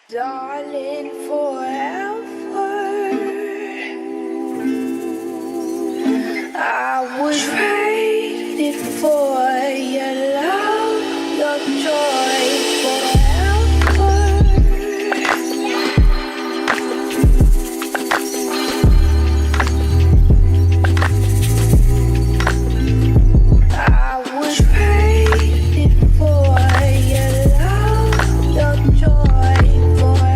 Darling, forever I was waiting for your love, your joy forever. I was waiting for your love, your joy forever.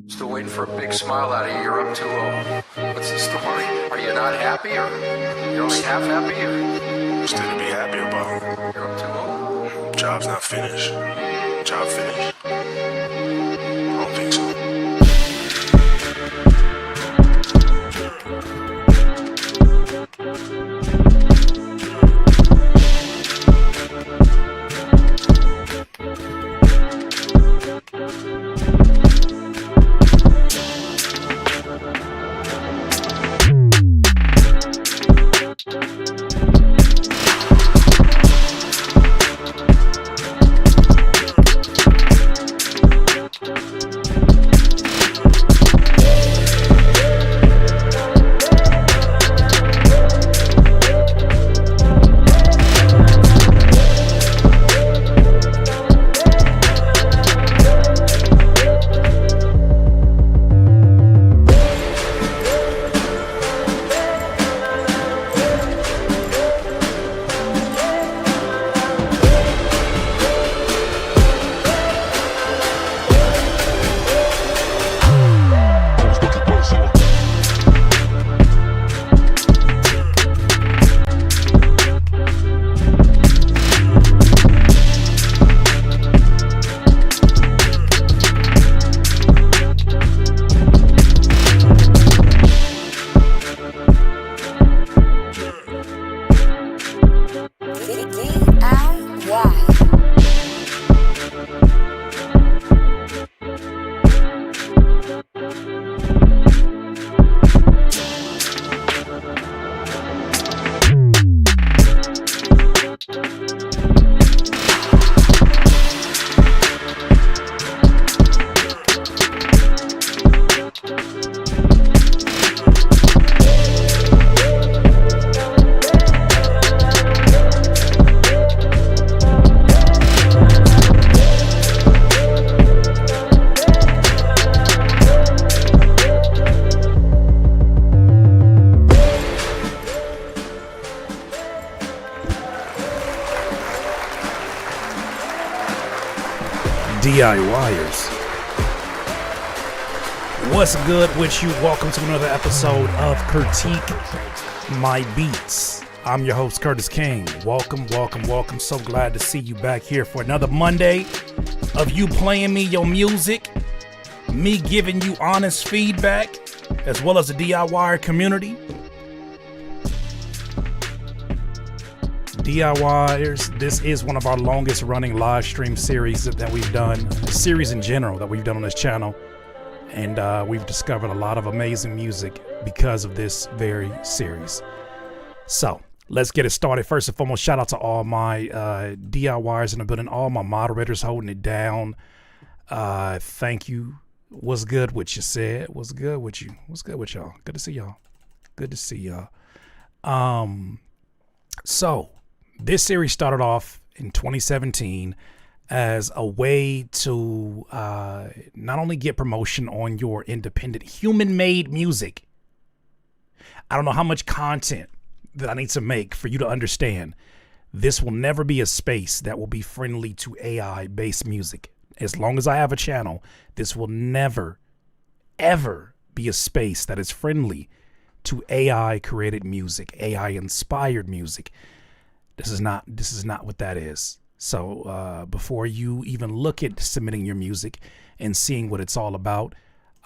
Still waiting for a big smile out of you. You're up 2-0. What's the story? Are you not happy, or you're only half happy, or? Still to be happy about. You're up 2-0. Job's not finished. Job finished? I don't think so. DIYers. What's good with you? Welcome to another episode of Critique My Beats. I'm your host, Curtis King. Welcome. So glad to see you back here for another Monday of you playing me your music, me giving you honest feedback, as well as the DIYer community. DIYers, this is one of our longest running live stream series that we've done, series in general that we've done on this channel. And we've discovered a lot of amazing music because of this very series. So let's get it started. First and foremost, shout out to all my DIYers in the building, all my moderators holding it down. Thank you. What's good with you, said? What's good with you? What's good with y'all? Good to see y'all. Good to see y'all. So this series started off in 2017 as a way to not only get promotion on your independent human-made music. I don't know how much content that I need to make for you to understand. This will never be a space that will be friendly to AI-based music. As long as I have a channel, this will never, ever be a space that is friendly to AI-created music, AI-inspired music. This is not what that is. So before you even look at submitting your music and seeing what it's all about,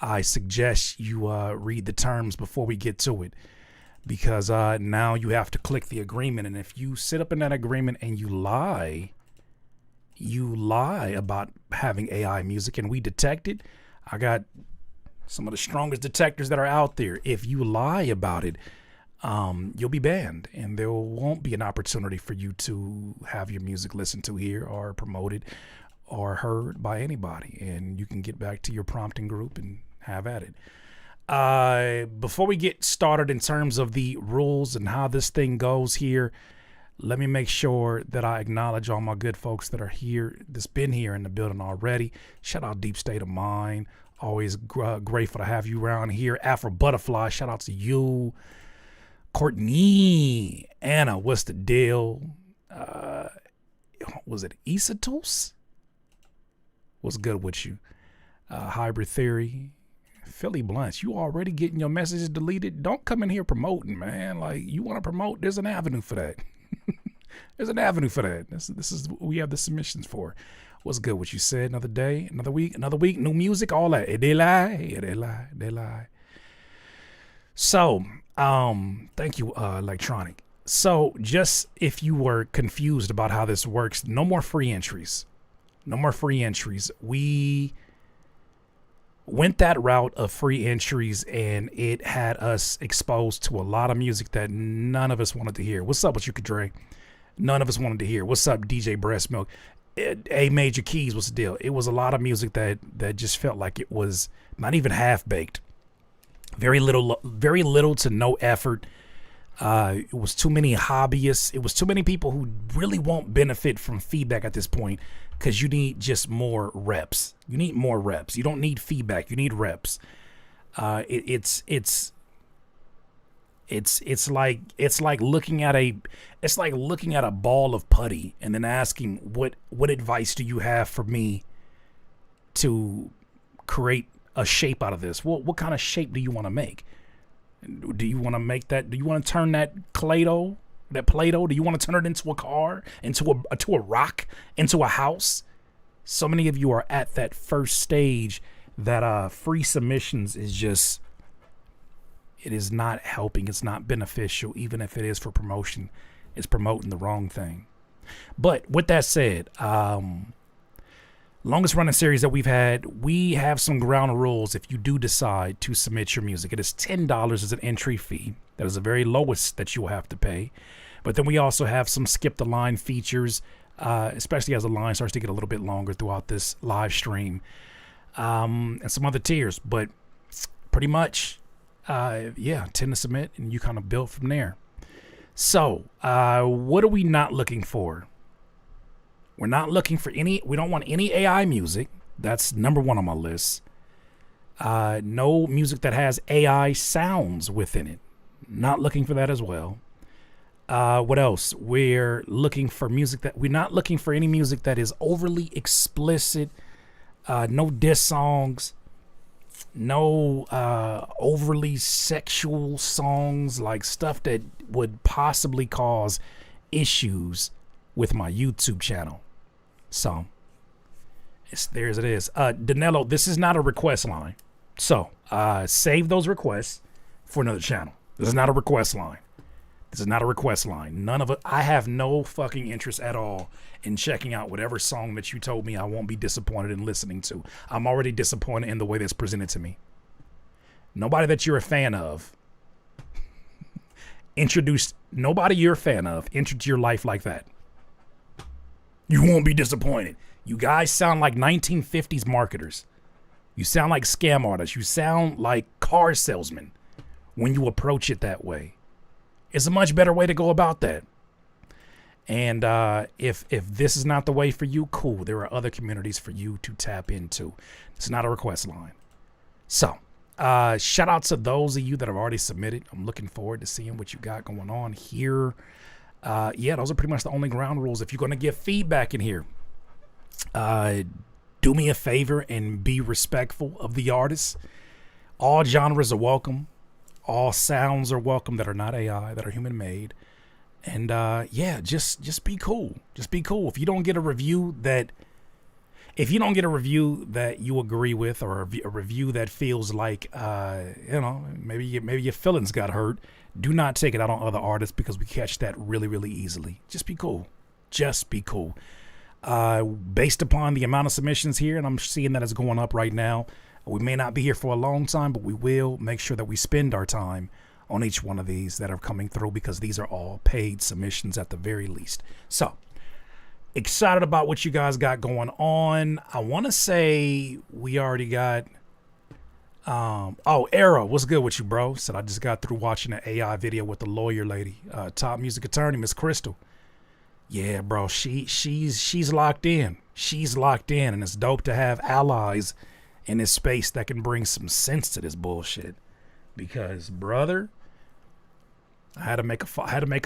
I suggest you read the terms before we get to it, because now you have to click the agreement. And if you sit up in that agreement and you lie about having AI music, and we detect it. I got some of the strongest detectors that are out there. If you lie about it, you'll be banned, and there won't be an opportunity for you to have your music listened to here or promoted or heard by anybody, and you can get back to your prompting group and have at it. Before we get started in terms of the rules and how this thing goes here, let me make sure that I acknowledge all my good folks that are here, that's been here in the building already. Shout out Deep State of Mind. Always grateful to have you around here. Afro Butterfly, shout out to you. Courtney, Anna, what's the deal? Was it Isatos? What's good with you? Hybrid Theory, Philly Blunts, you already getting your messages deleted? Don't come in here promoting, man. Like, you want to promote, there's an avenue for that. There's an avenue for that. This is what we have the submissions for. What's good? What you said? Another day, another week, new music, all that. They lie. So, thank you, Electronic. So, just if you were confused about how this works, no more free entries. No more free entries. We went that route of free entries, and it had us exposed to a lot of music that none of us wanted to hear. What's up with you, Kadre? None of us wanted to hear. What's up, DJ Breast Milk? A Major Keys, what's the deal? It was a lot of music that just felt like it was not even half baked. Very little to no effort. It was too many hobbyists. It was too many people who really won't benefit from feedback at this point, because you need just more reps. You need more reps. You don't need feedback. You need reps. It's like looking at a ball of putty and then asking what advice do you have for me to create a shape out of this? What kind of shape do you want to make? Do you want to make that? Do you want to turn that Play-Doh? Do you want to turn it into a car, into a rock, into a house? So many of you are at that first stage that free submissions is just, it is not helping. It's not beneficial. Even if it is for promotion, it's promoting the wrong thing. But with that said, longest running series that we've had, we have some ground rules. If you do decide to submit your music, it is $10 as an entry fee. That is the very lowest that you will have to pay. But then we also have some skip the line features, especially as the line starts to get a little bit longer throughout this live stream, and some other tiers. But pretty much, 10 to submit, and you kind of build from there. So what are we not looking for? We're not looking for we don't want any AI music. That's number one on my list. No music that has AI sounds within it. Not looking for that as well. What else? We're looking for we're not looking for any music that is overly explicit. No diss songs. No overly sexual songs, like stuff that would possibly cause issues with my YouTube channel. So, there as it is. Danilo, this is not a request line. So, save those requests for another channel. This is not a request line. This is not a request line. None of it. I have no fucking interest at all in checking out whatever song that you told me I won't be disappointed in listening to. I'm already disappointed in the way that's presented to me. Nobody that you're a fan of nobody you're a fan of entered your life like that. You won't be disappointed. You guys sound like 1950s marketers. You sound like scam artists. You sound like car salesmen when you approach it that way. It's a much better way to go about that. And if this is not the way for you, cool. There are other communities for you to tap into. It's not a request line. So, shout out to those of you that have already submitted. I'm looking forward to seeing what you got going on here. Those are pretty much the only ground rules. If you're going to give feedback in here, do me a favor and be respectful of the artists. All genres are welcome. All sounds are welcome that are not AI, that are human made. And just be cool. Just be cool. If you don't get a review that you agree with, or a review that feels like maybe your feelings got hurt, do not take it out on other artists, because we catch that really, really easily. Just be cool. Just be cool. Based upon the amount of submissions here, and I'm seeing that it's going up right now, we may not be here for a long time, but we will make sure that we spend our time on each one of these that are coming through, because these are all paid submissions at the very least. So, excited about what you guys got going on. I want to say we already got... Nero, what's good with you, bro? Said I just got through watching an AI video with the lawyer lady, top music attorney, Miss Crystal. Yeah, bro, she's locked in. She's locked in, and it's dope to have allies in this space that can bring some sense to this bullshit. Because, brother, I had to make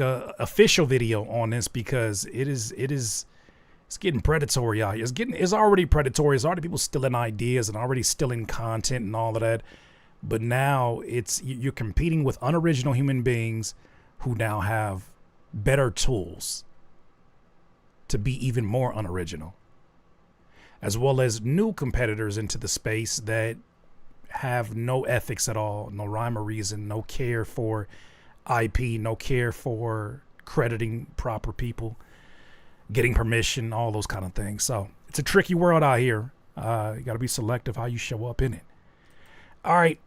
a official video on this, because it's getting predatory out here. It's already predatory. It's already people stealing ideas and already stealing content and all of that. But now you're competing with unoriginal human beings who now have better tools to be even more unoriginal, as well as new competitors into the space that have no ethics at all, no rhyme or reason, no care for IP, no care for crediting proper people, getting permission, all those kind of things. So it's a tricky world out here. You got to be selective how you show up in it. All right.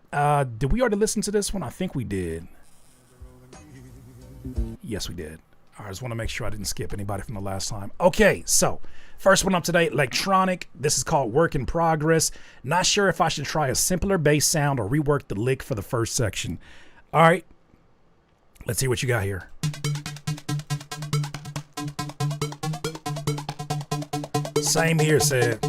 Did we already listen to this one? I think we did. Yes, we did. I just want to make sure I didn't skip anybody from the last time. Okay, so first one up today, electronic. This is called Work in Progress. Not sure if I should try a simpler bass sound or rework the lick for the first section. All right, let's see what you got here. Same here, said.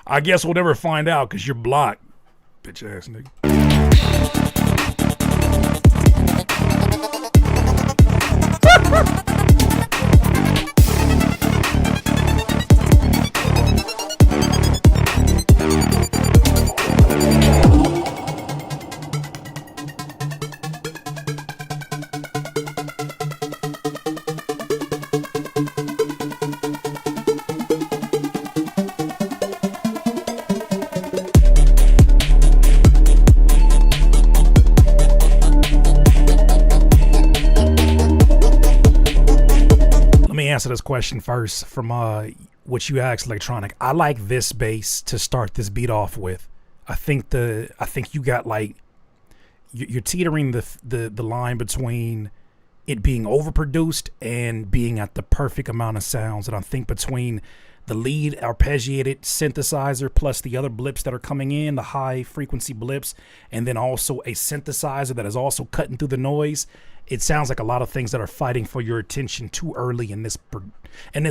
I guess we'll never find out because you're blocked, bitch ass nigga. Answer this question first from what you asked, electronic. I like this bass to start this beat off with. I think you got like you're teetering the line between it being overproduced and being at the perfect amount of sounds. And I think between the lead arpeggiated synthesizer plus the other blips that are coming in, the high frequency blips, and then also a synthesizer that is also cutting through the noise, it sounds like a lot of things that are fighting for your attention too early in this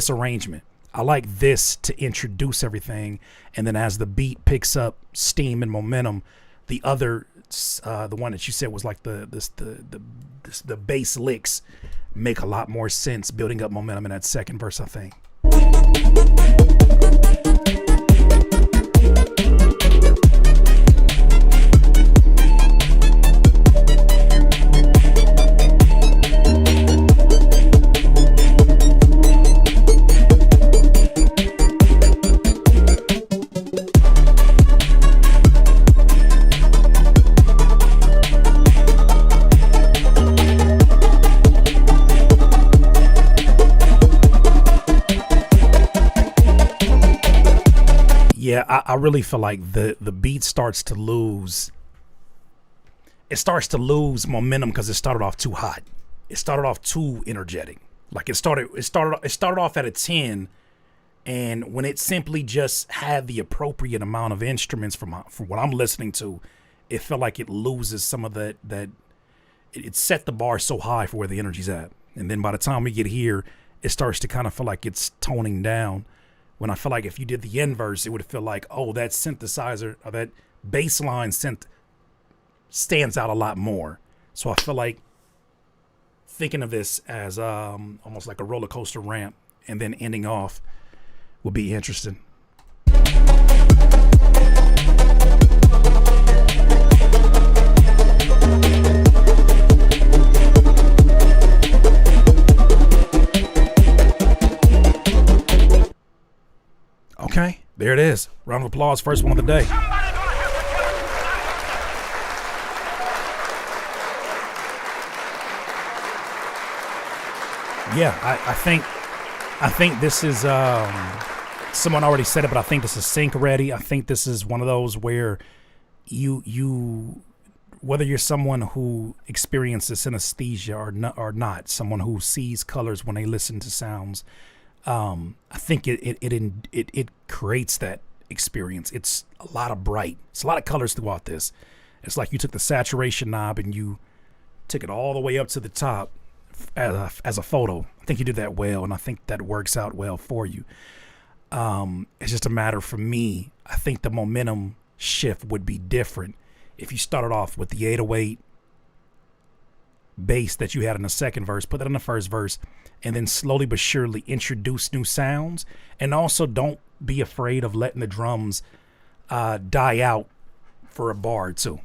arrangement. I like this to introduce everything, and then as the beat picks up steam and momentum, the other, the one that you said was like the bass licks make a lot more sense, building up momentum in that second verse, I think. Yeah, I really feel like the beat starts to lose. It starts to lose momentum because it started off too hot. It started off too energetic. Like it started off at a 10, and when it simply just had the appropriate amount of instruments from what I'm listening to, it felt like it loses some of that. It set the bar so high for where the energy's at, and then by the time we get here, it starts to kind of feel like it's toning down. When I feel like if you did the inverse, it would feel like, oh, that synthesizer or that bass line synth stands out a lot more. So I feel like thinking of this as almost like a roller coaster ramp and then ending off would be interesting. Okay, there it is. Round of applause, first one of the day. Yeah, I think this is someone already said it, but I think this is sync ready. I think this is one of those where you whether you're someone who experiences synesthesia or not, someone who sees colors when they listen to sounds, I think it creates that experience. It's a lot of bright. It's a lot of colors throughout this. It's like you took the saturation knob and you took it all the way up to the top as a photo. I think you did that well, and I think that works out well for you. It's just a matter for me. I think the momentum shift would be different if you started off with the 808 bass that you had in the second verse, put that in the first verse, and then slowly but surely introduce new sounds. And also don't be afraid of letting the drums die out for a bar or two,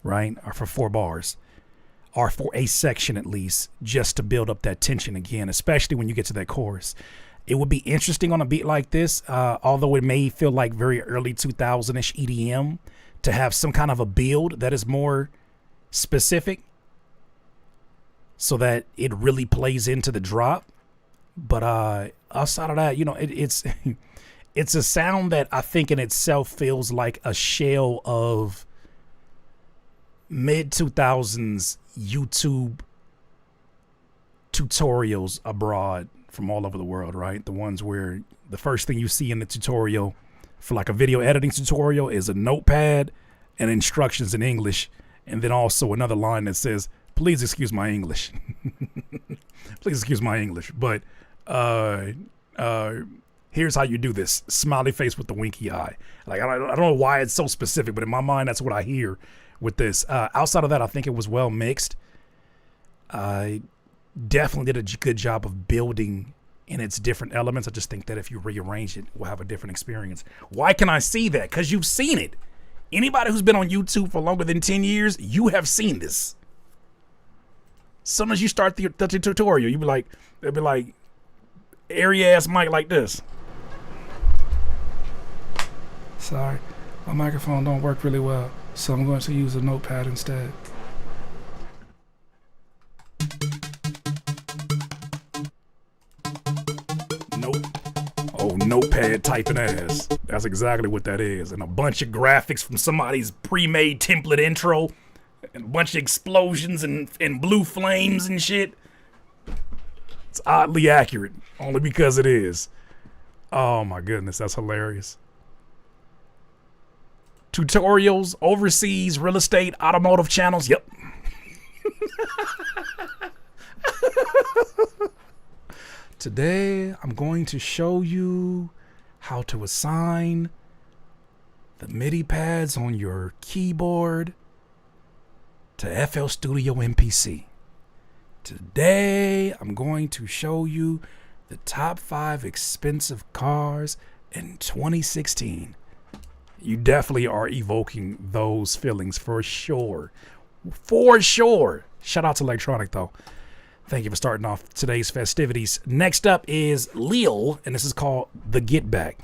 right? Or for 4 bars, or for a section at least, just to build up that tension again, especially when you get to that chorus. It would be interesting on a beat like this, although it may feel like very early 2000-ish EDM, to have some kind of a build that is more specific so that it really plays into the drop. But outside of that, you know, it's it's a sound that I think in itself feels like a shell of mid-2000s YouTube tutorials abroad from all over the world, right? The ones where the first thing you see in the tutorial for like a video editing tutorial is a notepad and instructions in English, and then also another line that says, please excuse my English. Please excuse my English, but here's how you do this. Smiley face with the winky eye. Like, I don't know why it's so specific, but in my mind, that's what I hear with this. Outside of that, I think it was well mixed. I definitely did a good job of building in its different elements. I just think that if you rearrange it, we'll have a different experience. Why can I see that? Because you've seen it. Anybody who's been on YouTube for longer than 10 years, you have seen this. As soon as you start the tutorial, you'll be like, it'll be like airy ass mic like this. Sorry, my microphone don't work really well, so I'm going to use a notepad instead. Nope. Oh, notepad typing ass. That's exactly what that is. And a bunch of graphics from somebody's pre-made template intro. And a bunch of explosions and blue flames and shit. It's oddly accurate, only because it is. Oh my goodness, that's hilarious. Tutorials, overseas, real estate, automotive channels, yep. Today, I'm going to show you how to assign the MIDI pads on your keyboard to FL Studio MPC. Today, I'm going to show you the top 5 expensive cars in 2016. You definitely are evoking those feelings for sure. For sure. Shout out to Electronic, though. Thank you for starting off today's festivities. Next up is Lil, and this is called The Get Back.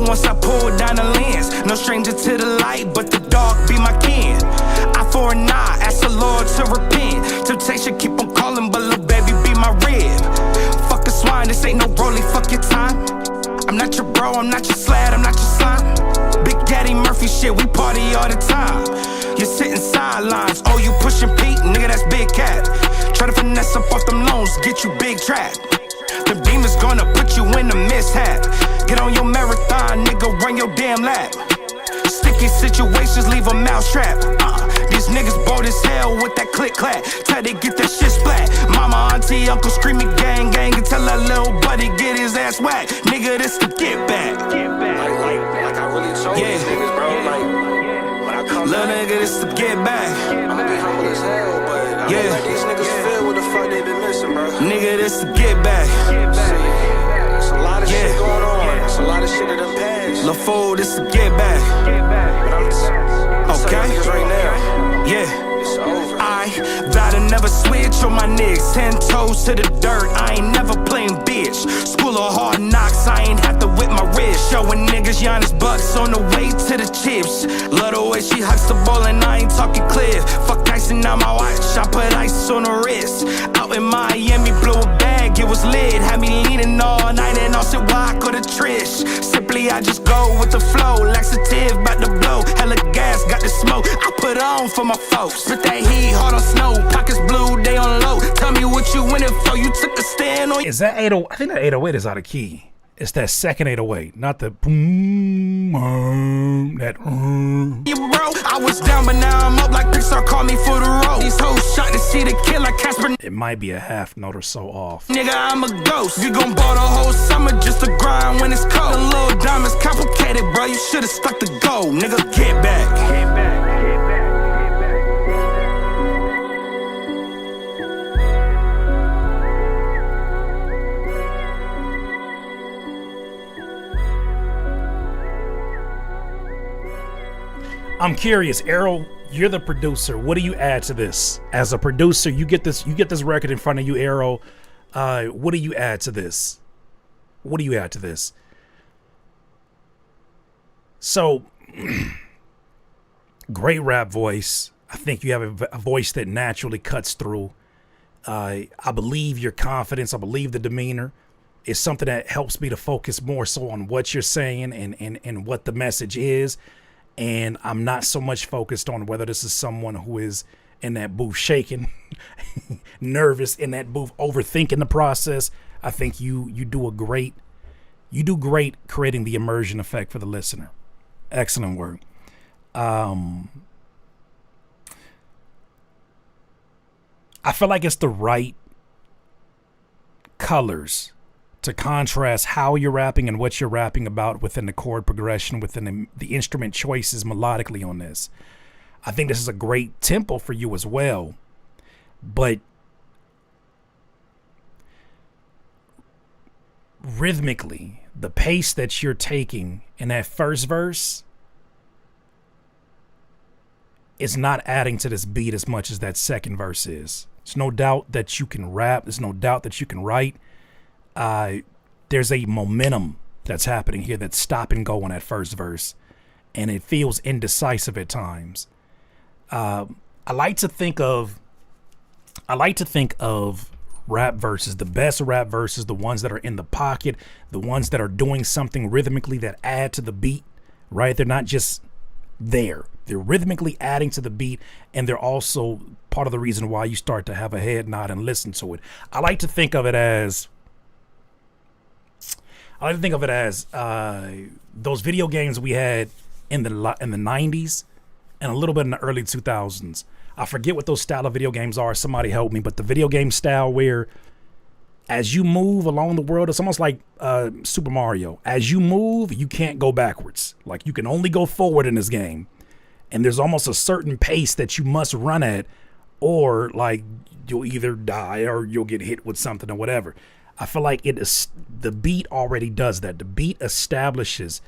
Once I pulled down the lens, no stranger to the light, but the dog be my kin. Eye for an eye, ask the Lord to repent. Temptation keep on calling, but little baby be my rib. Fuck a swine, this ain't no Rollie, fuck your time. I'm not your bro, I'm not your slad, I'm not your slime. Big Daddy Murphy shit, we party all the time. You're sitting sidelines, oh you pushing Pete, nigga that's Big Cat. Try to finesse up off them loans, get you big trap. The demons gonna put you in a mishap. Get on your marathon, nigga, run your damn lap. Sticky situations leave a mousetrap. These niggas bold as hell with that click clack. Till they get that shit splat. Mama, auntie, uncle screaming gang gang. And tell that little buddy get his ass whacked. Nigga, this the get back. Like I really told these niggas, bro. Like, when I come little back, nigga, this the get back. I'ma be humble as hell, but I mean, like these niggas feel what the fuck they been missing, bro. Nigga, this the get back. There's a lot of shit going on. There's a lot of shit that done passed. LaFool, this the get back. But I'm Okay? Yeah. I vow to never switch on my niggas. 10 toes to the dirt, I ain't never playing bitch. School of hard knocks, I ain't have to whip my wrist. Showing niggas Giannis bucks on the way to the chips. Love the way she hucks the ball and I ain't talking clear. Fuck icing on my watch, I put ice on the wrist. Out in Miami, blew a bag, it was lit. Had me leaning all night and all shit why I could have Trish. Simply I just go with the flow, laxative bout to blow. Hella gas, got the smoke, I put on for my folks. Spit that heat, hard on snow, pockets blue, they on low. Tell me what you winning for, you took a stand on. Is that 80? I think that 808 is out of key. It's that second 808, not the boom, that. Yeah, bro, I was down, but now I'm up like Pixar called me for the road. These hoes shot to see the kid like Casper. It might be a half note or so off. Nigga, I'm a ghost. We gon' ball the whole summer just to grind when it's cold. The little diamonds complicated, bro. You should've stuck to gold. Nigga, get back. Get back. I'm curious, Errol, you're the producer. What do you add to this? As a producer, you get this record in front of you, Errol. What do you add to this? What do you add to this? So, great rap voice. I think you have a voice that naturally cuts through. I believe your confidence. I believe the demeanor is something that helps me to focus more so on what you're saying and what the message is. And I'm not so much focused on whether this is someone who is in that booth shaking, nervous in that booth, overthinking the process. I think you do great creating the immersion effect for the listener. Excellent work. I feel like it's the right colors to contrast how you're rapping and what you're rapping about within the chord progression, within the instrument choices melodically on this. I think this is a great tempo for you as well. But rhythmically, the pace that you're taking in that first verse is not adding to this beat as much as that second verse is. There's no doubt that you can rap. There's no doubt that you can write. There's a momentum that's happening here that's stop and go on that first verse, and it feels indecisive at times. I like to think of rap verses, the best rap verses, the ones that are in the pocket, the ones that are doing something rhythmically that add to the beat, right? They're not just there. They're rhythmically adding to the beat, and they're also part of the reason why you start to have a head nod and listen to it. I like to think of it as those video games we had in the 90s and a little bit in the early 2000s. I forget what those style of video games are. Somebody help me. But the video game style where as you move along the world, it's almost like Super Mario. As you move, you can't go backwards. Like you can only go forward in this game. And there's almost a certain pace that you must run at, or like you'll either die or you'll get hit with something or whatever. I feel like the beat already does that. The beat establishes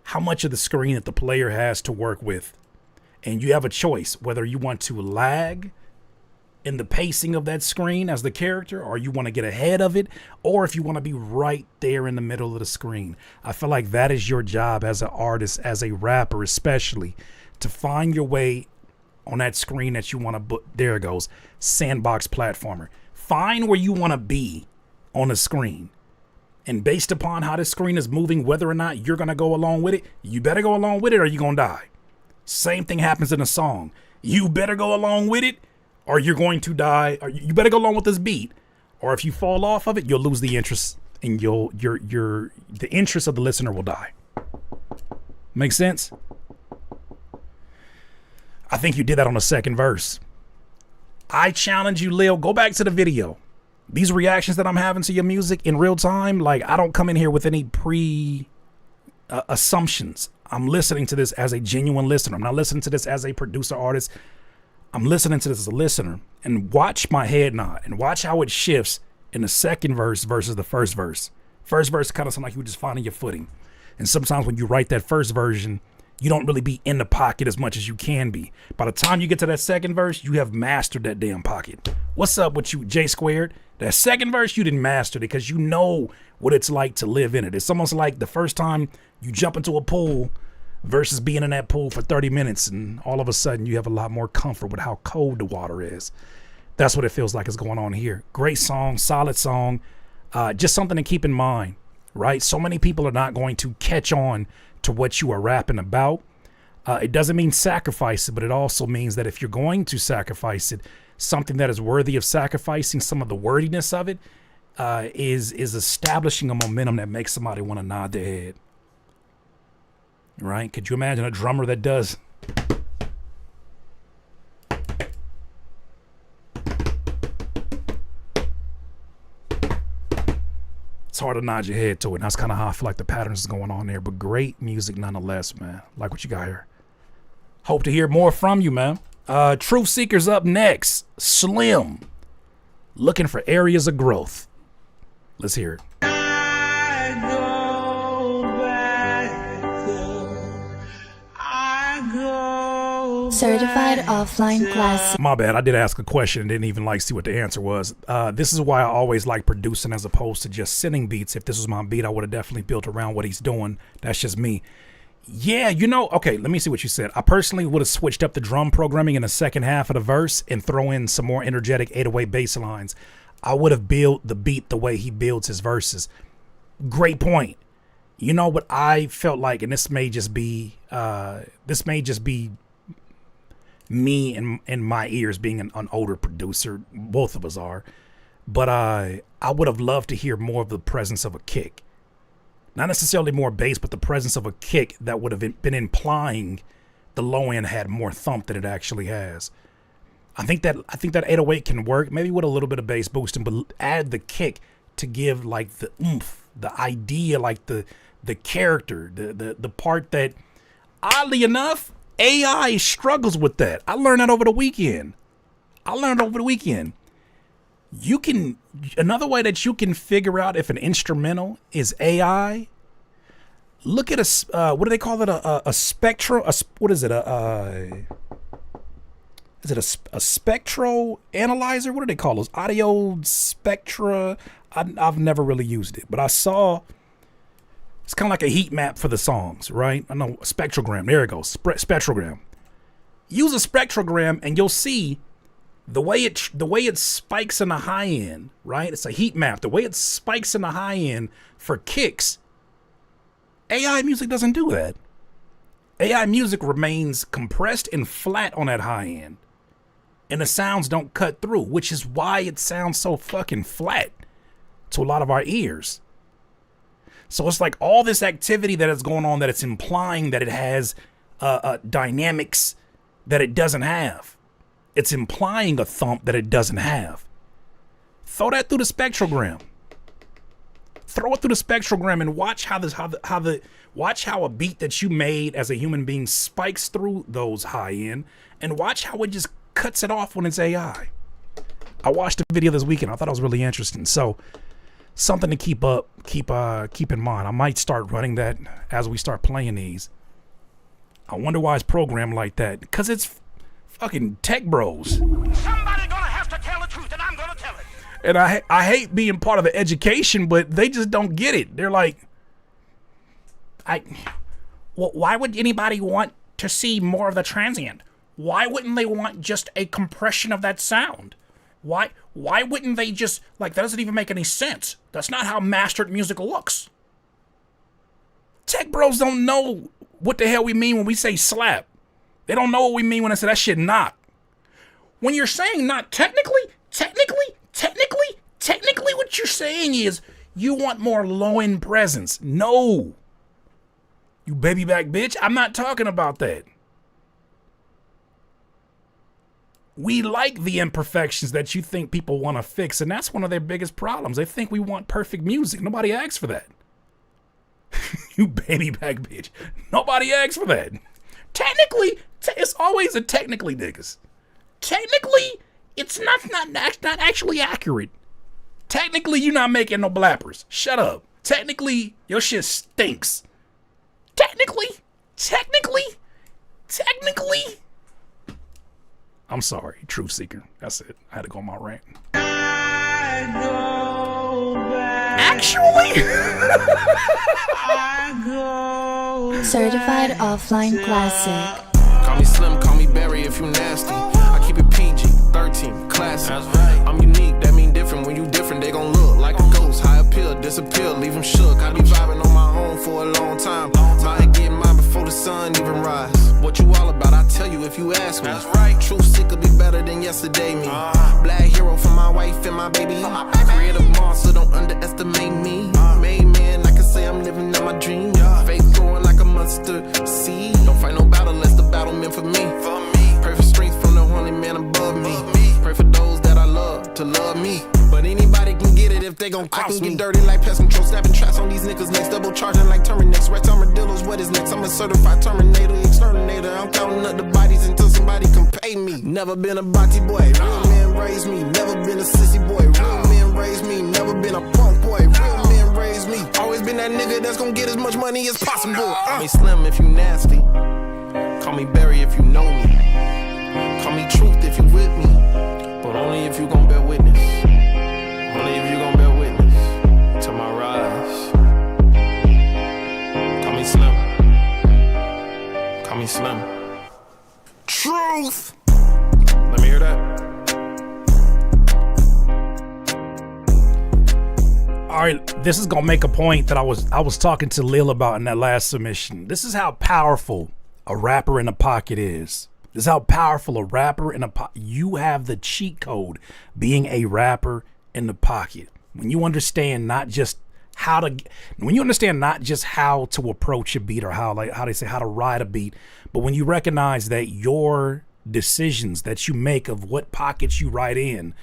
how much of the screen that the player has to work with. And you have a choice whether you want to lag in the pacing of that screen as the character, or you want to get ahead of it, or if you want to be right there in the middle of the screen. I feel like that is your job as an artist, as a rapper especially, to find your way on that screen that you want to. There it goes. Sandbox platformer. Find where you want to be on the screen. And based upon how the screen is moving, whether or not you're going to go along with it, you better go along with it or you're going to die. Same thing happens in a song. You better go along with it or you're going to die. Or you better go along with this beat. Or if you fall off of it, you'll lose the interest and the interest of the listener will die. Make sense? I think you did that on the second verse. I challenge you, Lil, go back to the video. These reactions that I'm having to your music in real time, like I don't come in here with any assumptions. I'm listening to this as a genuine listener. I'm not listening to this as a producer artist. I'm listening to this as a listener, and watch my head nod and watch how it shifts in the second verse versus the first verse. First verse kind of sounds like you were just finding your footing. And sometimes when you write that first version, You don't really be in the pocket as much as you can be. By the time you get to that second verse, you have mastered that damn pocket. What's up with you, J Squared? That second verse, you didn't master it because you know what it's like to live in it. It's almost like the first time you jump into a pool versus being in that pool for 30 minutes and all of a sudden you have a lot more comfort with how cold the water is. That's what it feels like is going on here. Great song, solid song, just something to keep in mind, right? So many people are not going to catch on to what you are rapping about. It doesn't mean sacrifice it, but it also means that if you're going to sacrifice it, something that is worthy of sacrificing, some of the wordiness of it is establishing a momentum that makes somebody want to nod their head. Right? Could you imagine a drummer that does? It's hard to nod your head to it. And that's kind of how I feel like the patterns is going on there. But great music nonetheless, man. Like what you got here. Hope to hear more from you, man. Truth Seekers up next. Slim. Looking for areas of growth. Let's hear it. Certified offline class. My bad. I did ask a question and didn't even see what the answer was. This is why I always like producing as opposed to just sending beats. If this was my beat, I would have definitely built around what he's doing. That's just me. Yeah, okay, let me see what you said. I personally would have switched up the drum programming in the second half of the verse and throw in some more energetic 808 bass lines. I would have built the beat the way he builds his verses. Great point. You know what I felt like, and this may just be me and my ears being an older producer. Both of us are. But I would have loved to hear more of the presence of a kick. Not necessarily more bass, but the presence of a kick that would have been implying the low end had more thump than it actually has. I think that 808 can work, maybe with a little bit of bass boosting, but add the kick to give like the oomph, the idea, like the character, the part that, oddly enough, AI struggles with that. I learned that over the weekend. Another way that you can figure out if an instrumental is AI, look at what do they call it? A spectral, what is it? Is it a spectral analyzer? What do they call those? Audio spectra? I've never really used it, but I saw it's kind of like a heat map for the songs, right? I know, spectrogram. There it goes. Spectrogram. Use a spectrogram and you'll see the way it spikes in the high end, right? It's a heat map. The way it spikes in the high end for kicks, AI music doesn't do that. AI music remains compressed and flat on that high end. And the sounds don't cut through, which is why it sounds so fucking flat to a lot of our ears. So it's like all this activity that is going on that it's implying that it has dynamics that it doesn't have. It's implying a thump that it doesn't have. Throw that through the spectrogram. Throw it through the spectrogram and watch how a beat that you made as a human being spikes through those high end, and watch how it just cuts it off when it's AI. I watched the video this weekend. I thought it was really interesting. So something to keep in mind. I might start running that as we start playing these. I wonder why it's programmed like that. Because it's fucking tech bros. Somebody gonna have to tell the truth, and I'm gonna tell it. And I hate being part of the education, but they just don't get it. They're like, why would anybody want to see more of the transient? Why wouldn't they want just a compression of that sound? Why wouldn't they just, that doesn't even make any sense. That's not how mastered music looks. Tech bros don't know what the hell we mean when we say slap. They don't know what we mean when I say that shit knock. When you're saying not technically, what you're saying is you want more low-end presence. No. You baby back bitch, I'm not talking about that. We like the imperfections that you think people want to fix, and that's one of their biggest problems. They think we want perfect music. Nobody asks for that. You baby back bitch. Nobody asks for that. Technically, it's always a technically, niggas. Technically, it's not actually accurate. Technically, you're not making no blappers. Shut up. Technically, your shit stinks. Technically, technically, I'm sorry, Truth Seeker. That's it. I had to go on my rant. Actually, Certified offline classic. Call me Slim, call me Barry if you nasty. I keep it PG, 13, classic. I'm unique, that mean different. When you different, they gon' look like a ghost. High appeal, disappear, leave them shook. I be vibing on my own for a long time. Might get mine before the sun even rise. What you all about, I tell you if you ask me. Truth seeker be better than yesterday me. Black hero for my wife and my baby. Creative monster, don't underestimate me. Made man, I can say I'm living out my dream. Faith growing like a mustard seed. Don't fight no battle unless the battle meant for me. Pray for strength from the only man above me. Pray for those that I love to love me. But anybody can get it if they gon' cross me. Get dirty like pest control, snapping traps on these niggas next. Double charging like Terminex. Rest armadillos, what is next? I'm a certified Terminator, exterminator. I'm counting up the bodies until somebody can pay me. Never been a body boy, real man raised me. Never been a sissy boy, real man raised me. Never been a punk boy, real man raised me. Always been that nigga that's gon' get as much money as possible. Call me Slim if you nasty. Call me Barry if you know me. Call me Truth if you with me. But only if you gon' bear witness. Only if you gon' bear witness to my rise. Call me Slim. Call me Slim. Truth! Let me hear that. all right, this is gonna make a point that I was talking to Lil about in that last submission. This is how powerful a rapper in a pocket is. This is how powerful a rapper in a pocket. You have the cheat code being a rapper in the pocket. When you understand not just how to approach a beat or how to ride a beat, but when you recognize that your decisions that you make of what pockets you write in,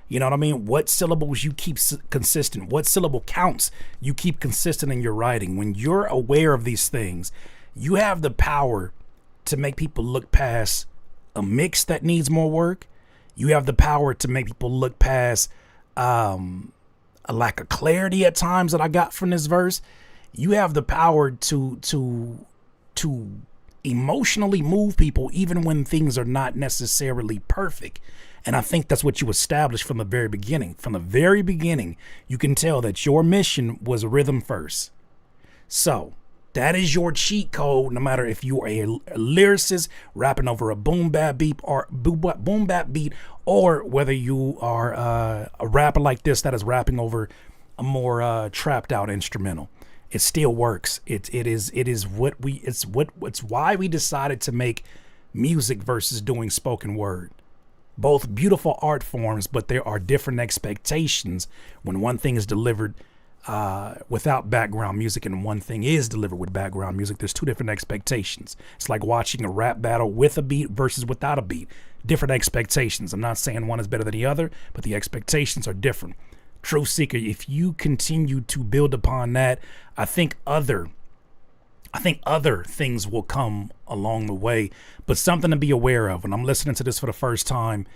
you know what I mean? What syllables you keep consistent, what syllable counts you keep consistent in your writing. When you're aware of these things, you have the power to make people look past a mix that needs more work. You have the power to make people look past a lack of clarity at times that I got from this verse. You have the power to emotionally move people even when things are not necessarily perfect. And I think that's what you established from the very beginning. From the very beginning, you can tell that your mission was rhythm first. So that is your cheat code, no matter if you are a lyricist rapping over a boom bap beat or whether you are a rapper like this that is rapping over a more trapped out instrumental. It still works. It's why we decided to make music versus doing spoken word. Both beautiful art forms, but there are different expectations when one thing is delivered without background music and one thing is delivered with background music. There's two different expectations. It's like watching a rap battle with a beat versus without a beat. Different expectations. I'm not saying one is better than the other, but the expectations are different. Truth Seeker, if you continue to build upon that, I think other things will come along the way, but something to be aware of. When I'm listening to this for the first time,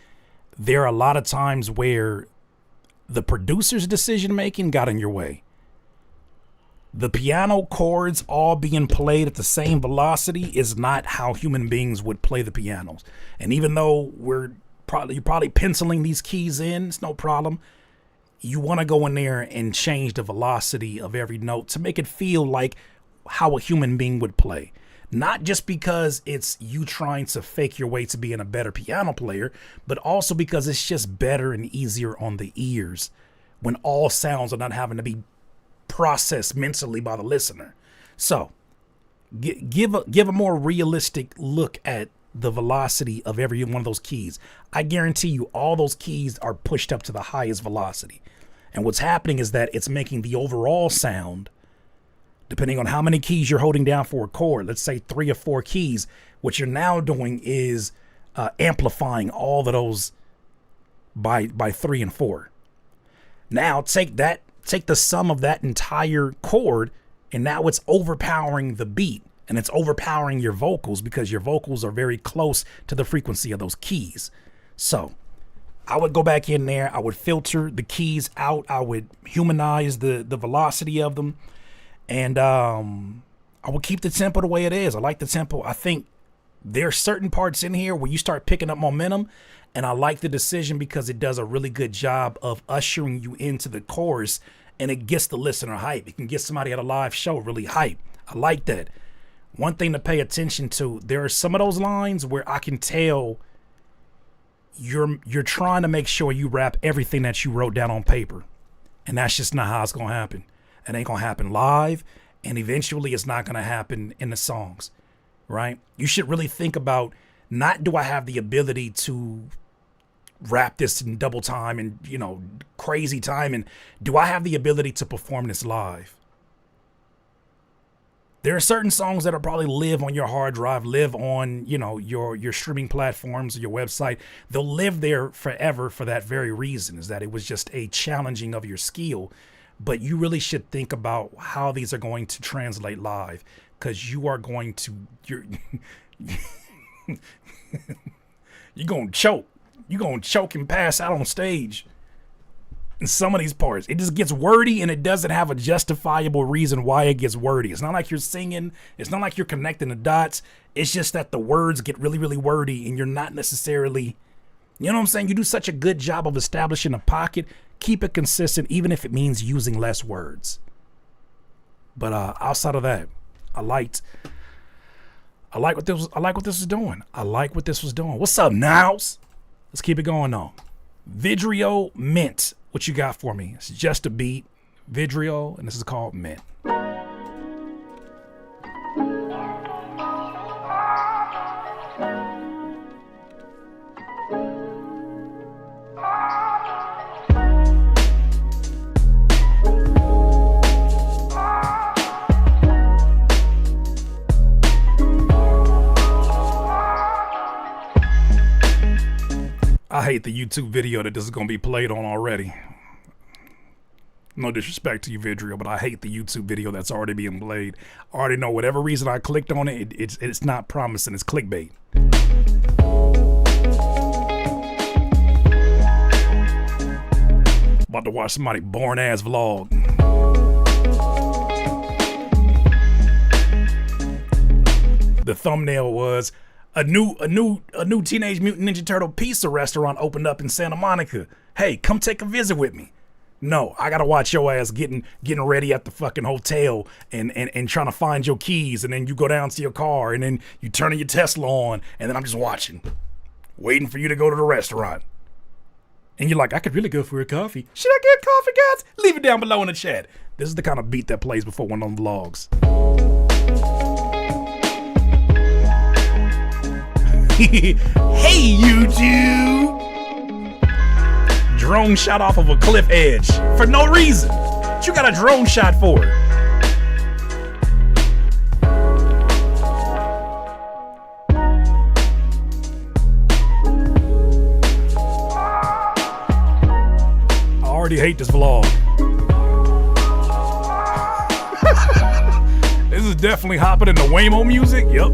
there are a lot of times where the producer's decision making got in your way. The piano chords all being played at the same velocity is not how human beings would play the pianos. And even though you're probably penciling these keys in, it's no problem. You want to go in there and change the velocity of every note to make it feel like how a human being would play. Not just because it's you trying to fake your way to being a better piano player, but also because it's just better and easier on the ears when all sounds are not having to be processed mentally by the listener. So give a more realistic look at the velocity of every one of those keys. I guarantee you all those keys are pushed up to the highest velocity. And what's happening is that it's making the overall sound, depending on how many keys you're holding down for a chord, let's say 3 or 4 keys, what you're now doing is amplifying all of those by 3 and 4. Now take the sum of that entire chord, and now it's overpowering the beat, and it's overpowering your vocals because your vocals are very close to the frequency of those keys. So I would go back in there, I would filter the keys out, I would humanize the velocity of them. And I would keep the tempo the way it is. I like the tempo. I think there are certain parts in here where you start picking up momentum, and I like the decision because it does a really good job of ushering you into the chorus, and it gets the listener hype. It can get somebody at a live show really hype. I like that. One thing to pay attention to, there are some of those lines where I can tell you're trying to make sure you rap everything that you wrote down on paper. And that's just not how it's going to happen. It ain't going to happen live, and eventually it's not going to happen in the songs, right? You should really think about, not do I have the ability to rap this in double time and, you know, crazy time, and do I have the ability to perform this live? There are certain songs that'll probably live on your hard drive, live on, you know, your streaming platforms, your website. They'll live there forever for that very reason, is that it was just a challenging of your skill. But you really should think about how these are going to translate live, because you are going to, you're going to choke. You're going to choke and pass out on stage. In some of these parts, it just gets wordy, and it doesn't have a justifiable reason why it gets wordy. It's not like you're singing. It's not like you're connecting the dots. It's just that the words get really, really wordy, and you're not necessarily, you know what I'm saying? You do such a good job of establishing a pocket. Keep it consistent, even if it means using less words. But outside of that, I like what this was doing. I like what this was doing. What's up, Nows? Let's keep it going on. Vidrio Mint. What you got for me? It's just a beat, Vidrio, and this is called Mint. I hate the YouTube video that this is going to be played on already. No disrespect to you, Vidrio, but I hate the YouTube video that's already being played. I already know whatever reason I clicked on it, it's not promising. It's clickbait. About to watch somebody boring ass vlog. The thumbnail was a new Teenage Mutant Ninja Turtle pizza restaurant opened up in Santa Monica. Hey, come take a visit with me. No, I gotta watch your ass getting ready at the fucking hotel and trying to find your keys, and then you go down to your car, and then you turn your Tesla on, and then I'm just watching, waiting for you to go to the restaurant. And you're like, I could really go for a coffee. Should I get coffee, guys? Leave it down below in the chat. This is the kind of beat that plays before one of them vlogs. Hey, YouTube! Drone shot off of a cliff edge for no reason. What you got a drone shot for? I already hate this vlog. This is definitely hopping in the Waymo music. Yep.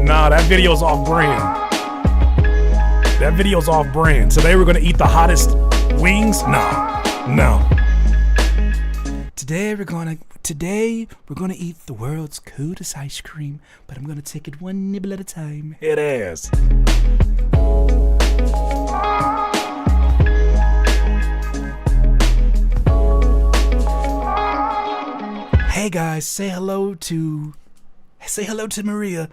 Nah, that video's off brand. That video's off brand. Today we're gonna eat the hottest wings? No. Today we're gonna eat the world's coolest ice cream, but I'm gonna take it one nibble at a time. Head ass. Hey guys, say hello to Maria.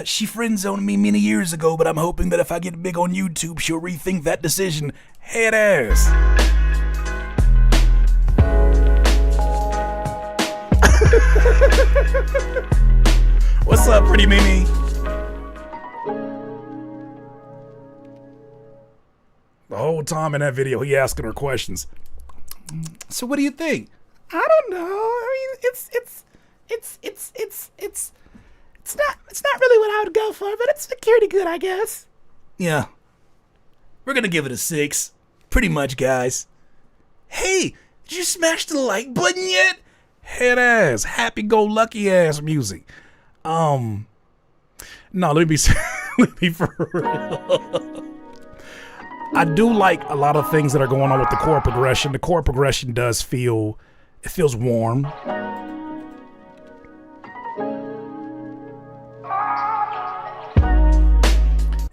She friend zoned me many years ago, but I'm hoping that if I get big on YouTube, she'll rethink that decision. Head ass. What's up, pretty Mimi? The whole time in that video, he asking her questions. So what do you think? I don't know. I mean, it's not really what I would go for, but it's pretty good, I guess. Yeah. We're gonna give it a 6. Pretty much, guys. Hey, did you smash the like button yet? Head ass, happy-go-lucky ass music. No, let me be Be for real. I do like a lot of things that are going on with the chord progression. The chord progression does feel, it feels warm.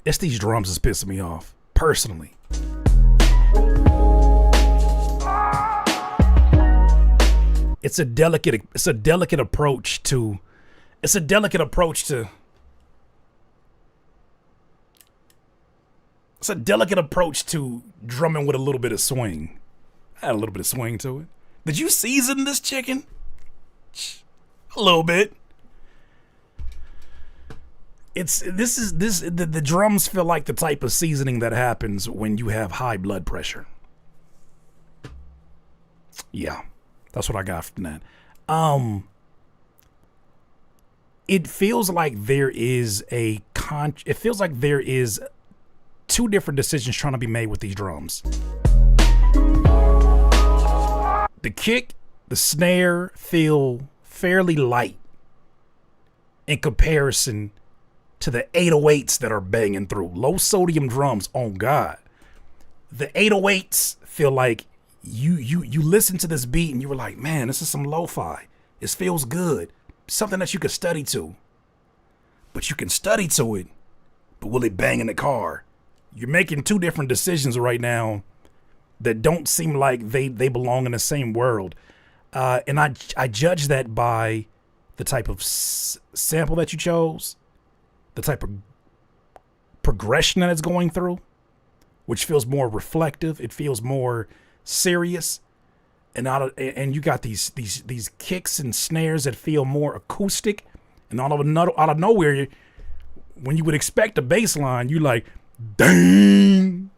It's these drums that's pissing me off, personally. It's a delicate approach to drumming with a little bit of swing. I had a little bit of swing to it. Did you season this chicken? A little bit. The drums feel like the type of seasoning that happens when you have high blood pressure. Yeah, that's what I got from that. It feels like there is two different decisions trying to be made with these drums. The kick, the snare feel fairly light in comparison to the 808s that are banging through. Low sodium drums, oh God. The 808s feel like you listen to this beat and you were like, man, this is some lo-fi. This feels good. Something that you could study to. But you can study to it, but will it bang in the car? You're making two different decisions right now that don't seem like they belong in the same world. And I judge that by the type of sample that you chose, the type of progression that it's going through, which feels more reflective. It feels more serious. And you got these kicks and snares that feel more acoustic. And out of nowhere, when you would expect a bass line, you like, ding,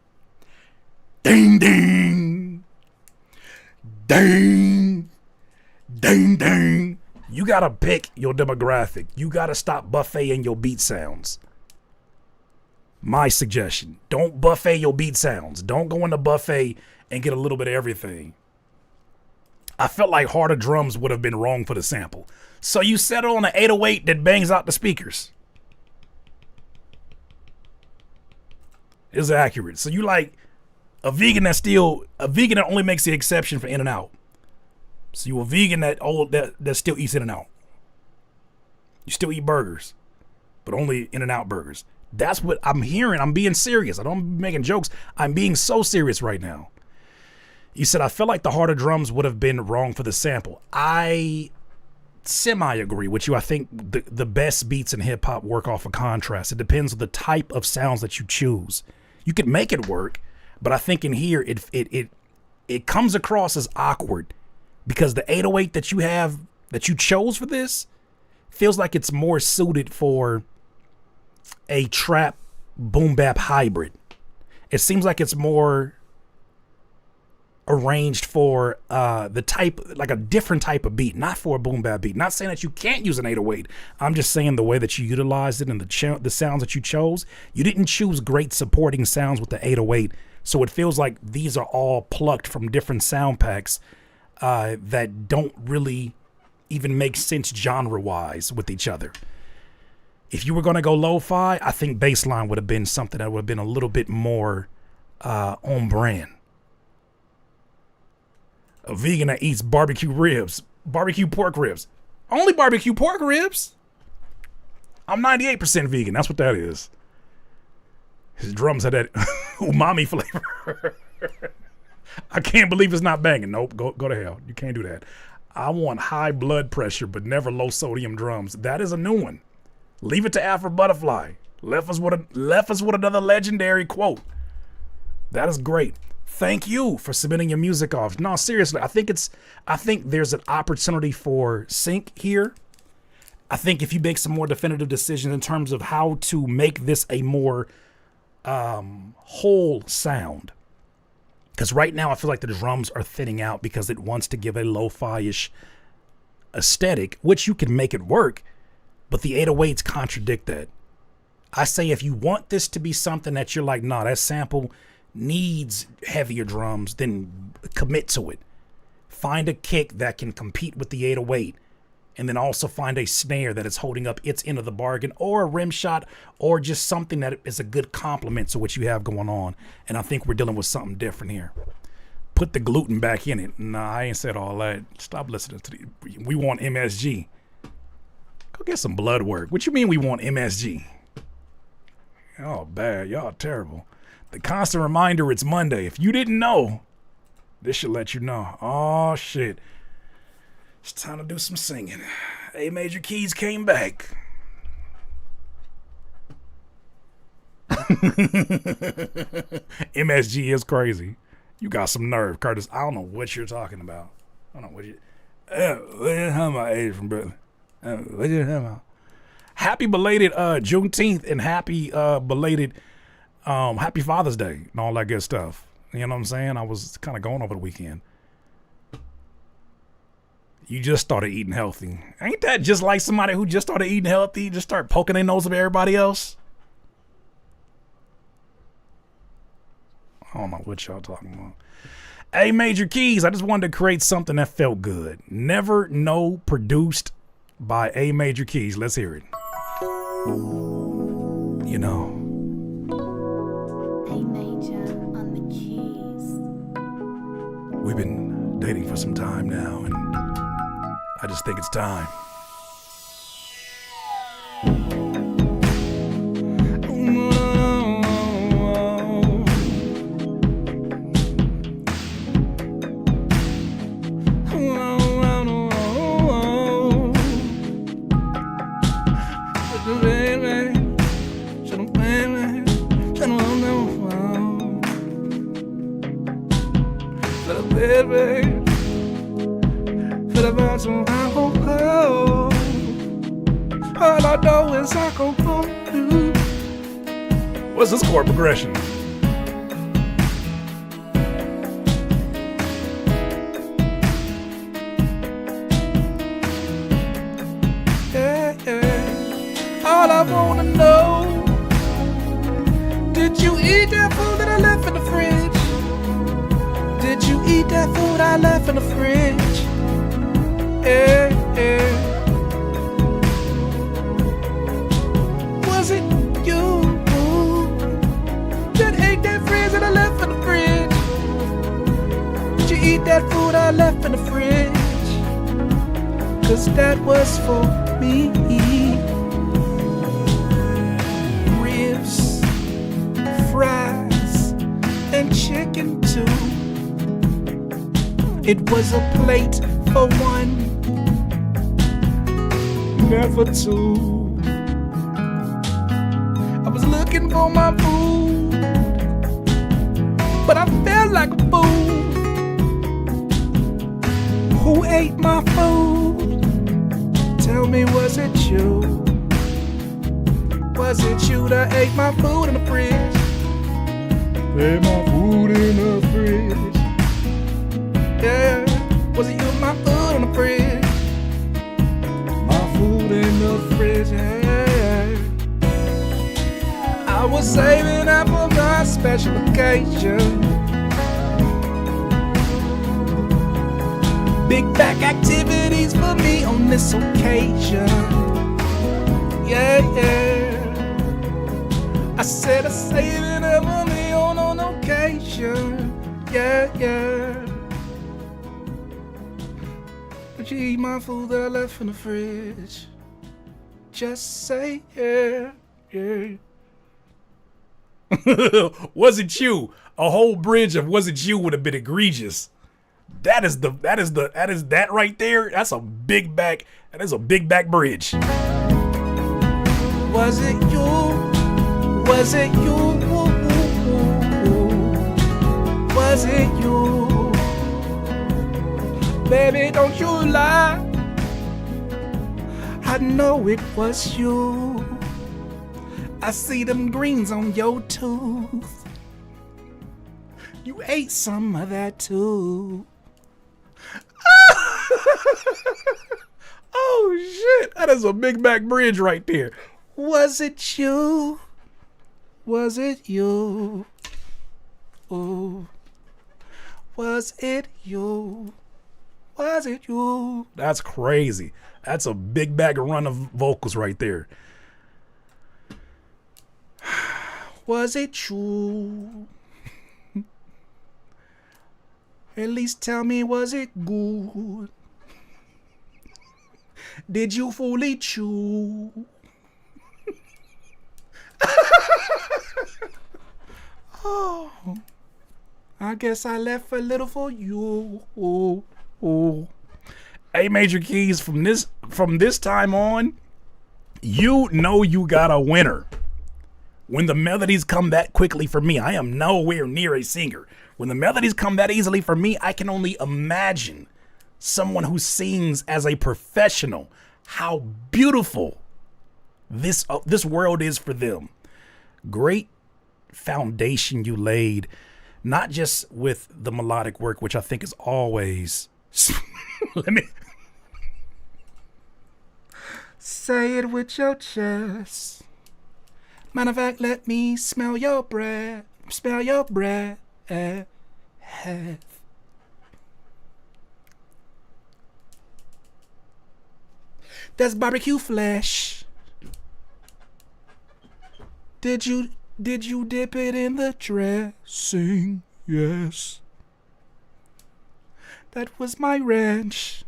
ding, ding, ding, ding, ding. You gotta pick your demographic. You gotta stop buffeting your beat sounds. My suggestion, don't buffet your beat sounds. Don't go in the buffet and get a little bit of everything. I felt like harder drums would have been wrong for the sample. So you settle on an 808 that bangs out the speakers. Is accurate. So you like a vegan that only makes the exception for In-N-Out. So you a vegan that still eats In-N-Out. You still eat burgers, but only In-N-Out burgers. That's what I'm hearing. I'm being serious. I don't be making jokes. I'm being so serious right now. You said, I feel like the harder drums would have been wrong for the sample. I semi-agree with you. I think the best beats in hip-hop work off of contrast. It depends on the type of sounds that you choose. You could make it work, but I think in here, it comes across as awkward because the 808 that you chose for this feels like it's more suited for a trap boom bap hybrid. It seems like it's more arranged for like a different type of beat, not for a boom bap beat. Not saying that you can't use an 808. I'm just saying the way that you utilized it and the sounds that you chose, you didn't choose great supporting sounds with the 808. So it feels like these are all plucked from different sound packs that don't really even make sense genre-wise with each other. If you were going to go lo-fi, I think bassline would have been something that would have been a little bit more on brand. A vegan that eats barbecue pork ribs. Only barbecue pork ribs? I'm 98% vegan. That's what that is. His drums had that umami flavor. I can't believe it's not banging. Nope, go to hell. You can't do that. I want high blood pressure, but never low sodium drums. That is a new one. Leave it to Afro Butterfly. Left us with another legendary quote. That is great. Thank you for submitting your music off. No, seriously, I think there's an opportunity for sync here. I think if you make some more definitive decisions in terms of how to make this a more whole sound. Because right now I feel like the drums are thinning out because it wants to give a lo-fi-ish aesthetic, which you can make it work, but the 808s contradict that. I say if you want this to be something that you're like, nah, that sample needs heavier drums, then commit to it. Find a kick that can compete with the 808 and then also find a snare that is holding up its end of the bargain, or a rim shot, or just something that is a good complement to what you have going on. And I think we're dealing with something different here. Put the gluten back in it. Nah, I ain't said all that. Stop listening to we want MSG. Go get some blood work. What you mean we want MSG? Y'all bad. Y'all terrible. The constant reminder, it's Monday. If you didn't know, this should let you know. Oh, shit. It's time to do some singing. A Major Keys came back. MSG is crazy. You got some nerve, Curtis. I don't know what you're talking about. I don't know what you... what you talking about, Asian brother? What you talking about? Happy belated Juneteenth and happy belated happy Father's Day and all that good stuff. You know what I'm saying? I was kind of going over the weekend. You just started eating healthy. Ain't that just like somebody who just started eating healthy, just start poking their nose at everybody else? I don't know what y'all talking about. Hey, Major Keys, I just wanted to create something that felt good. Never Know, produced by A Major Keys. Let's hear it. You know. A Major on the keys. We've been dating for some time now, and I just think it's time. All I know is I go for you. What's this chord progression? Yeah, yeah. All I wanna know, did you eat that food that I left in the fridge? Did you eat that food I left in the fridge? Yeah, yeah. Was it you that ate that fridge that I left in the fridge? Did you eat that food I left in the fridge? 'Cause that was for me. Ribs, fries, and chicken too. It was a plate for one, never two. I was looking for my food, but I felt like a fool. Who ate my food? Tell me, was it you? Was it you that ate my food in the fridge? Ate my food in the fridge. Yeah, was it you, my food in the fridge? My food in the fridge, yeah. I was saving up for my special occasion. Big back activities for me on this occasion. Yeah, yeah. I said I'm saving up for me on an occasion. Yeah, yeah. Did you eat my food that I left in the fridge? Just say yeah, yeah. Was it you? A whole bridge of was it you would have been egregious. That is that right there. That's a big back. That is a big back bridge. Was it you? Was it you? Was it you? Baby, don't you lie. I know it was you. I see them greens on your tooth. You ate some of that too. Oh shit, that is a big back bridge right there. Was it you? Was it you? Ooh. Was it you? Was it you? That's crazy. That's a big bag of run of vocals right there. Was it you? At least tell me, was it good? Did you fully chew? Oh, I guess I left a little for you. A major keys, from this time on, you know you got a winner. When the melodies come that quickly for me, I am nowhere near a singer. When the melodies come that easily for me, I can only imagine someone who sings as a professional, how beautiful this world is for them. Great foundation you laid, not just with the melodic work, which I think is always let me say it with your chest. Matter of fact, let me smell your breath. Smell your breath. That's barbecue flesh. Did you dip it in the dressing? Yes. That was my ranch.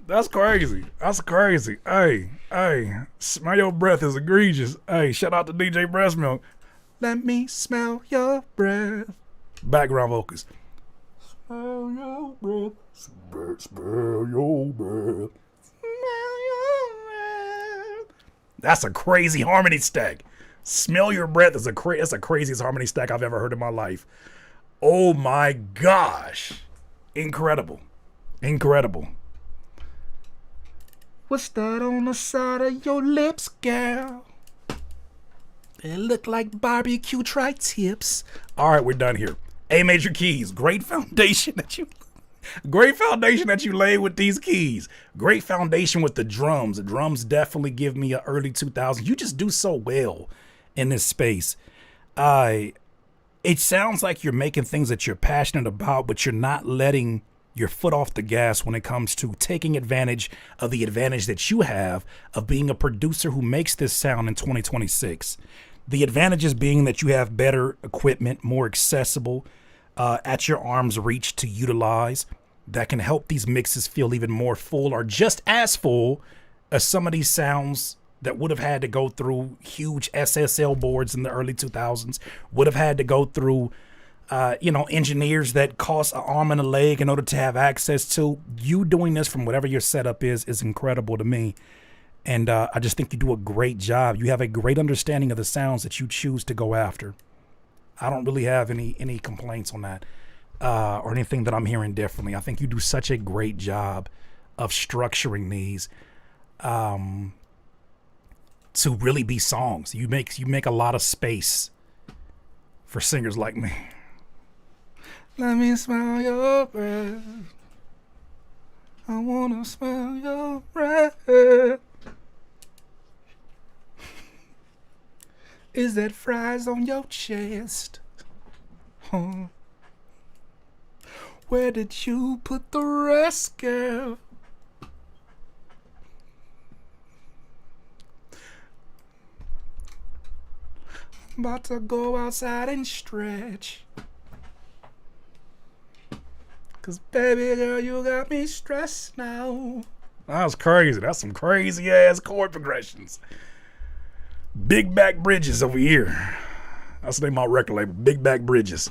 That's crazy. That's crazy. Hey, smell your breath is egregious. Hey, shout out to DJ Breast Milk. Let me smell your breath. Background vocals. Smell your breath. Smell your breath. Smell your breath. That's a crazy harmony stack. Smell your breath is that's the craziest harmony stack I've ever heard in my life. Oh my gosh. Incredible. Incredible. What's that on the side of your lips, girl? It look like barbecue tri-tips. All right, we're done here. A major keys. Great foundation that you laid with these keys. Great foundation with the drums. The drums definitely give me an early 2000s. You just do so well in this space. It sounds like you're making things that you're passionate about, but you're not letting your foot off the gas when it comes to taking advantage of the advantage that you have of being a producer who makes this sound in 2026. The advantages being that you have better equipment, more accessible, at your arm's reach to utilize, that can help these mixes feel even more full or just as full as some of these sounds that would have had to go through huge SSL boards in the early 2000s, would have had to go through engineers that cost an arm and a leg in order to have access to. You doing this from whatever your setup is incredible to me. And I just think you do a great job. You have a great understanding of the sounds that you choose to go after. I don't really have any complaints on that or anything that I'm hearing differently. I think you do such a great job of structuring these to really be songs. You make a lot of space for singers like me. Let me smell your breath. I wanna smell your breath. Is that fries on your chest? Huh? Where did you put the rest, girl? I'm about to go outside and stretch. 'Cause baby girl, you got me stressed now. That was crazy. That's some crazy ass chord progressions. Big Back Bridges over here. That's the name of my record label, Big Back Bridges.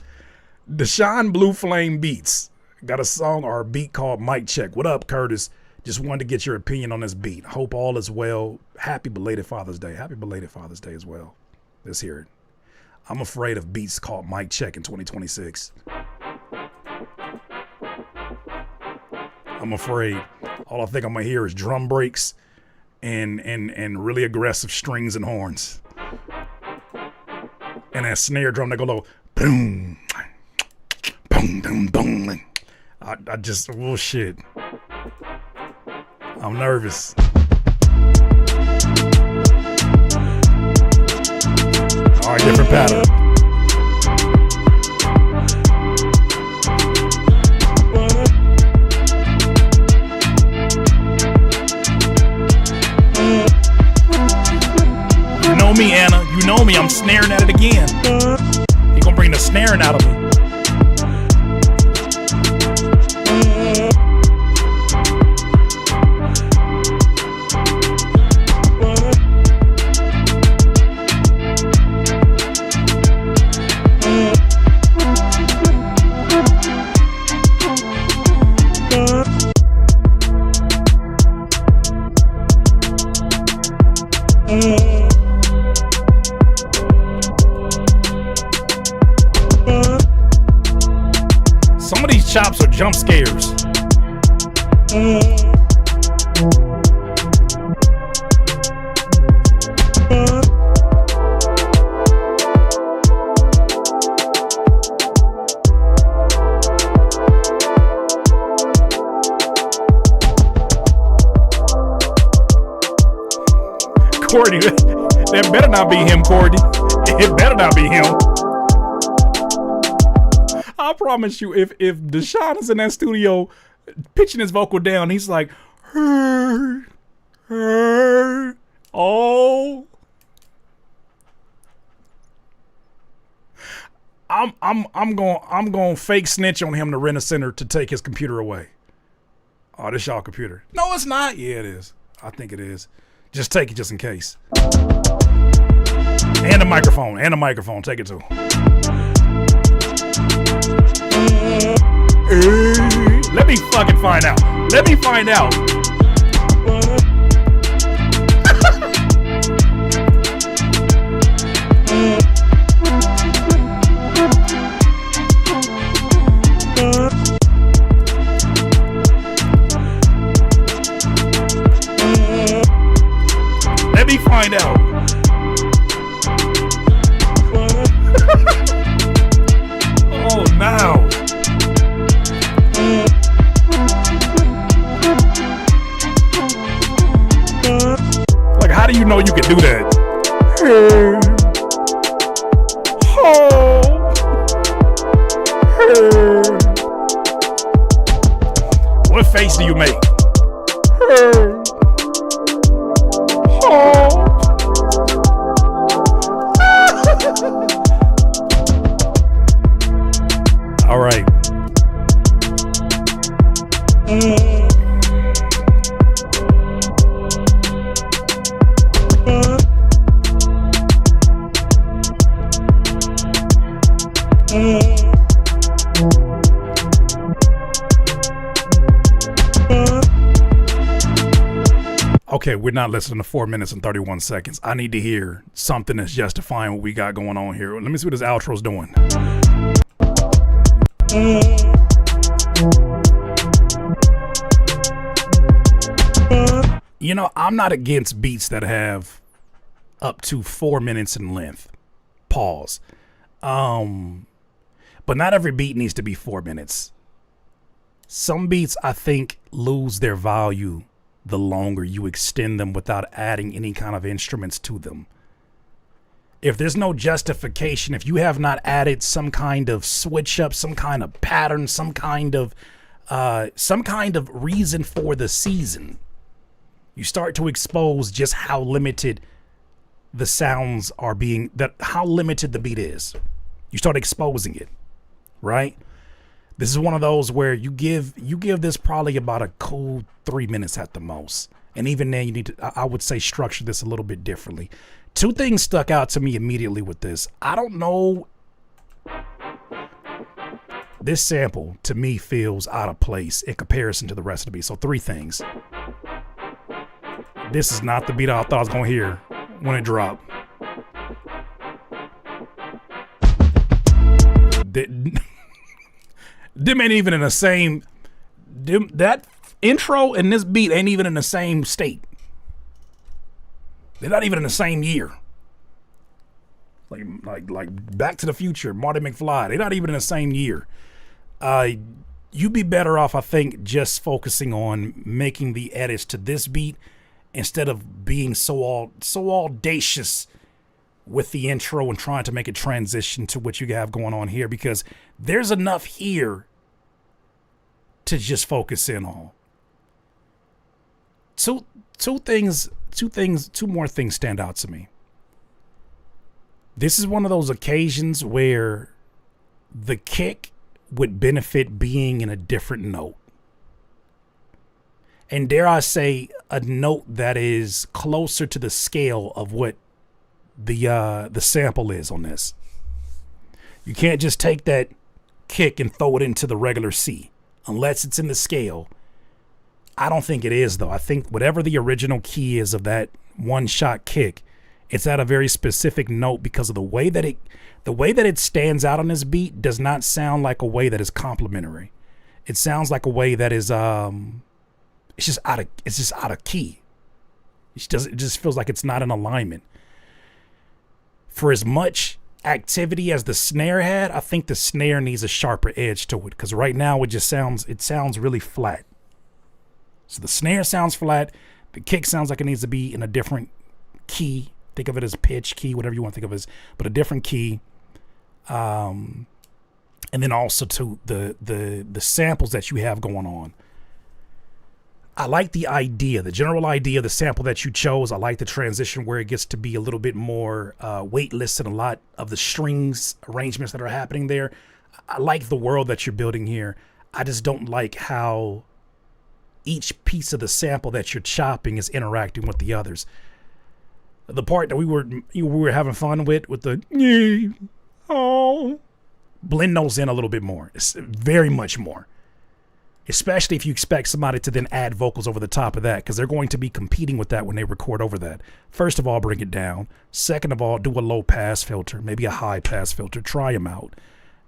Deshaun Blue Flame Beats got a song or a beat called Mic Check. What up, Curtis? Just wanted to get your opinion on this beat. Hope all is well. Happy belated Father's Day. Happy belated Father's Day as well. Let's hear it. I'm afraid of beats called Mic Check in 2026. I'm afraid. All I think I'm gonna hear is drum breaks and really aggressive strings and horns. And that snare drum that go low. Boom. Boom, boom, boom. I just, oh shit. I'm nervous. All right, different pattern. told me I'm snaring at it again. He gonna bring the snaring out of me. Some of these chops are jump scares. Courtney, that better not be him, Courtney. It better not be him. I promise you, if Deshaun is in that studio pitching his vocal down, he's like, oh. I'm going fake snitch on him to rent a center to take his computer away. Oh, this y'all computer. No, it's not. Yeah, it is. I think it is. Just take it just in case. And a microphone. Take it too. Let me fucking find out. Let me find out. Let me find out. Oh, now. Like, how do you know you can do that? What face do you make? All right. Okay, we're not listening to 4 minutes and 31 seconds. I need to hear something that's justifying what we got going on here. Let me see what this outro's doing. You know, I'm not against beats that have up to 4 minutes in length. Pause. But not every beat needs to be 4 minutes. Some beats, I think, lose their value the longer you extend them without adding any kind of instruments to them. If there's no justification, if you have not added some kind of switch up, some kind of pattern, some kind of reason for the season, you start to expose just how limited the sounds are being, that how limited the beat is. You start exposing it, right? This is one of those where you give this probably about a cool 3 minutes at the most. And even then you need to, I would say, structure this a little bit differently. Two things stuck out to me immediately with this. I don't know. This sample to me feels out of place in comparison to the rest of the beat. So 3 things. This is not the beat I thought I was going to hear when it dropped. Them ain't even in the same. That intro and this beat ain't even in the same state. They're not even in the same year. Like Back to the Future, Marty McFly. They're not even in the same year. You'd be better off, I think, just focusing on making the edits to this beat instead of being so audacious with the intro and trying to make it transition to what you have going on here, because there's enough here to just focus in on. Two more things stand out to me. This is one of those occasions where the kick would benefit being in a different note. And dare I say, a note that is closer to the scale of what the sample is on this. You can't just take that kick and throw it into the regular C unless it's in the scale. I don't think it is, though. I think whatever the original key is of that one shot kick, it's at a very specific note because of the way that it stands out on this beat does not sound like a way that is complementary. It sounds like a way that is it's just out of key. It just feels like it's not in alignment. For as much activity as the snare had, I think the snare needs a sharper edge to it, because right now it sounds really flat. So the snare sounds flat, the kick sounds like it needs to be in a different key. Think of it as pitch, key, whatever you want to think of it as, but a different key. And then also to the samples that you have going on. I like the idea, the general idea, the sample that you chose. I like the transition where it gets to be a little bit more weightless and a lot of the strings arrangements that are happening there. I like the world that you're building here. I just don't like how each piece of the sample that you're chopping is interacting with the others. The part that we were having fun with the blend those in a little bit more. It's very much more. Especially if you expect somebody to then add vocals over the top of that, because they're going to be competing with that when they record over that. First of all, bring it down. Second of all, do a low pass filter, maybe a high pass filter. Try them out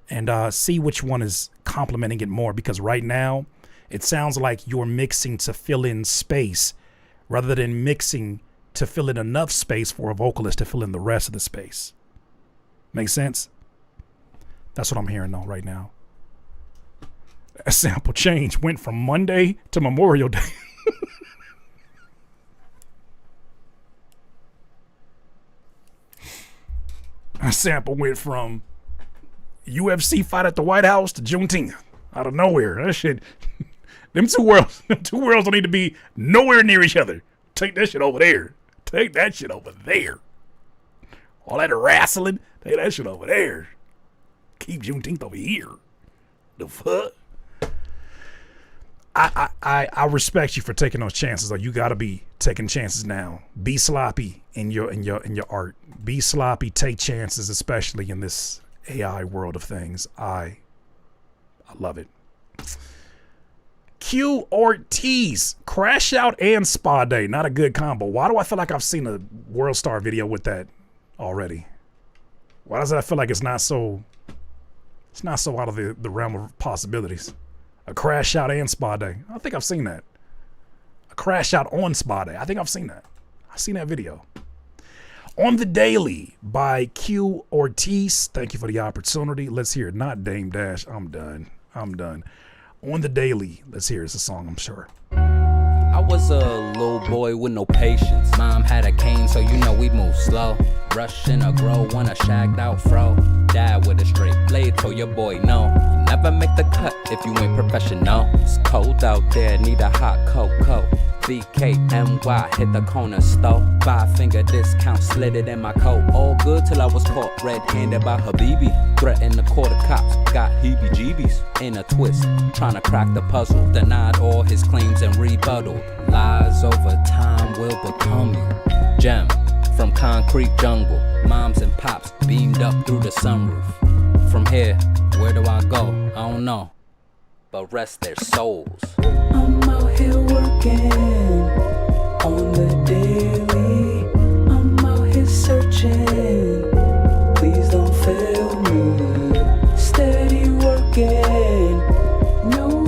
and see which one is complementing it more, because right now it sounds like you're mixing to fill in space rather than mixing to fill in enough space for a vocalist to fill in the rest of the space. Make sense? That's what I'm hearing though right now. A sample change went from Monday to Memorial Day. A sample went from UFC fight at the White House to Juneteenth out of nowhere. That shit, them two worlds don't need to be nowhere near each other. Take that shit over there. Take that shit over there. All that wrestling, take that shit over there. Keep Juneteenth over here. The fuck? I respect you for taking those chances. Though you gotta be taking chances now. Be sloppy in your art. Be sloppy. Take chances, especially in this AI world of things. I love it. Q Ortiz, Crash Out and Spa Day. Not a good combo. Why do I feel like I've seen a World Star video with that already? Why does that feel like it's not so out of the realm of possibilities? A Crash Out and Spa Day. I think I've seen that. A Crash Out on Spa Day. I think I've seen that. I've seen that video. On the Daily by Q Ortiz. Thank you for the opportunity. Let's hear it. Not Dame Dash. I'm done. On the Daily. Let's hear it. It's a song, I'm sure. I was a little boy with no patience. Mom had a cane, so you know we move slow. Rushing a grow on a shagged out fro. Dad with a straight blade, told your boy no. You never make the cut if you ain't professional. It's cold out there, need a hot cocoa. BKNY, hit the corner store. 5-finger discount, slid it in my coat. All good till I was caught red-handed by Habibi. Threatened to call the cops, got heebie-jeebies. In a twist, trying to crack the puzzle. Denied all his claims and rebutted. Lies over time will become you. Gem from concrete jungle. Moms and pops beamed up through the sunroof. From here, where do I go? I don't know. But rest their souls. I'm out here working on the daily. I'm out here searching. Please don't fail me. Steady working. No,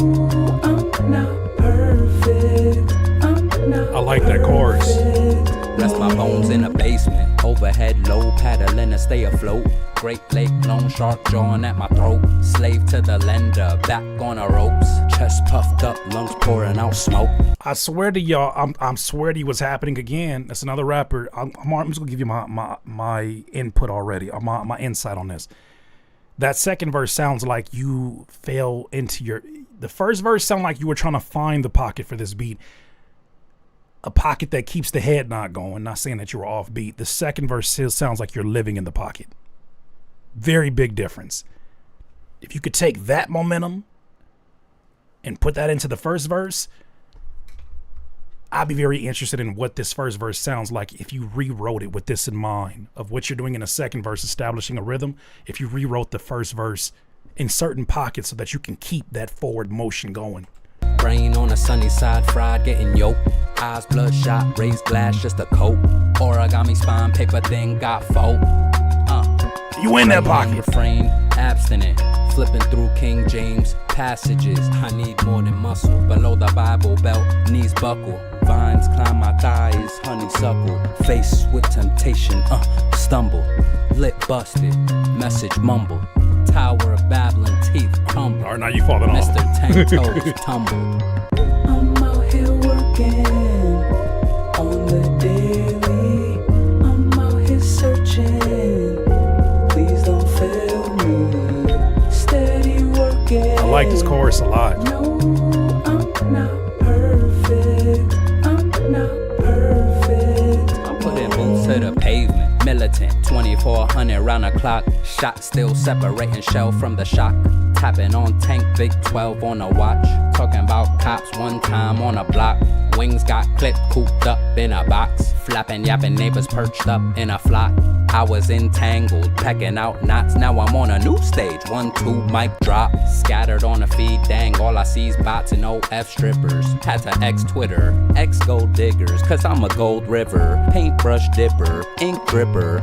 I'm not perfect. I'm not. I like that chorus. Rest my bones in a basement. Overhead low, paddling to stay afloat. Great Lake, long shark jawing at my throat. Slave to the lender, back on the ropes. Chest puffed up, lungs pouring out smoke. I swear to y'all, I'm swear to you what's happening again. That's another rapper. I'm just gonna give you my input already, my insight on this. That second verse sounds like you fell into the first verse sounded like you were trying to find the pocket for this beat. a pocket that keeps the head not going. Not saying that you were off beat. The second verse still sounds like you're living in the pocket. Very big difference. If you could take that momentum and put that into the first verse, I'd be very interested in what this first verse sounds like if you rewrote it with this in mind of what you're doing in the second verse, establishing a rhythm. If you rewrote the first verse in certain pockets so that you can keep that forward motion going. Brain on a sunny side, fried, getting yoked. Eyes bloodshot, raised glass, just a coat. Origami spine, paper thing, got folk. You in that pocket. Refrain, abstinent, flipping through King James passages. I need more than muscle. Below the Bible belt, knees buckle. Vines climb my thighs, honeysuckle. Faced with temptation, stumble. Lip busted, message mumbled. Tower of Babylon, teeth crumbled. All right, now you falling off. Mr. Tank Toes tumbled. I'm out here working on the daily. I'm out here searching. Please don't fail me. Steady working. I like this chorus a lot. No, I'm not perfect. I'm not perfect. I'm putting boots to the pavement. Militant, 2400 round the clock. Shot still separating shell from the shock. Tapping on tank, big 12 on a watch. Talking about cops one time on a block. Wings got clipped, cooped up in a box. Flapping, yapping, neighbors perched up in a flock. I was entangled, pecking out knots. Now I'm on a new stage. 1, 2, mic drop. Scattered on a feed, dang, all I see is bots and OF strippers. Had to X Twitter, X gold diggers, cause I'm a gold river. Paintbrush dipper, ink gripper.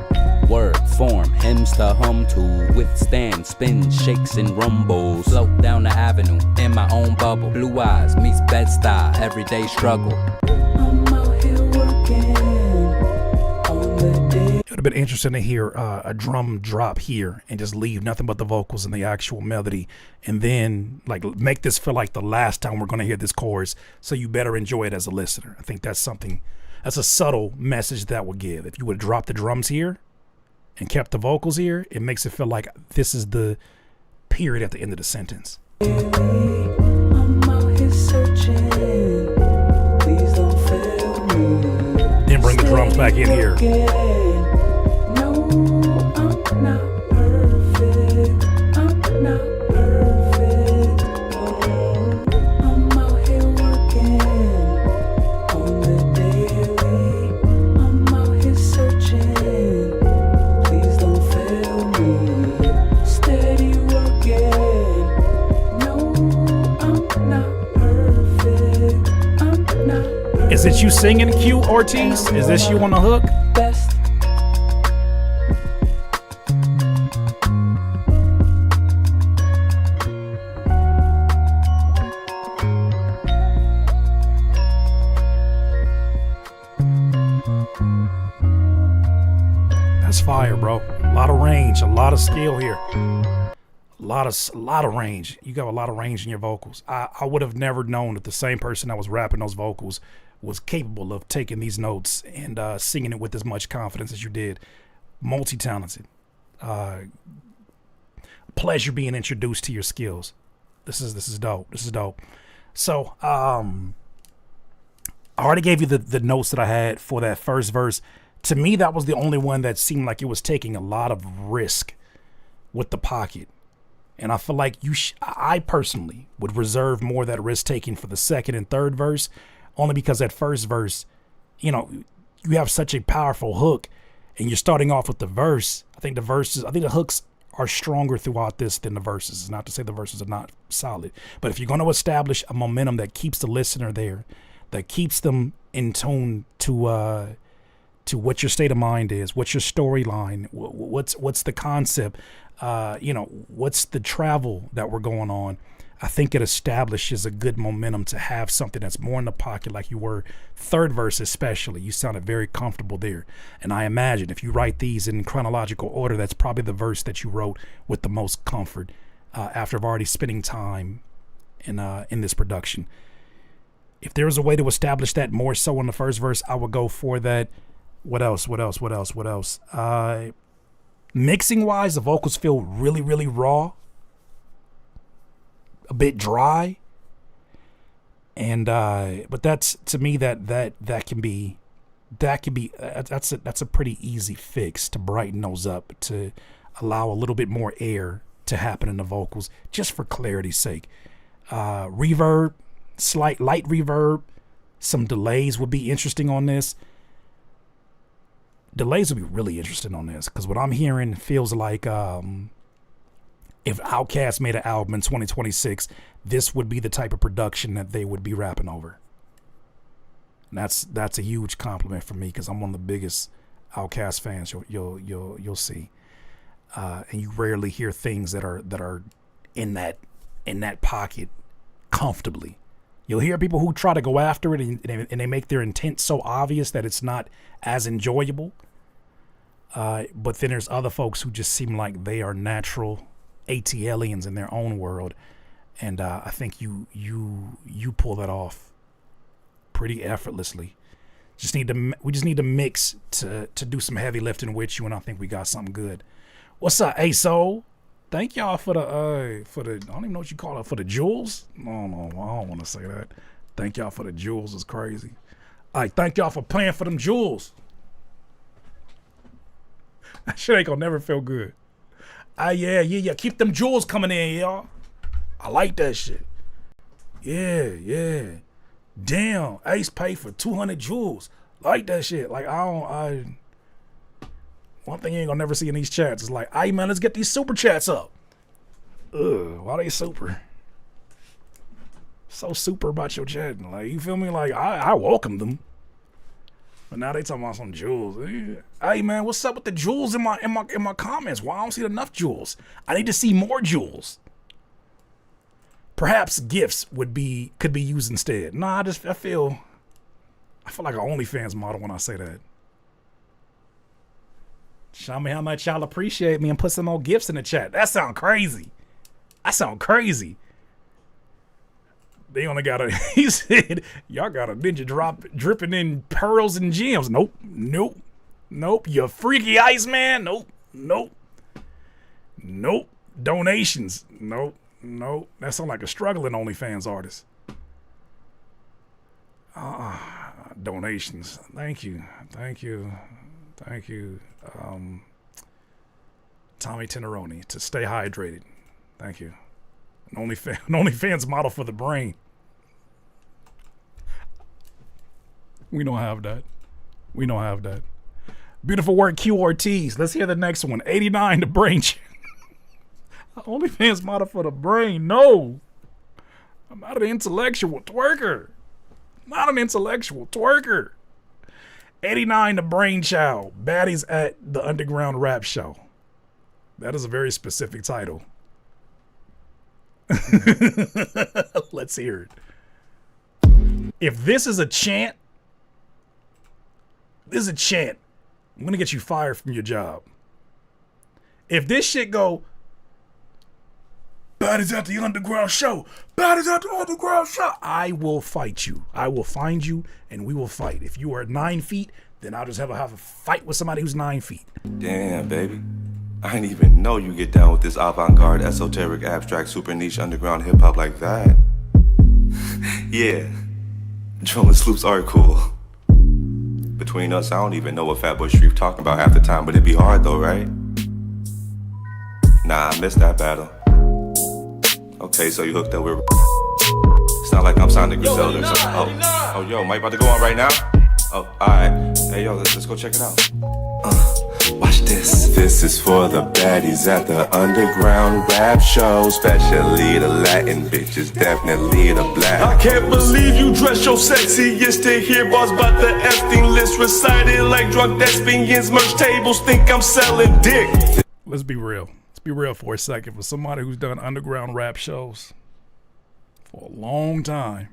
Word form, hymns to hum to. Withstand spins, shakes and rumbles. Float down the avenue in my own bubble. Blue eyes meets Bed-Stuy, everyday struggle. I'm out here working on the day. It would have been interesting to hear a drum drop here and just leave nothing but the vocals and the actual melody, and then like make this feel like the last time we're going to hear this chorus, so you better enjoy it as a listener. I think that's a subtle message that would give. If you would drop the drums here and kept the vocals here, it makes it feel like this is the period at the end of the sentence. I'm out here searching. Please don't fail me. Then bring the drums back in here. No, I'm not perfect. I'm not perfect. I'm out here working on the daily. I'm out here searching. Please don't fail me. Steady working. No, I'm not perfect. I'm not perfect. Is it you singing, Q Ortiz? Is this you on the hook? Best. That's fire, bro. A lot of range, a lot of skill here. A lot of range. You got a lot of range in your vocals. I would have never known that the same person that was rapping those vocals was capable of taking these notes and singing it with as much confidence as you did. Multi-talented. Pleasure being introduced to your skills. This is dope. This is dope. So I already gave you the notes that I had for that first verse. To me, that was the only one that seemed like it was taking a lot of risk with the pocket. And I feel like I personally would reserve more of that risk taking for the second and third verse, only because that first verse, you have such a powerful hook and you're starting off with the verse. I think the hooks are stronger throughout this than the verses. It's not to say the verses are not solid, but if you're going to establish a momentum that keeps the listener there, that keeps them in tune to what your state of mind is, what's your storyline, what's the concept, what's the travel that we're going on. I think it establishes a good momentum to have something that's more in the pocket like you were. Third verse especially, you sounded very comfortable there. And I imagine if you write these in chronological order, that's probably the verse that you wrote with the most comfort after already spending time in this production. If there was a way to establish that more so in the first verse, I would go for that. What else? Mixing wise, the vocals feel really, really raw, a bit dry. And but that's, to me, that can be that's a pretty easy fix to brighten those up, to allow a little bit more air to happen in the vocals, just for clarity's sake. Reverb, light reverb, some delays would be interesting on this. Delays would be really interesting on this, because what I'm hearing feels like if Outkast made an album in 2026, this would be the type of production that they would be rapping over. And that's a huge compliment for me, because I'm one of the biggest Outkast fans you'll see. And you rarely hear things that are in that pocket comfortably. You'll hear people who try to go after it and they make their intent so obvious that it's not as enjoyable. But then there's other folks who just seem like they are natural ATLians in their own world. And I think you pull that off pretty effortlessly. We just need to mix to do some heavy lifting with you, and I think we got something good. What's up, A-Soul? Thank y'all for the I don't even know what you call it, for the jewels. No, I don't want to say that. Thank y'all for the jewels is crazy. All right, thank y'all for paying for them jewels. That shit ain't gonna never feel good. Yeah. Keep them jewels coming in, y'all. I like that shit. Yeah. Damn, Ace paid for 200 jewels. Like that shit. Like, one thing you ain't gonna never see in these chats is like, hey man, let's get these super chats up. Why they super? So super about your chat. Like, you feel me? Like, I welcome them. But now they talking about some jewels. Hey man, what's up with the jewels in my comments? Why I don't see enough jewels? I need to see more jewels. Perhaps gifts could be used instead. Nah, I feel like an OnlyFans model when I say that. Show me how much y'all appreciate me and put some more gifts in the chat. That sound crazy. They only got he said, y'all got a ninja drop dripping in pearls and gems. Nope. You freaky ice man. Nope. Donations. Nope. That sound like a struggling OnlyFans artist. Donations. Thank you. Tommy Teneroni, to stay hydrated. Thank you. An OnlyFans model for the brain. We don't have that. Beautiful work, Q Ortiz. Let's hear the next one. 89, the brain. OnlyFans model for the brain. No. I'm not an intellectual twerker. 89, the brainchild. Baddies at the Underground Rap Show. That is a very specific title. Let's hear it. If this is a chant, I'm gonna get you fired from your job. If this shit go, Baddies at the Underground Show, I will fight you. I will find you and we will fight. If you are 9 feet, then I'll just have a fight with somebody who's 9 feet. Damn, baby. I didn't even know you get down with this avant-garde, esoteric, abstract, super niche, underground hip-hop like that. Yeah. Drum and sloops are cool. Between us, I don't even know what Fatboy Shreve talking about half the time, but it'd be hard though, right? Nah, I missed that battle. Okay, so you hooked up with... It's not like I'm sounding Griselda or something. Oh, yo, Mike about to go on right now? Oh, alright. Hey, yo, let's go check it out. Watch this. This is for the baddies at the Underground Rap Show. Especially the Latin bitches, definitely the black. I can't believe you dress your sexiest to hear bars about the Epstein list recited like drunk thespians. Merch tables think I'm selling dick. Let's be real. Be real for a second. For somebody who's done underground rap shows for a long time,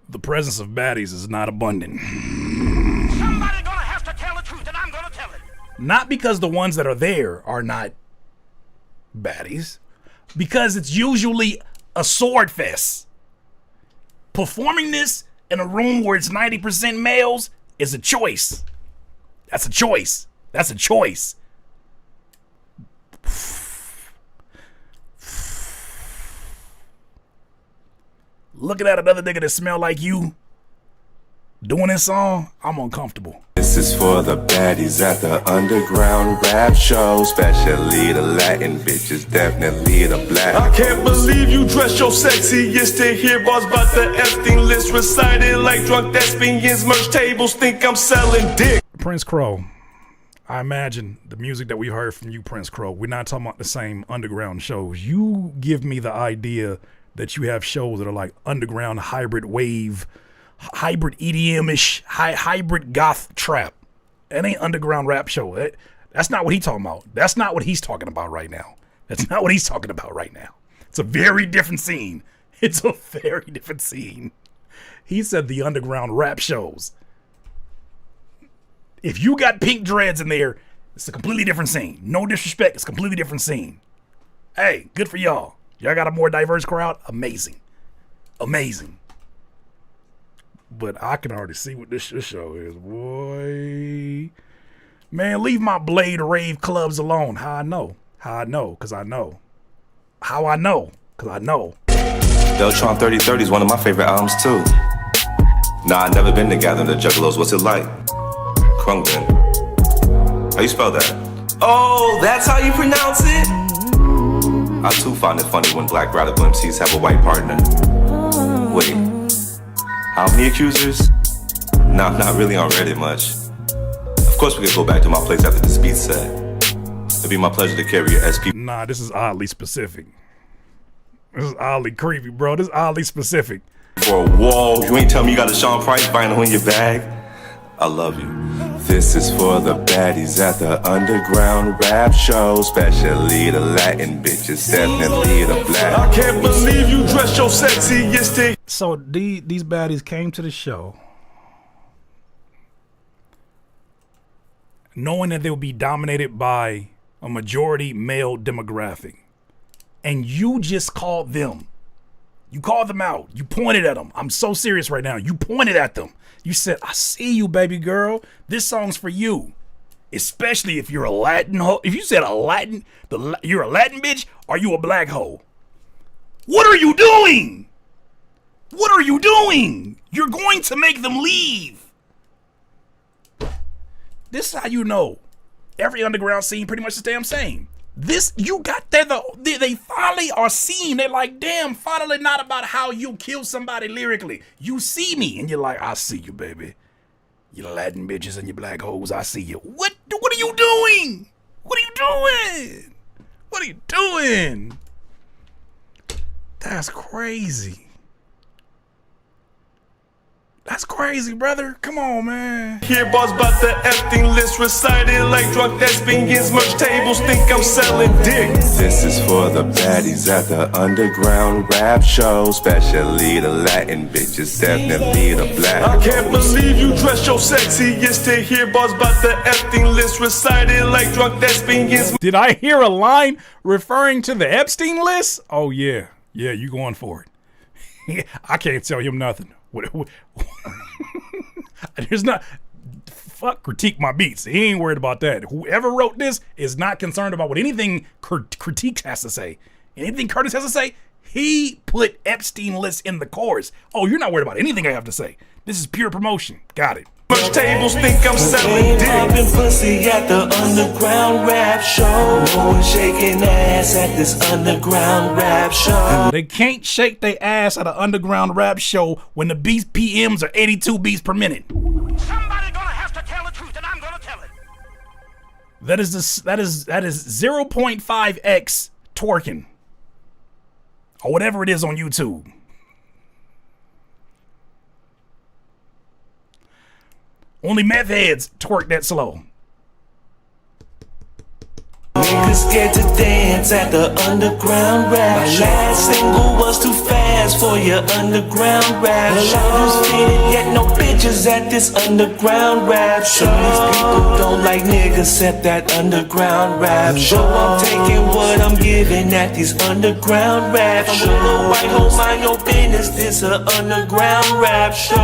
the presence of baddies is not abundant. Somebody's gonna have to tell the truth, and I'm gonna tell it. Not because the ones that are there are not baddies, because it's usually a sword fest. Performing this in a room where it's 90% males is a choice. That's a choice. looking at another nigga that smell like you doing this song, I'm uncomfortable. This is for the baddies at the underground rap show, especially the Latin bitches, definitely the black. I can't believe you dress your sexiest to hear bars about the Epstein list recited like drunk thespians, merch tables, think I'm selling dick. Prince Crow, I imagine the music that we heard from you, Prince Crow, we're not talking about the same underground shows. You give me the idea that you have shows that are like underground hybrid wave, hybrid EDM-ish, hybrid goth trap. It ain't underground rap show. That's not what he's talking about. That's not what he's talking about right now. That's not what he's talking about right now. It's a very different scene. It's a very different scene. He said the underground rap shows. If you got pink dreads in there, it's a completely different scene. No disrespect, it's a completely different scene. Hey, good for y'all. Y'all got a more diverse crowd. Amazing. Amazing. But I can already see what this show is, boy. Man, leave my Blade rave clubs alone. How I know? How I know? Because I know. How I know? Because I know. Deltron 3030 is one of my favorite albums too. Nah, I never been to Gathering the Juggalos. What's it like? Krungden. How you spell that? Oh, that's how you pronounce it? I too find it funny when black radical MCs have a white partner. Wait, how many accusers? Nah, I'm not really on Reddit much. Of course we could go back to my place after this beat set. It'd be my pleasure to carry your SP. Nah, this is oddly specific. This is oddly creepy, bro. This is oddly specific. For a wall, you ain't tell me you got a Sean Price vinyl in your bag? I love you. This is for the baddies at the underground rap show, especially the Latin bitches, definitely the black. I can't believe you dress your sexiest to. So these baddies came to the show knowing that they would be dominated by a majority male demographic. And you just called them. You called them out. You pointed at them. I'm so serious right now. You pointed at them. You said, I see you, baby girl. This song's for you. Especially if you're a Latin hoe. If you said a Latin, you're a Latin bitch, or you a black hoe? What are you doing? What are you doing? You're going to make them leave. This is how you know every underground scene pretty much the damn same. This, you got there, they finally are seen. They're like, damn, finally not about how you kill somebody lyrically. You see me, and you're like, I see you, baby. You Latin bitches and you black hoes, I see you. What are you doing? What are you doing? What are you doing? That's crazy. That's crazy, brother. Come on, man. Hear bars about the Epstein list recited like drunk thespians, merch tables, think I'm selling dick. This is for the baddies at the underground rap show, especially the Latin bitches, definitely the black. I can't believe you dress your sexiest to hear bars about the Epstein list recited like drunk thespians. Did I hear a line referring to the Epstein list? Oh, yeah. Yeah, you going for it. I can't tell him nothing. There's not, fuck critique my beats. He ain't worried about that. Whoever wrote this is not concerned about what anything critique has to say. Anything Curtis has to say, he put Epstein list in the chorus. Oh, you're not worried about anything I have to say. This is pure promotion. Got it. Merch tables think I'm selling dick. Popping pussy at the underground rap show. No one shaking ass at this underground rap show. They can't shake their ass at an underground rap show when the beats PMs are 82 beats per minute. Somebody gonna have to tell the truth, and I'm gonna tell it. That is 0.5x twerking, or whatever it is on YouTube. Only meth heads twerk that slow. Niggas scared to dance at the underground rap show. My last single was too fast for your underground rap show. Just didn't get no bitches at this underground rap show. These people don't like niggas at that underground rap show. I'm taking what I'm giving at these underground rap shows. White hoe, mind your business, this a underground rap show.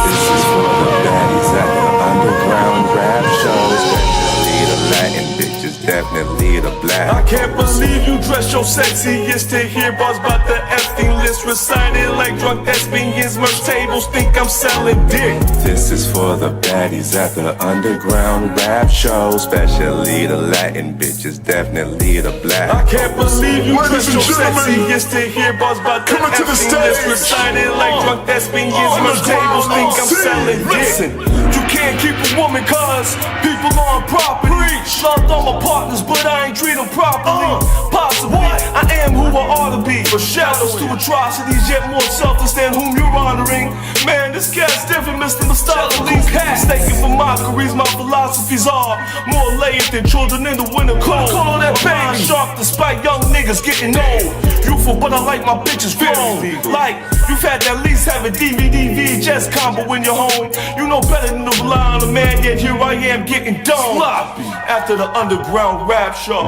This is for the baddies at the underground rap show, especially the Latin bitches, definitely the black. I can't believe you dress your sexiest to hear bars about the Epstein list recited like drunk thespians. Merch tables think I'm selling dick. This is for the baddies at the underground rap show, especially the Latin bitches, definitely the black. I can't believe you dress your sexiest to hear bars about the Epstein list recited like drunk thespians. Merch tables think I'm selling dick. Listen, you can't keep a woman cause people on property. Loved all my partners, but I ain't treat them properly. Possibly, I am who I ought to be. Shadows to atrocities, yet more selfless than whom you're honoring. Man, this cat's different, Mr. Mustapha-Lee's mistaken for mockeries. My philosophies are more layered than children in the winter cold. Call that baby shark despite young niggas getting old. Youthful, but I like my bitches grown. Like, you've had to at least have a DVD VHS combo in your home. You know better than to rely on a man, yet here I am getting dumb. Sloppy after the underground rap show.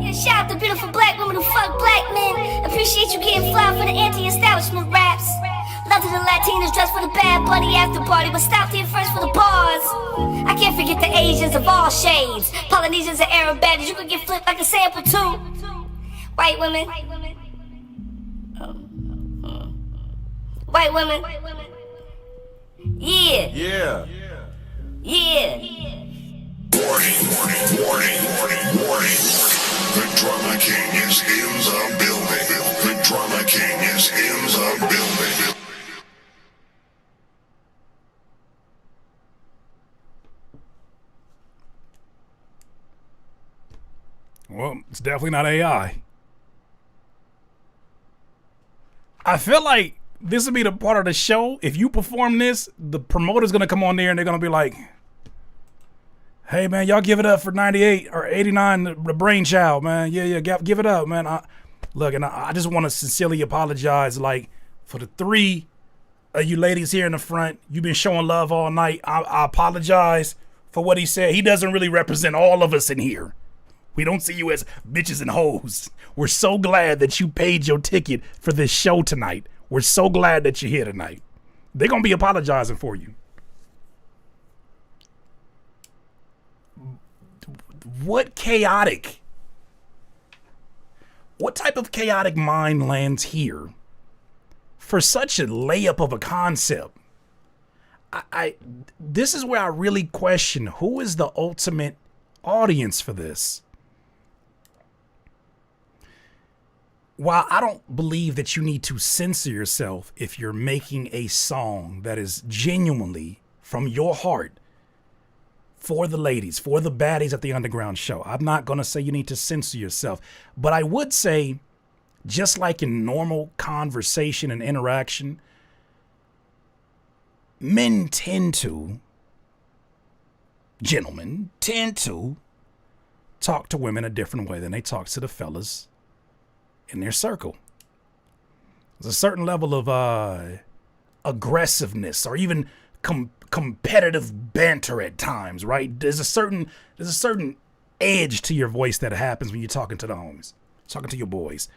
Yeah, shout out to beautiful black women who fuck black men. Appreciate you getting fly for the anti-establishment raps. Love to the Latinas dressed for the Bad Bunny after party, but stopped here first for the bars. I can't forget the Asians of all shades, Polynesians and Arab baddies. You could get flipped like a sample too. White women. White women. Yeah. Yeah. Yeah. Warning. The drama king is in the building. The drama king is in the building. Well, it's definitely not AI. I feel like this would be the part of the show. If you perform this, the promoter's gonna come on there and they're gonna be like, "Hey man, y'all give it up for 98 or 89, the brainchild, man. Yeah, give it up, man." I just want to sincerely apologize, like, for the 3 of you ladies here in the front. You've been showing love all night. I apologize for what he said. He doesn't really represent all of us in here. We don't see you as bitches and hoes. We're so glad that you paid your ticket for this show tonight. We're so glad that you're here tonight. They're going to be apologizing for you. What type of chaotic mind lands here for such a layup of a concept? This is where I really question who is the ultimate audience for this. While I don't believe that you need to censor yourself if you're making a song that is genuinely from your heart for the ladies, for the baddies at the underground show, I'm not going to say you need to censor yourself. But I would say, just like in normal conversation and interaction, gentlemen tend to talk to women a different way than they talk to the fellas in their circle. There's a certain level of aggressiveness or even competitive banter at times, right? There's a certain edge to your voice that happens when you're talking to the homies, talking to your boys.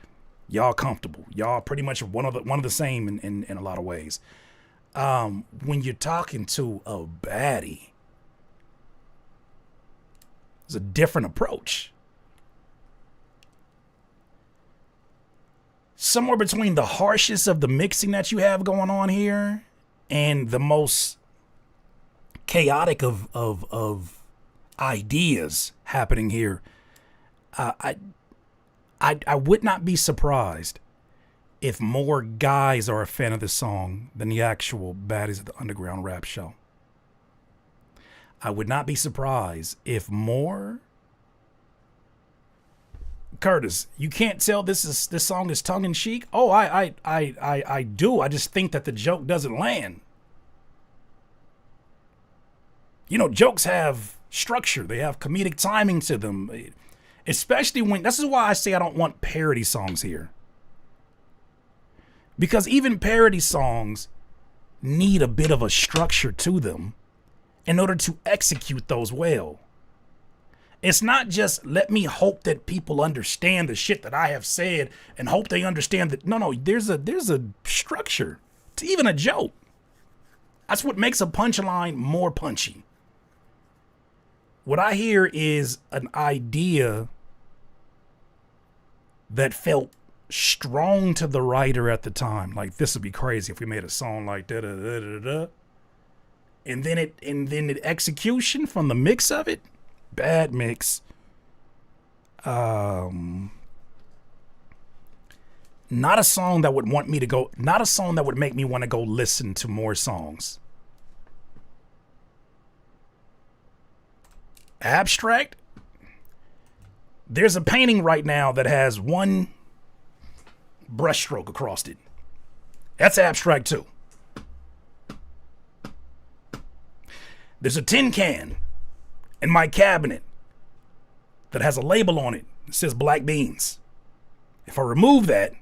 Y'all comfortable. Y'all pretty much one of the same in a lot of ways. When you're talking to a baddie, there's a different approach. Somewhere between the harshest of the mixing that you have going on here and the most chaotic of ideas happening here, I would not be surprised if more guys are a fan of this song than the actual baddies of the underground rap show. I would not be surprised if more. Curtis, you can't tell this song is tongue in cheek. Oh, I do. I just think that the joke doesn't land. You know, jokes have structure. They have comedic timing to them, especially when. This is why I say I don't want parody songs here, because even parody songs need a bit of a structure to them in order to execute those well. It's not just let me hope that people understand the shit that I have said and hope they understand that. No, there's a structure to even a joke. That's what makes a punchline more punchy. What I hear is an idea that felt strong to the writer at the time. Like, this would be crazy if we made a song like da da da da da. And then the execution from the mix of it, bad mix. Not a song that would want me to go, not a song that would make me want to go listen to more songs. Abstract. There's a painting right now that has one brushstroke across it. That's abstract too. There's a tin can in my cabinet that has a label on it that says black beans. If I remove that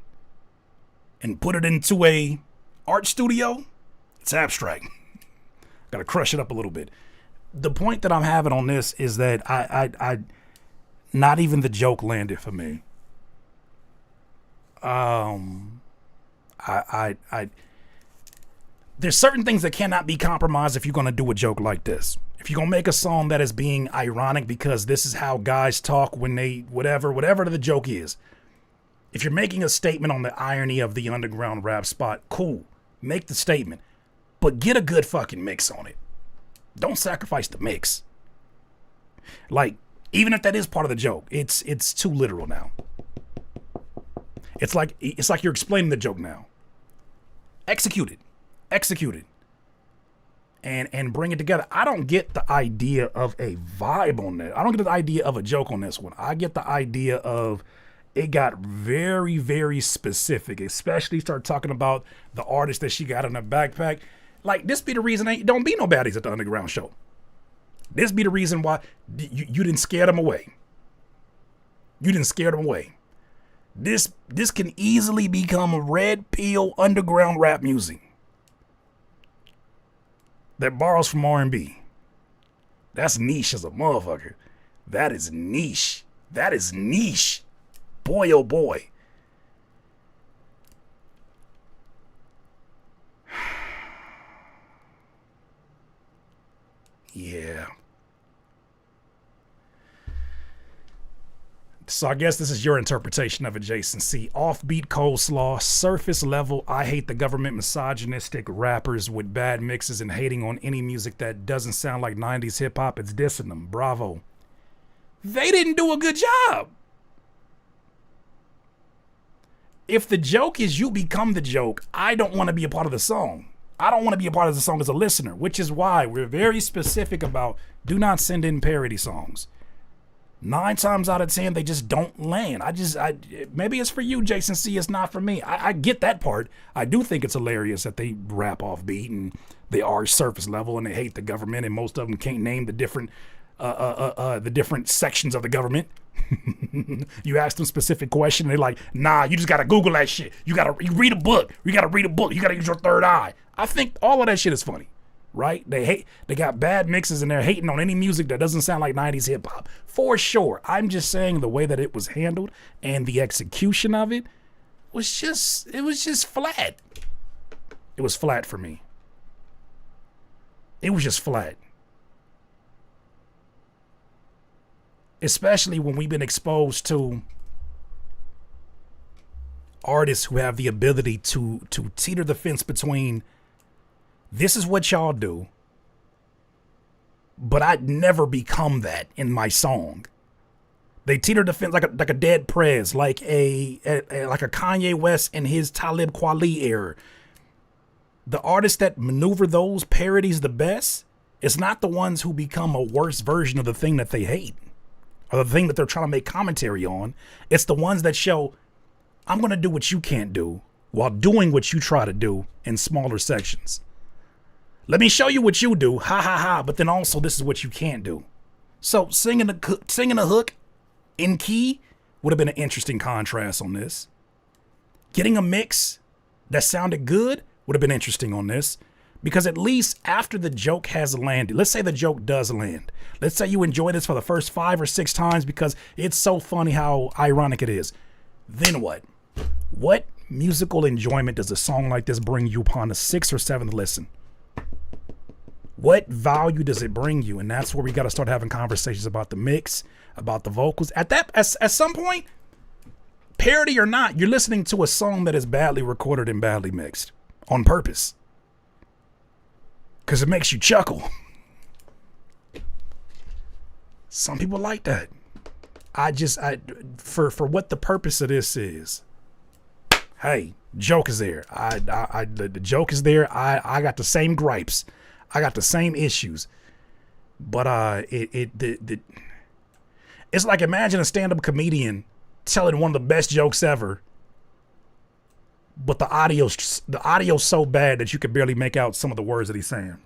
and put it into a art studio, it's abstract. Gotta crush it up a little bit. The point that I'm having on this is that I not even the joke landed for me. There's certain things that cannot be compromised if you're gonna do a joke like this. If you're gonna make a song that is being ironic because this is how guys talk when they whatever the joke is. If you're making a statement on the irony of the underground rap spot, cool, make the statement, but get a good fucking mix on it. Don't sacrifice the mix. Like, even if that is part of the joke, it's too literal now. It's like you're explaining the joke now. Execute it, and bring it together. I don't get the idea of a vibe on that. I don't get the idea of a joke on this one. I get the idea of it got very, very specific, especially start talking about the artist that she got in her backpack. Like, this be the reason don't be no baddies at the underground show. This be the reason why you didn't scare them away. You didn't scare them away. This can easily become a red pill underground rap music that borrows from R&B. That's niche as a motherfucker. That is niche. That is niche. Boy, oh boy. Yeah. So I guess this is your interpretation of it, Jason C. Offbeat coleslaw, surface level, I hate the government misogynistic rappers with bad mixes and hating on any music that doesn't sound like 90s hip hop. It's dissing them. Bravo. They didn't do a good job. If the joke is you become the joke, I don't want to be a part of the song. I don't want to be a part of the song as a listener, which is why we're very specific about do not send in parody songs. 9 times out of 10, they just don't land. Maybe it's for you, Jason C. It's not for me. I get that part. I do think it's hilarious that they rap off beat and they are surface level and they hate the government and most of them can't name the different sections of the government. You ask them specific question, they're like, nah, you just gotta Google that shit. You read a book. You gotta read a book. You gotta use your third eye. I think all of that shit is funny. Right? They got bad mixes and they're hating on any music that doesn't sound like 90s hip hop. For sure. I'm just saying the way that it was handled and the execution of it was just flat. It was flat for me. It was just flat. Especially when we've been exposed to artists who have the ability to teeter the fence between this is what y'all do, but I'd never become that in my song. They teeter the fence like a Dead Prez, like a Kanye West and his Talib Kweli era. The artists that maneuver those parodies the best, it's not the ones who become a worse version of the thing that they hate or the thing that they're trying to make commentary on. It's the ones that show, I'm going to do what you can't do while doing what you try to do in smaller sections. Let me show you what you do, ha ha ha, but then also this is what you can't do. So singing a hook in key would have been an interesting contrast on this. Getting a mix that sounded good would have been interesting on this, because at least after the joke has landed, let's say the joke does land. Let's say you enjoy this for the first 5 or 6 times because it's so funny how ironic it is. Then what? What musical enjoyment does a song like this bring you upon the 6th or 7th listen? What value does it bring you? And that's where we got to start having conversations about the mix, about the vocals. At some point, parody or not, you're listening to a song that is badly recorded and badly mixed on purpose. Because it makes you chuckle. Some people like that. For what the purpose of this is, hey, joke is there. The joke is there. I got the same gripes. I got the same issues. But it's like, imagine a stand-up comedian telling one of the best jokes ever, but the audio's so bad that you could barely make out some of the words that he's saying.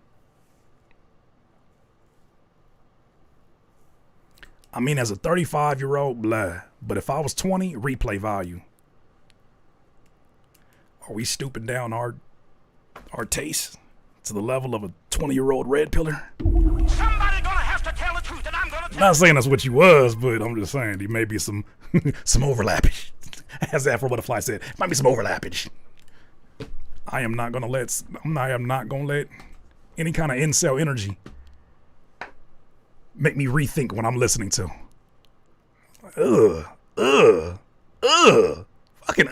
I mean, as a 35-year-old, blah. But if I was 20, replay value. Are we stooping down our taste to the level of a 20-year-old red pillar? Somebody gonna have to tell the truth, and I'm gonna tell. Not saying that's what you was, but I'm just saying there may be some overlappage. As Afro Butterfly said, might be some overlappage. I am not gonna let any kind of incel energy make me rethink what I'm listening to. Fucking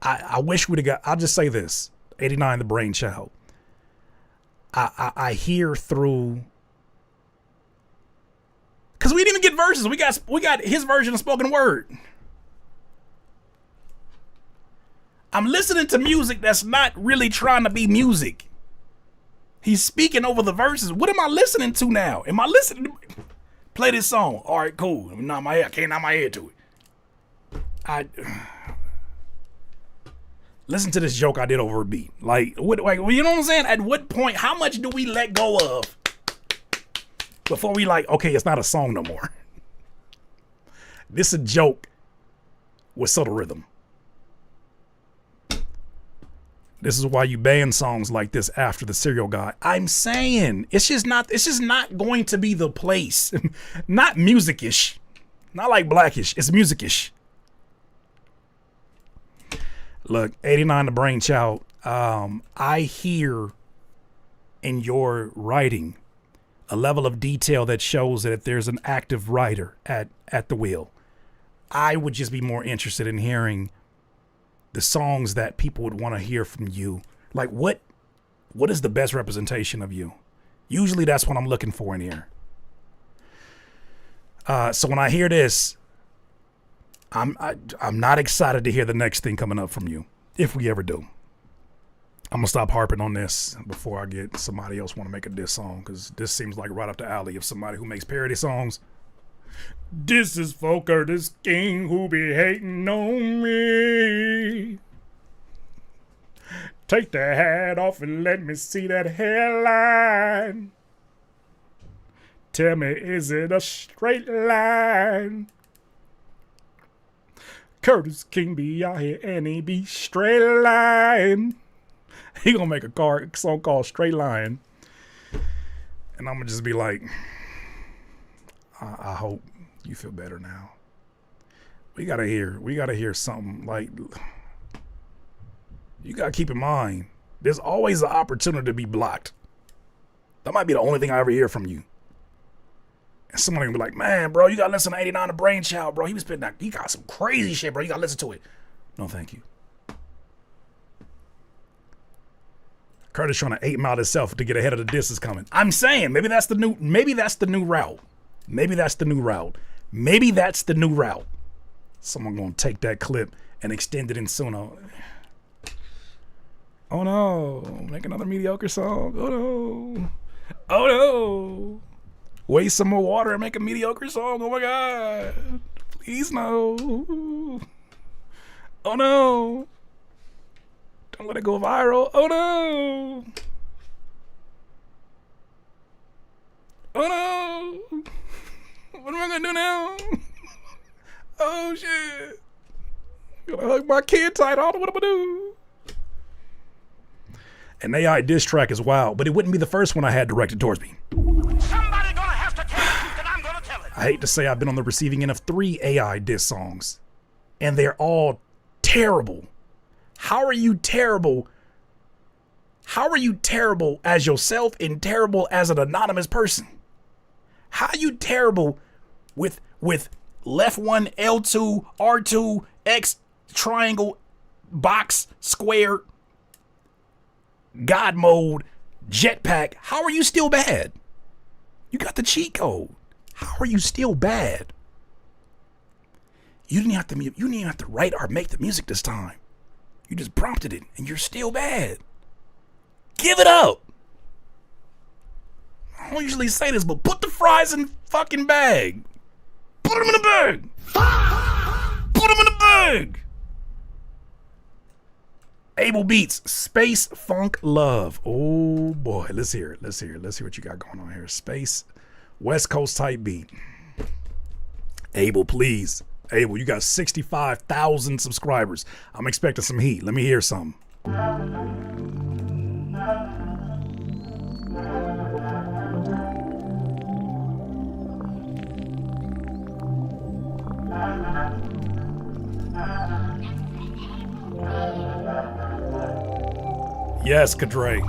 I wish we'd have got, I'll just say this, 89 the brainchild. I hear through, because we didn't even get verses. We got his version of spoken word. I'm listening to music that's not really trying to be music. He's speaking over the verses. What am I listening to now? Am I listening to play this song? All right, cool. I can't nod my head to it. Listen to this joke I did over a beat. Like, you know what I'm saying? At what point, how much do we let go of before we like, okay, it's not a song no more? This is a joke with subtle rhythm. This is why you ban songs like this after the Serial Guy. I'm saying it's just not going to be the place. Not music-ish. Not like Blackish. It's music-ish. Look, 89 the brainchild. I hear in your writing a level of detail that shows that if there's an active writer at the wheel, I would just be more interested in hearing the songs that people would want to hear from you. Like, what is the best representation of you? Usually that's what I'm looking for in here. So when I hear this, I'm not excited to hear the next thing coming up from you, if we ever do. I'm gonna stop harping on this before I get somebody else want to make a diss song, because this seems like right up the alley of somebody who makes parody songs. This is for Curtis King who be hating on me. Take the hat off and let me see that hairline. Tell me, is it a straight line? Curtis King be out here and he be straight line. He gonna make a song called Straight Line. And I'm gonna just be like, I hope you feel better now. We gotta hear something. Like, you gotta keep in mind, there's always an opportunity to be blocked. That might be the only thing I ever hear from you. And somebody gonna be like, man, bro, you gotta listen to 89 the brainchild, bro. He was spitting that. He got some crazy shit, bro. You gotta listen to it. No, thank you. Curtis trying to 8-mile himself to get ahead of the disses coming. I'm saying maybe that's the new route. Maybe that's the new route. Someone gonna take that clip and extend it in Suno. Oh no, make another mediocre song. Oh no. Waste some more water and make a mediocre song. Oh my God. Please no. Oh no. Don't let it go viral. Oh no. Oh no. What am I gonna do now? Oh shit. I'm gonna hug my kid tight. I don't know what I'm gonna do. An AI diss track is wild, but it wouldn't be the first one I had directed towards me. Somebody gonna have to tell the truth, and I'm gonna tell it. I hate to say I've been on the receiving end of 3 AI diss songs, and they're all terrible. How are you terrible? How are you terrible as yourself and terrible as an anonymous person? How are you terrible with left 1, L2, R2, X, triangle, box, square, God mode, jetpack? How are you still bad? You got the cheat code. How are you still bad? You didn't have to write or make the music this time. You just prompted it and you're still bad. Give it up. I don't usually say this, but put the fries in the fucking bag. Put them in the bag. Put them in the bag. Able Beats, Space Funk Love. Oh boy, let's hear it. Let's hear it. Let's see what you got going on here. Space, West Coast type beat. Able, please. Able, you got 65,000 subscribers. I'm expecting some heat. Let me hear some. Yes, Kadre.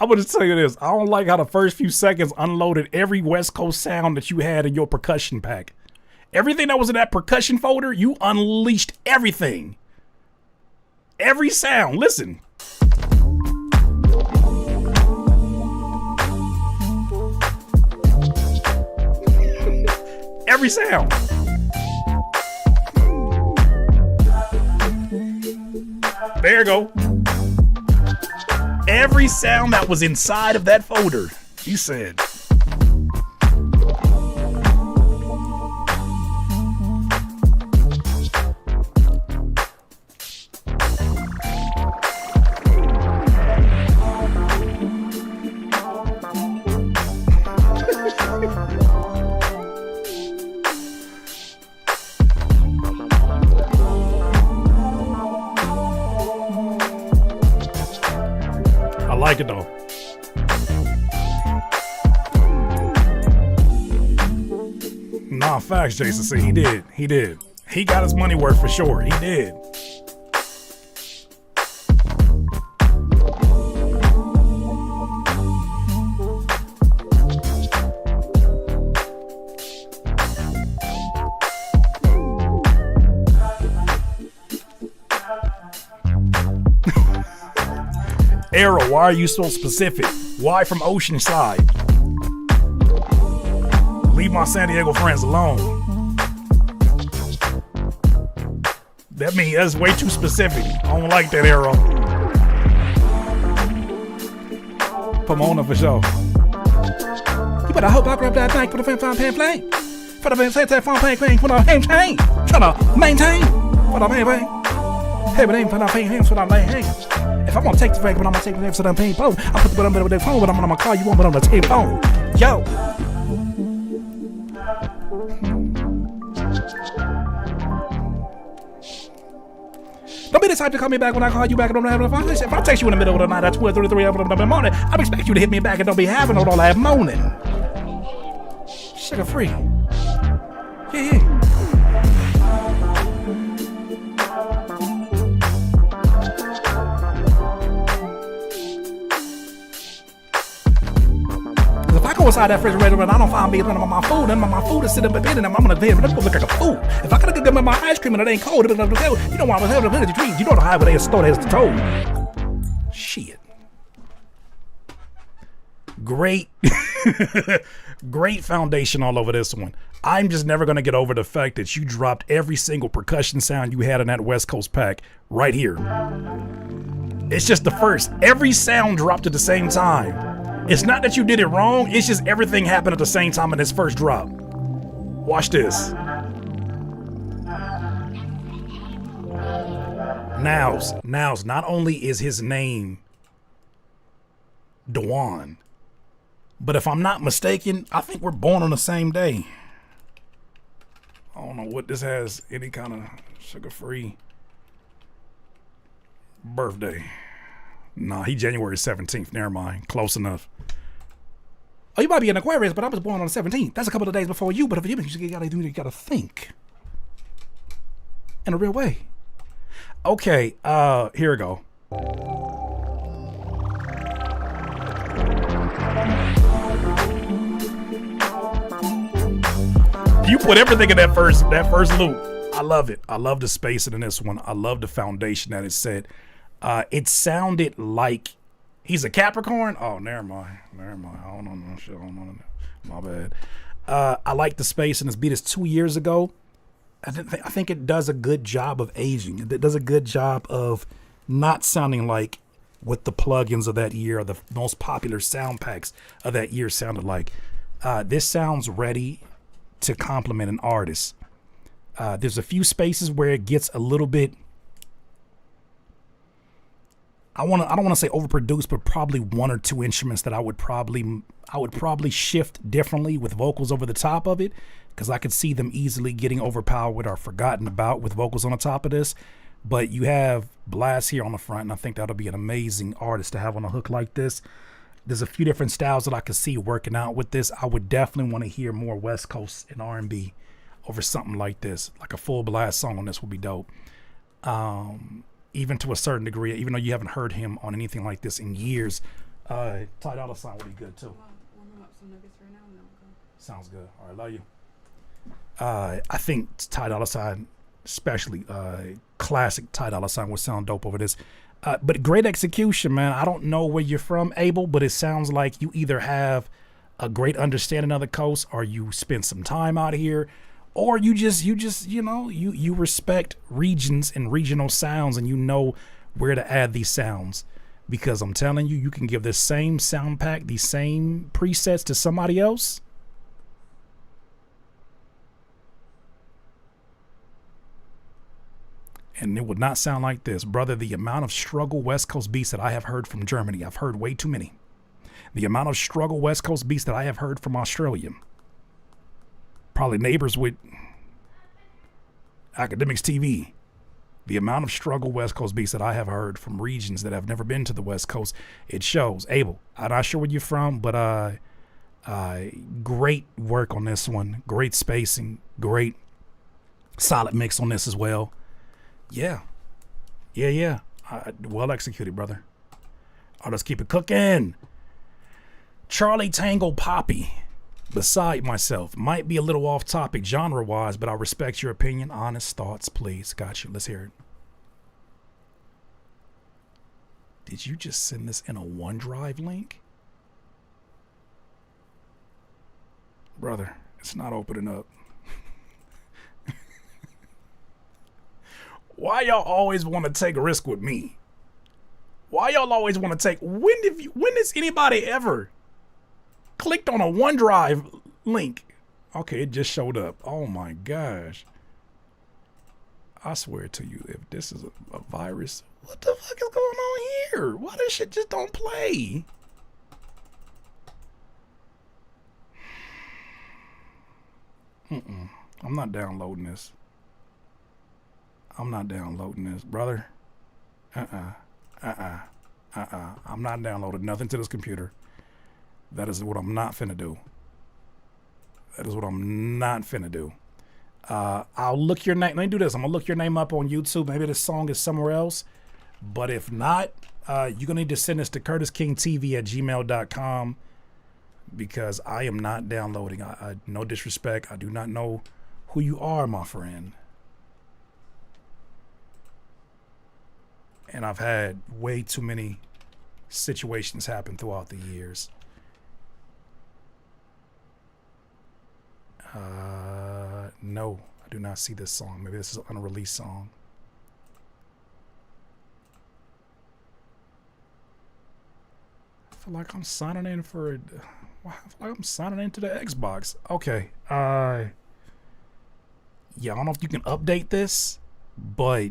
I'm going to tell you this. I don't like how the first few seconds unloaded every West Coast sound that you had in your percussion pack. Everything that was in that percussion folder, you unleashed everything. Every sound. Listen. Every sound. There you go. Every sound that was inside of that folder, he said. I like it though. Nah, facts, Jason. See, he did. He did. He got his money worth for sure. He did. Nero, why are you so specific? Why from Oceanside? Leave my San Diego friends alone. That means that's way too specific. I don't like that, Nero. Pomona for sure. You better hope I grab that bank for the fan play. For the fan play, for the hand chain. Trying to maintain. For the man. Hey, but ain't for the hands for the man. If I'm gonna take the bank, but I'm gonna take the name so I'm paying phone. I put the button with the phone, but I'm gonna call you on, but I'm gonna take phone. Yo. Don't be the type to call me back when I call you back and don't have a phone. If I text you in the middle of the night at 2 or 3 in the morning, I expect you to hit me back and don't be having all that moaning. Sugar free. Yeah. Go inside that refrigerator and I don't find me on my food, and my food is sitting up in and I'm gonna look like a fool. If I gotta get my ice cream and it ain't cold, you know why I was having a dream. You know the highway they store has the toll. Shit. Great great foundation all over this one. I'm just never gonna get over the fact that you dropped every single percussion sound you had in that West Coast pack right here. It's just the first. Every sound dropped at the same time. It's not that you did it wrong, it's just everything happened at the same time in this first drop. Watch this. Nows, not only is his name Dewan. But if I'm not mistaken, I think we're born on the same day. I don't know what this has any kind of sugar-free birthday. Nah, he January 17th. Never mind. Close enough. Oh, you might be an Aquarius, but I was born on the 17th. That's a couple of days before you, but if you gotta think in a real way. Okay, here we go. You put everything in that first loop. I love it. I love the spacing in this one. I love the foundation that it set. It sounded like he's a Capricorn. Oh, never mind. I don't know shit. I don't know. My bad. I like the space, and this beat is 2 years ago. I think it does a good job of aging. It does a good job of not sounding like what the plugins of that year or the most popular sound packs of that year sounded like. This sounds ready to compliment an artist. There's a few spaces where it gets a little bit, I don't want to say overproduced, but probably one or two instruments that I would probably shift differently with vocals over the top of it, because I could see them easily getting overpowered or forgotten about with vocals on the top of this. But you have Blast here on the front, and I think that'll be an amazing artist to have on a hook like this. There's a few different styles that I could see working out with this. I would definitely want to hear more West Coast and R&B over something like this. Like a full Blast song on this would be dope. Even to a certain degree, even though you haven't heard him on anything like this in years, Ty Dolla $ign would be good too. Sounds good. All right, love you. I think Ty Dolla $ign, especially classic Ty Dolla $ign, would sound dope over this. But great execution, man. I don't know where you're from, Abel, but it sounds like you either have a great understanding of the coast, or you spent some time out here, or you respect regions and regional sounds, and you know where to add these sounds. Because I'm telling you, you can give this same sound pack, these same presets to somebody else, and it would not sound like this. Brother, the amount of struggle West Coast beats that I have heard from Germany, I've heard way too many. The amount of struggle West Coast beats that I have heard from Australia, probably neighbors with Academics TV. The amount of struggle West Coast beats that I have heard from regions that have never been to the West Coast, it shows. Abel, I'm not sure where you're from, but great work on this one. Great spacing, great solid mix on this as well. Yeah. Well executed, brother. Oh, let's keep it cooking. Charlie Tango Poppy. Beside myself. Might be a little off topic genre-wise, but I respect your opinion. Honest thoughts, please. Got you. Let's hear it. Did you just send this in a OneDrive link? Brother, it's not opening up. Why y'all always want to take a risk with me? Why y'all always want to take... When has anybody ever clicked on a OneDrive link? Okay, it just showed up. Oh my gosh. I swear to you, if this is a virus, what the fuck is going on here? Why this shit just don't play? I'm not downloading this. I'm not downloading this, brother. I'm not downloading nothing to this computer. That is what I'm not finna do. I'll look your name. Let me do this. I'm gonna look your name up on YouTube. Maybe this song is somewhere else. But if not, you're gonna need to send this to curtiskingtv@gmail.com, because I am not downloading. I no disrespect. I do not know who you are, my friend. And I've had way too many situations happen throughout the years. No, I do not see this song. Maybe this is an unreleased song. I feel like I'm signing in for I feel like I'm signing into the Xbox. Okay. Yeah, I don't know if you can update this, but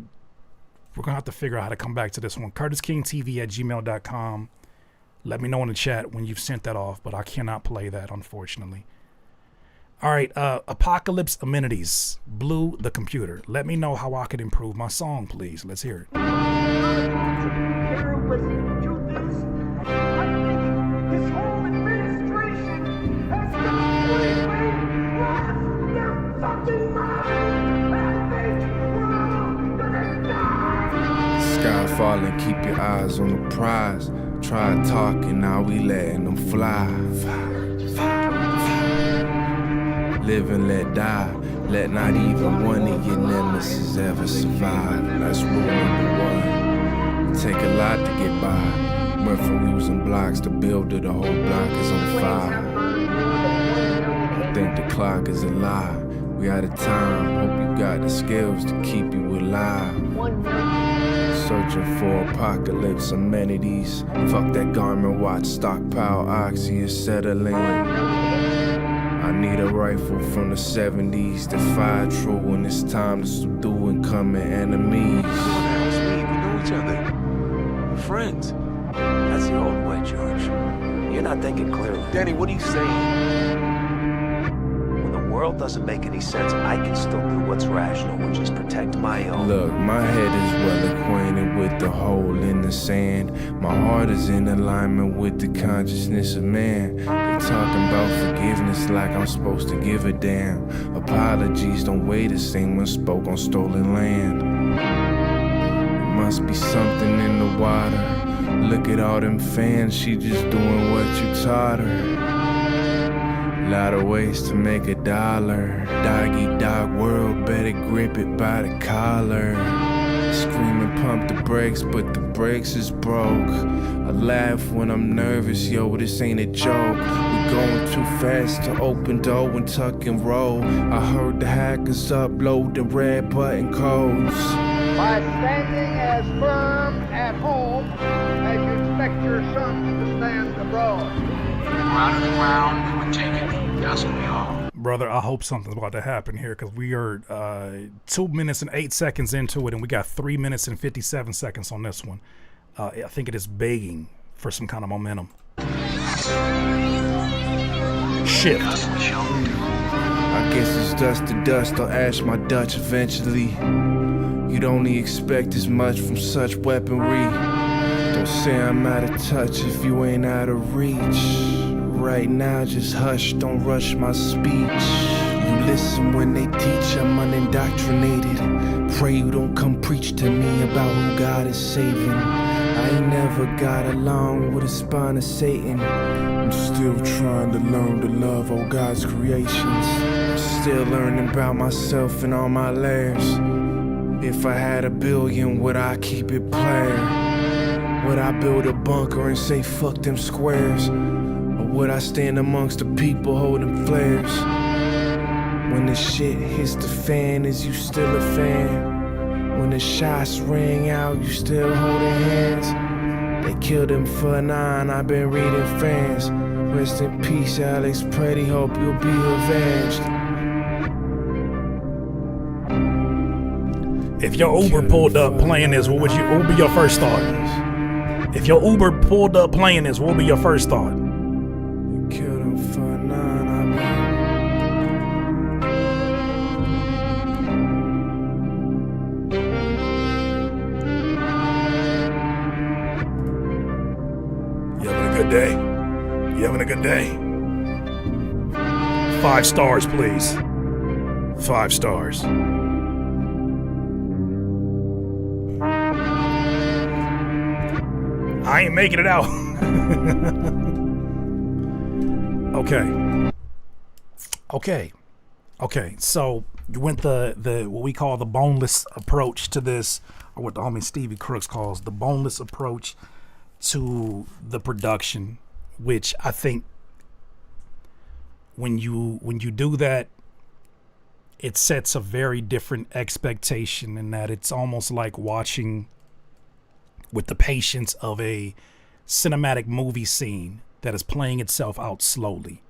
we're gonna have to figure out how to come back to this one. curtiskingtv@gmail.com. Let me know in the chat when you've sent that off, but I cannot play that, unfortunately. All right, Apocalypse Amenities, Blue the Computer. Let me know how I could improve my song, please. Let's hear it. Sky falling, keep your eyes on the prize. Try talking, now we letting them fly. Live and let die. Let not even one of your nemesis ever survive. That's rule number one. It take a lot to get by. Went from using blocks to build it, the whole block is on fire. I think the clock is a lie. We out of time, hope you got the skills to keep you alive. Searching for apocalypse amenities. Fuck that garment watch, stockpile oxy, acetylene. I need a rifle from the 70s to fire true when it's time to subdue incoming enemies. We know each other. We're friends. That's the old way, George. You're not thinking clearly. Danny, what are you saying? When the world doesn't make any sense, I can still do what's rational, which is protect my own. Look, my head is well acquainted with the hole in the sand. My heart is in alignment with the consciousness of man. They talking about forgiveness like I'm supposed to give a damn. Apologies don't weigh the same when spoke on stolen land. There must be something in the water. Look at all them fans, she just doing what you taught her. Lot of ways to make $1. Dog world, better grip it by the collar. Scream and pump the brakes, but the brakes is broke. I laugh when I'm nervous, yo, this ain't a joke. We going too fast to open door and tuck and roll. I heard the hackers upload the red button codes. By standing as firm at home as you expect your sons to stand abroad. We're out of the ground, we were taken. Yes, we are. Brother, I hope something's about to happen here because we are 2 minutes and 8 seconds into it, and we got 3 minutes and 57 seconds on this one. I think it is begging for some kind of momentum. Shift. I guess it's dust to dust, I'll ash my Dutch eventually. You'd only expect as much from such weaponry. Don't say I'm out of touch if you ain't out of reach. Right now, just hush, don't rush my speech. You listen when they teach, I'm unindoctrinated. Pray you don't come preach to me about who God is saving. I ain't never got along with a spine of Satan. I'm still trying to learn to love all God's creations. I'm still learning about myself and all my layers. If I had $1 billion, would I keep it player? Would I build a bunker and say fuck them squares? Or would I stand amongst the people holding flares? When the shit hits the fan, is you still a fan? When the shots ring out, you still holding hands? They killed him for 9, I've been reading fans. Rest in peace, Alex Pretty, hope you'll be avenged. If your Uber pulled up playing this, what would be your first thought? If your Uber pulled up playing this, what would be your first thought? Killed him for 9, You having a good day? You having a good day? 5 stars, please. 5 stars. I ain't making it out. Okay. So you went the what we call the boneless approach to this, or what the homie Stevie Crooks calls the boneless approach to the production, which I think when you do that, it sets a very different expectation, in that it's almost like watching with the patience of a cinematic movie scene that is playing itself out slowly.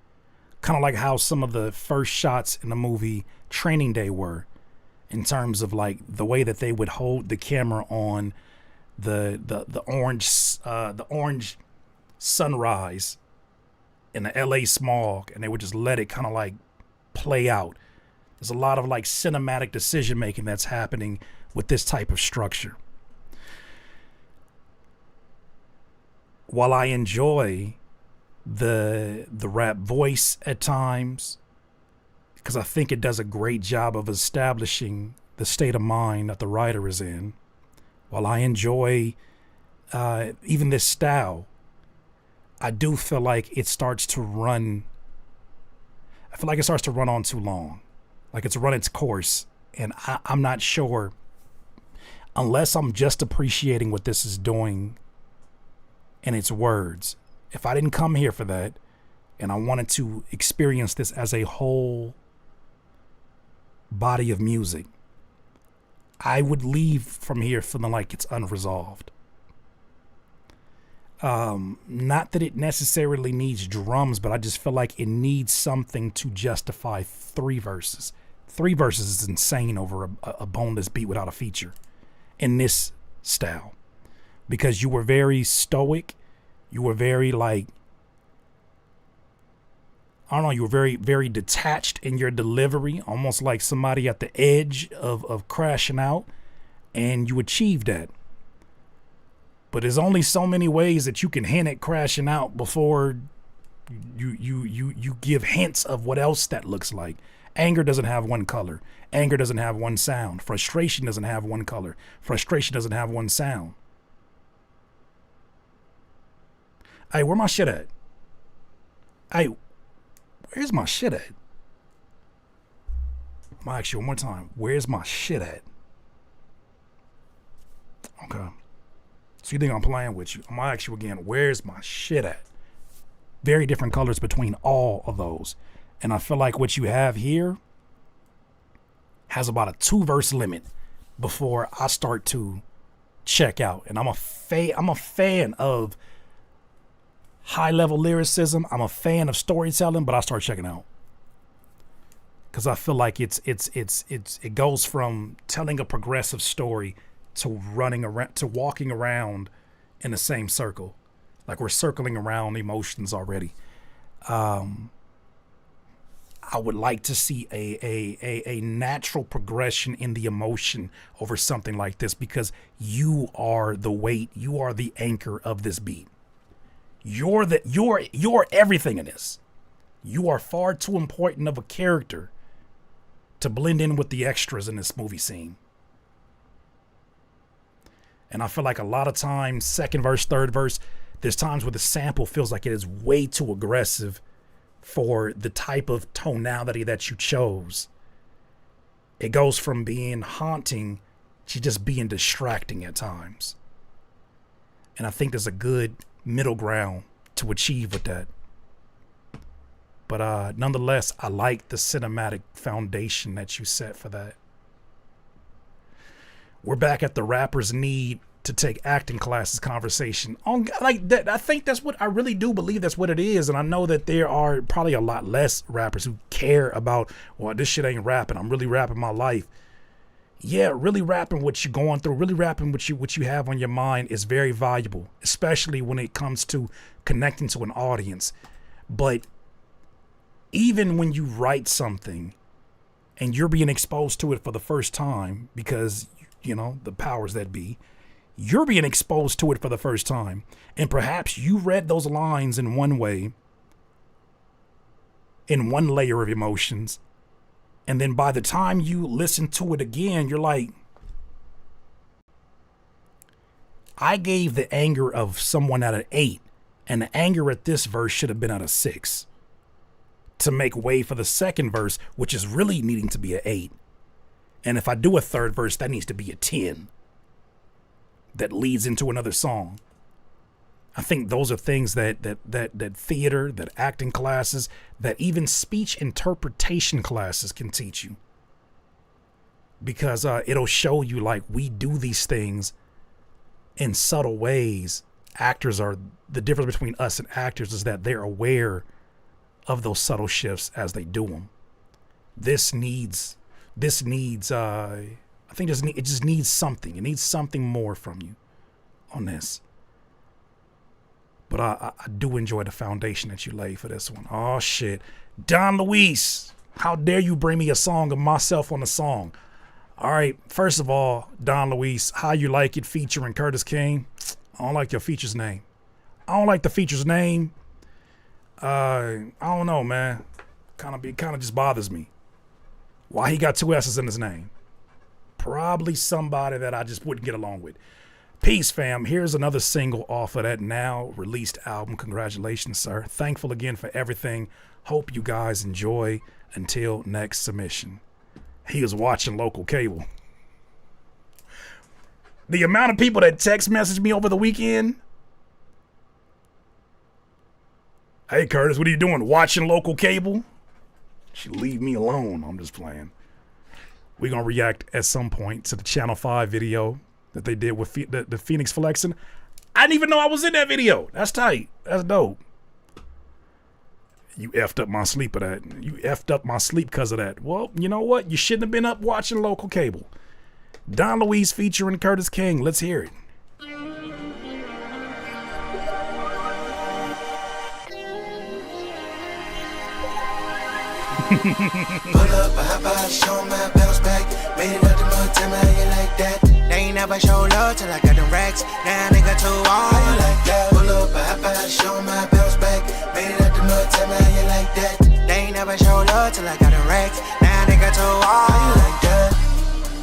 Kind of like how some of the first shots in the movie Training Day were, in terms of like the way that they would hold the camera on the orange sunrise in the LA smog, and they would just let it kind of like play out. There's a lot of like cinematic decision making that's happening with this type of structure. While I enjoy the rap voice at times, because I think it does a great job of establishing the state of mind that the writer is in, while I enjoy even this style, I do feel like it starts to run. I feel like it starts to run on too long, like it's run its course, and I'm not sure, unless I'm just appreciating what this is doing in its words. If I didn't come here for that, and I wanted to experience this as a whole body of music, I would leave from here feeling like it's unresolved. Not that it necessarily needs drums, but I just feel like it needs something to justify 3 verses. 3 verses is insane over a boneless beat without a feature in this style, because you were very stoic. You were very like, I don't know, you were very, very detached in your delivery, almost like somebody at the edge of crashing out, and you achieved that. But there's only so many ways that you can hint at crashing out before you give hints of what else that looks like. Anger doesn't have one color. Anger doesn't have one sound. Frustration doesn't have one color. Frustration doesn't have one sound. Hey, where my shit at? Hey, where's my shit at? I'm gonna ask you one more time. Where's my shit at? Okay. So you think I'm playing with you? I'm gonna ask you again. Where's my shit at? Very different colors between all of those. And I feel like what you have here has about a 2-verse limit before I start to check out. And I'm a fan of high-level lyricism. I'm a fan of storytelling, but I start checking out, because I feel like it goes from telling a progressive story to running around, to walking around in the same circle, like we're circling around emotions already. I would like to see a natural progression in the emotion over something like this, because you are the weight, you are the anchor of this beat. You're everything in this. You are far too important of a character to blend in with the extras in this movie scene. And I feel like a lot of times, 2nd verse, 3rd verse, there's times where the sample feels like it is way too aggressive for the type of tonality that you chose. It goes from being haunting to just being distracting at times. And I think there's a good middle ground to achieve with that. But nonetheless, I like the cinematic foundation that you set for that. We're back at the rapper's need to take acting classes conversation on like that. I think that's what I really do believe that's what it is. And I know that there are probably a lot less rappers who care about, well, this shit ain't rapping, I'm really rapping my life. Yeah, really rapping what you're going through, really rapping what you have on your mind is very valuable, especially when it comes to connecting to an audience. But even when you write something and you're being exposed to it for the first time, because, you know, the powers that be, you're being exposed to it for the first time, and perhaps you read those lines in one way, in one layer of emotions, and then by the time you listen to it again, you're like, I gave the anger of someone at an 8, and the anger at this verse should have been at a 6 to make way for the 2nd verse, which is really needing to be an 8. And if I do a 3rd verse, that needs to be a 10 that leads into another song. I think those are things that theater, that acting classes, that even speech interpretation classes can teach you. Because it'll show you, like, we do these things in subtle ways. Actors are, the difference between us and actors is that they're aware of those subtle shifts as they do them. I think it just needs something. It needs something more from you on this. But I do enjoy the foundation that you laid for this one. Oh, shit. Don Luis, how dare you bring me a song of myself on the song? All right, first of all, Don Luis, How You Like It featuring Curtis King. I don't like your feature's name. I don't like the feature's name. I don't know, man. Kind of just bothers me. Why he got 2 S's in his name? Probably somebody that I just wouldn't get along with. Peace, fam. Here's another single off of that now released album. Congratulations, sir. Thankful again for everything. Hope you guys enjoy. Until next submission. He was watching local cable. The amount of people that text messaged me over the weekend. Hey, Curtis, what are you doing? Watching local cable? She leave me alone. I'm just playing. We're going to react at some point to the Channel 5 video that they did with the Phoenix flexing. I didn't even know I was in that video. That's tight. That's dope. You effed up my sleep of that. You effed up my sleep because of that. Well, you know what? You shouldn't have been up watching local cable. Don Luis featuring Curtis King. Let's hear it. Pull up, hop out, show my bounce back. Made it up to mud, tell me how you like that. They ain't never show love till I got them racks. Now nigga too on. How you like that? Pull up, hop out, show my bounce back. Made it up to mud, tell me how you like that. They ain't never show love till I got them racks. Now nigga too on. How you like that?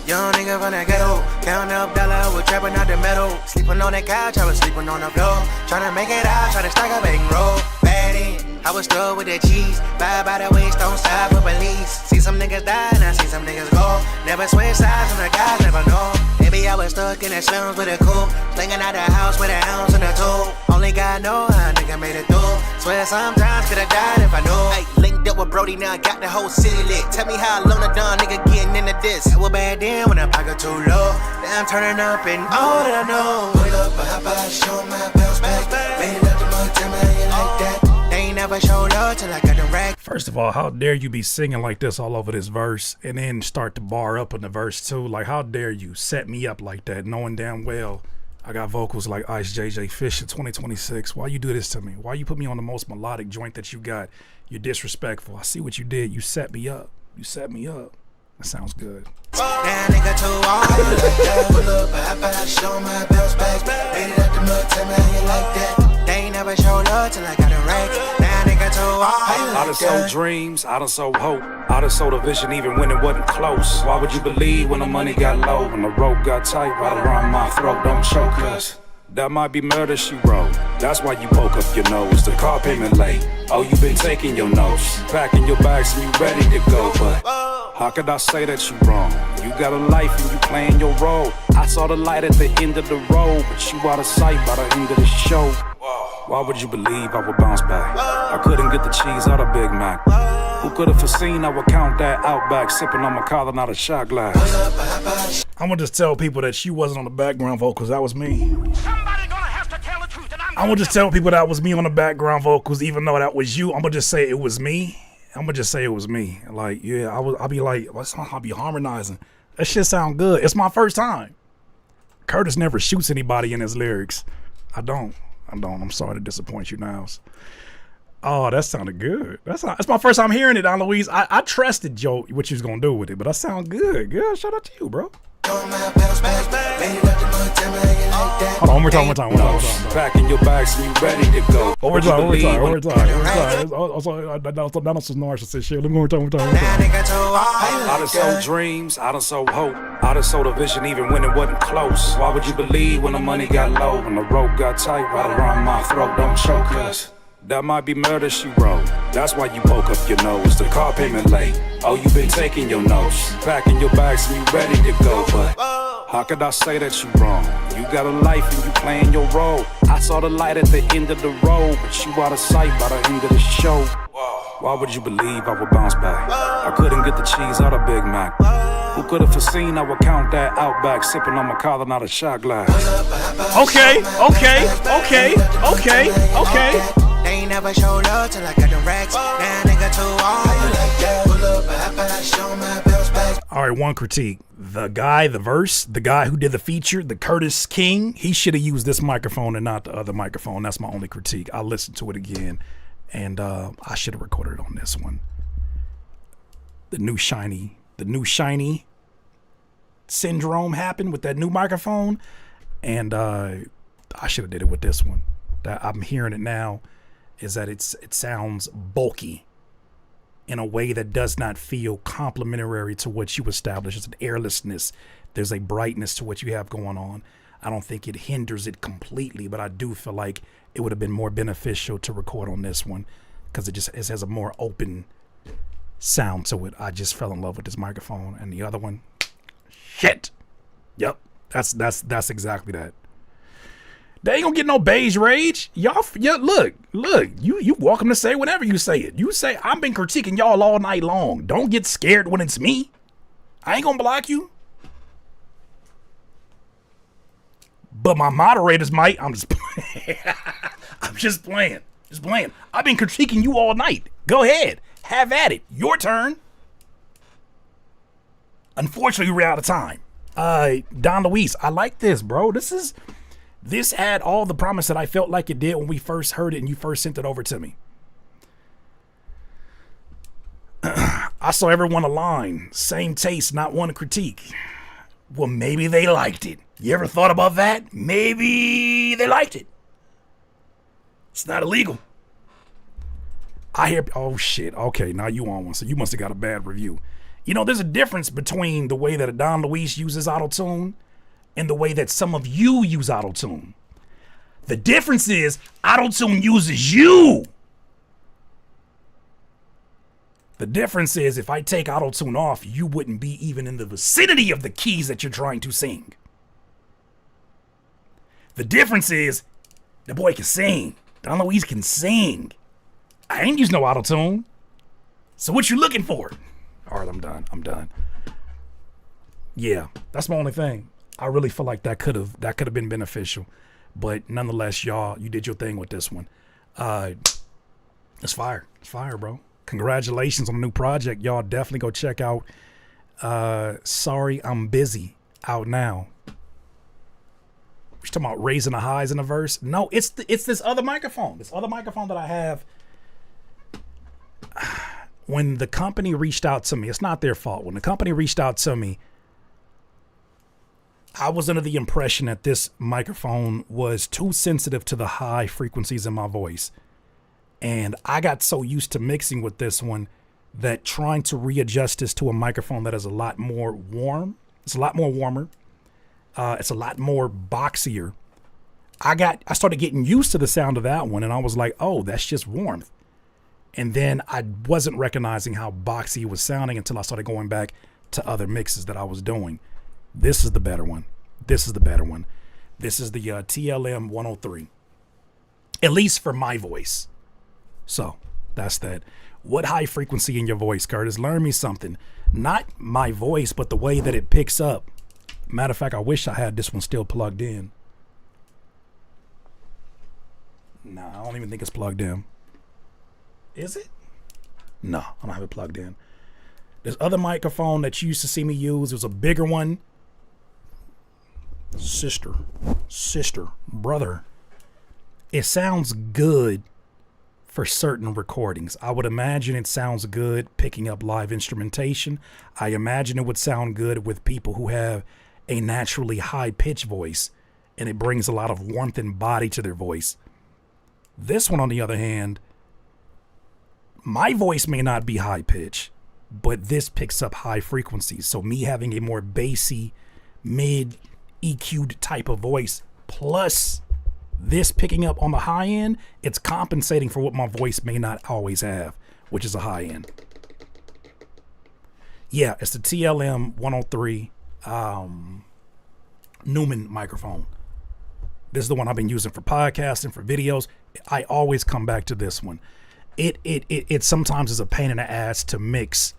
Young nigga from the ghetto, counting up dollar, was trapping out the metal. Sleeping on the couch, I was sleeping on the floor. Tryna make it out, tryna stack a bang roll. Bad in, I was stuck with the cheese. Vibe by the waist, don't stop for police. See some niggas die, and I see some niggas go. Never switch sides, and the guys never know. Maybe I was stuck in the slums with a coupe. Slinging out the house with an ounce and a two. Only God know how a nigga made it through. Swear sometimes could've died if I knew. Hey, linked up with Brody, now I got the whole city lit. Tell me how alone a done nigga getting into this. That was bad then when the pocket too low. Now I'm turning up and all that I know. Pull up, hop out, show my bounce back. Made it up the mud, tell me how you like that. They ain't never show love till I got the rack. First of all, how dare you be singing like this all over this verse and then start to bar up in the verse too? Like, how dare you set me up like that, knowing damn well I got vocals like Ice JJ Fish in 2026. Why you do this to me? Why you put me on the most melodic joint that you got? You're disrespectful. I see what you did. You set me up. You set me up. That sounds good. Now nigga too on. Pull up, hop out, show my bounce back. Made it up the mud, tell me how you like that. They ain't never show love till I got a rack. Now nigga too on. I done sold dreams, I done sold hope. I done sold a vision even when it wasn't close. Why would you believe when the money got low? When the rope got tight right around my throat, don't choke us. That might be murder she wrote. That's why you poke up your nose. The car payment late. Oh, you been taking your notes. Packing your bags and you ready to go. But how could I say that you wrong? You got a life and you playing your role. I saw the light at the end of the road, but you out of sight by the end of the show. Why would you believe I would bounce back? I couldn't get the cheese out of Big Mac. Who could have foreseen I would count that Outback, sipping on my collar, not a shot glass? I'm gonna just tell people that she wasn't on the background vocals. That was me. Somebody gonna have to tell the truth, and I'm gonna just tell people that was me on the background vocals, even though that was you. I'm gonna just say it was me. I'm gonna just say it was me. Like, yeah, I'll be like, I'll be harmonizing. That shit sound good. It's my first time. Curtis never shoots anybody in his lyrics. I don't. I'm sorry to disappoint you, Niles. Oh, that sounded good. That's my first time hearing it, Don Luis. I trusted Joe what you was gonna do with it, but that sound good. Good. Shout out to you, bro. Hold on, one more time. Packing your bags and you ready to go. One more time. That was some narcissist shit. Let me one more time. I done sold dreams, I done sold hope. I done sold a vision even when it wasn't close. Why would you believe when the money got low? When the rope got tight right around my throat, don't choke us. That might be murder she wrote. That's why you poke up your nose. The car payment late. Oh, you been taking your notes. Packing your bags and you ready to go. But how could I say that you wrong? You got a life and you playing your role. I saw the light at the end of the road, but you out of sight by the end of the show. Why would you believe I would bounce back? I couldn't get the cheese out of Big Mac. Who could have foreseen I would count that Outback, sipping on my collar, not a shot glass? Okay. They ain't never show love till I got them racks. Now nigga too hard. How you like that? Pull up, I show my bounce back. All right, one critique. The guy who did the feature, the Curtis King, he should have used this microphone and not the other microphone. That's my only critique. I listened to it again, and I should have recorded it on this one. The new shiny syndrome happened with that new microphone, and I should have did it with this one. That I'm hearing it now is that it sounds bulky in a way that does not feel complementary to what you establish. It's an airlessness. There's a brightness to what you have going on. I don't think it hinders it completely, but I do feel like it would have been more beneficial to record on this one because it has a more open sound to it. I just fell in love with this microphone, and the other one, shit. Yep, that's exactly that. They ain't gonna get no beige rage. Y'all, look, you welcome to say whatever you say it. You say, I've been critiquing y'all all night long. Don't get scared when it's me. I ain't gonna block you. But my moderators might. I'm just playing. I'm just playing. I've been critiquing you all night. Go ahead. Have at it. Your turn. Unfortunately, we're out of time. Don Luis, I like this, bro. This had all the promise that I felt like it did when we first heard it and you first sent it over to me. I saw everyone align. Same taste, not one critique. Well, maybe they liked it. You ever thought about that? Maybe they liked it. It's not illegal. I hear, oh shit, okay, now you on one, so you must have got a bad review. You know, there's a difference between the way that a Don Luis uses auto-tune and the way that some of you use auto-tune. The difference is auto-tune uses you. The difference is if I take auto-tune off, you wouldn't be even in the vicinity of the keys that you're trying to sing. The difference is the boy can sing. Don Luis can sing. I ain't use no auto-tune. So what you looking for? All right, I'm done. Yeah, that's my only thing. I really feel like that could have been beneficial, but nonetheless, y'all, you did your thing with this one. It's fire, bro. Congratulations on the new project, y'all. Definitely go check out. Sorry, I'm busy. Out now. We're talking about raising the highs in the verse. No, it's this other microphone. This other microphone that I have. When the company reached out to me, it's not their fault. When the company reached out to me, I was under the impression that this microphone was too sensitive to the high frequencies in my voice. And I got so used to mixing with this one that trying to readjust this to a microphone that is a lot more warm. It's a lot more warmer. It's a lot more boxier. I started getting used to the sound of that one, and I was like, oh, that's just warmth. And then I wasn't recognizing how boxy it was sounding until I started going back to other mixes that I was doing. This is the better one. This is the TLM 103. At least for my voice. So that's that. What high frequency in your voice, Curtis? Learn me something. Not my voice, but the way that it picks up. Matter of fact, I wish I had this one still plugged in. Nah, I don't even think it's plugged in. Is it? No, I don't have it plugged in. This other microphone that you used to see me use, it was a bigger one. Sister, brother. It sounds good for certain recordings. I would imagine it sounds good picking up live instrumentation. I imagine it would sound good with people who have a naturally high-pitched voice, and it brings a lot of warmth and body to their voice. This one, on the other hand, my voice may not be high-pitched, but this picks up high frequencies. So me having a more bassy, mid EQ'd type of voice, plus this picking up on the high end, it's compensating for what my voice may not always have, which is a high end. Yeah, it's the TLM 103 Newman microphone. This is the one I've been using for podcasting, for videos. I always come back to this one. It sometimes is a pain in the ass to mix.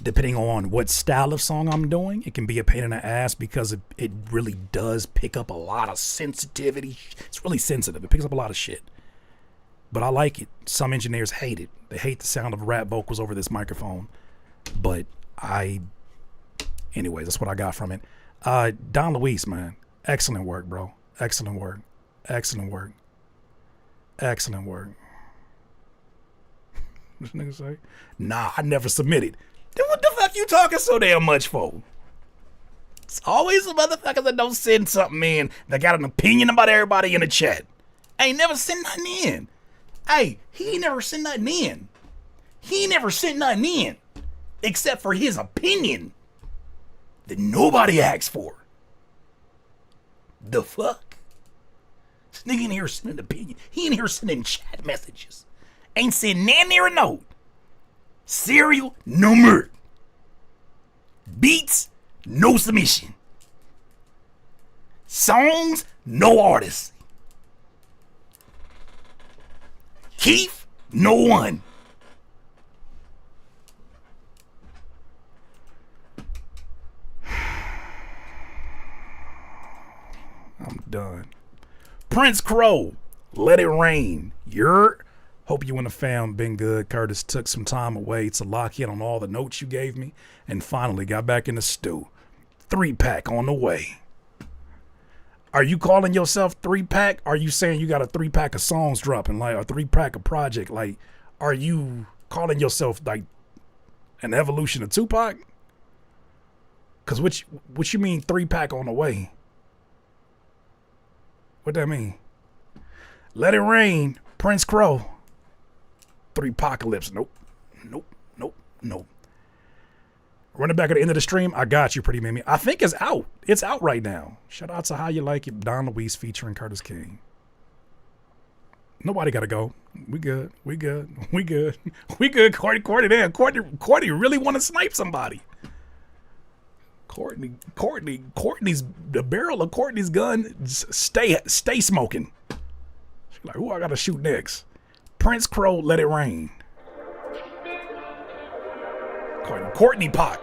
Depending on what style of song I'm doing, it can be a pain in the ass because it really does pick up a lot of sensitivity. It's really sensitive. It picks up a lot of shit. but I like it. Some engineers hate it. They hate the sound of rap vocals over this microphone. But anyways, that's what I got from it. Don Luis, man. Excellent work, bro. Excellent work. Excellent work. Excellent work. This nigga say, nah, I never submitted. Then what the fuck you talking so damn much for? It's always the motherfuckers that don't send something in that got an opinion about everybody in the chat. Ain't never sent nothing in. Hey, he ain't never sent nothing in. He ain't never sent nothing in. Except for his opinion that nobody asked for. The fuck? This nigga in here sending an opinion. He in here sending chat messages. Ain't sending nan near a note. Cereal, no merch. Beats, no submission. Songs, no artist. Keith, no one. I'm done. Prince Crow, Let It Rain. Hope you and the fam been good. Curtis took some time away to lock in on all the notes you gave me and finally got back in the stew. 3-pack on the way. Are you calling yourself 3-pack? Are you saying you got a 3-pack of songs dropping, like a 3-pack of project? Like, are you calling yourself like an evolution of Tupac? Cause what you mean 3-pack on the way? What that mean? Let It Rain, Prince Crow. 3-pacalypse. Nope. Running back at the end of the stream. I got you, Pretty Mimi. I think it's out. It's out right now. Shout out to How You Like It, Don Luis featuring Curtis King. Nobody gotta go. We good. Courtney, damn. Courtney really want to snipe somebody. Courtney's the barrel of Courtney's gun. Stay smoking. She's like, who I gotta shoot next? Prince Crow, Let It Rain. Courtney Pot.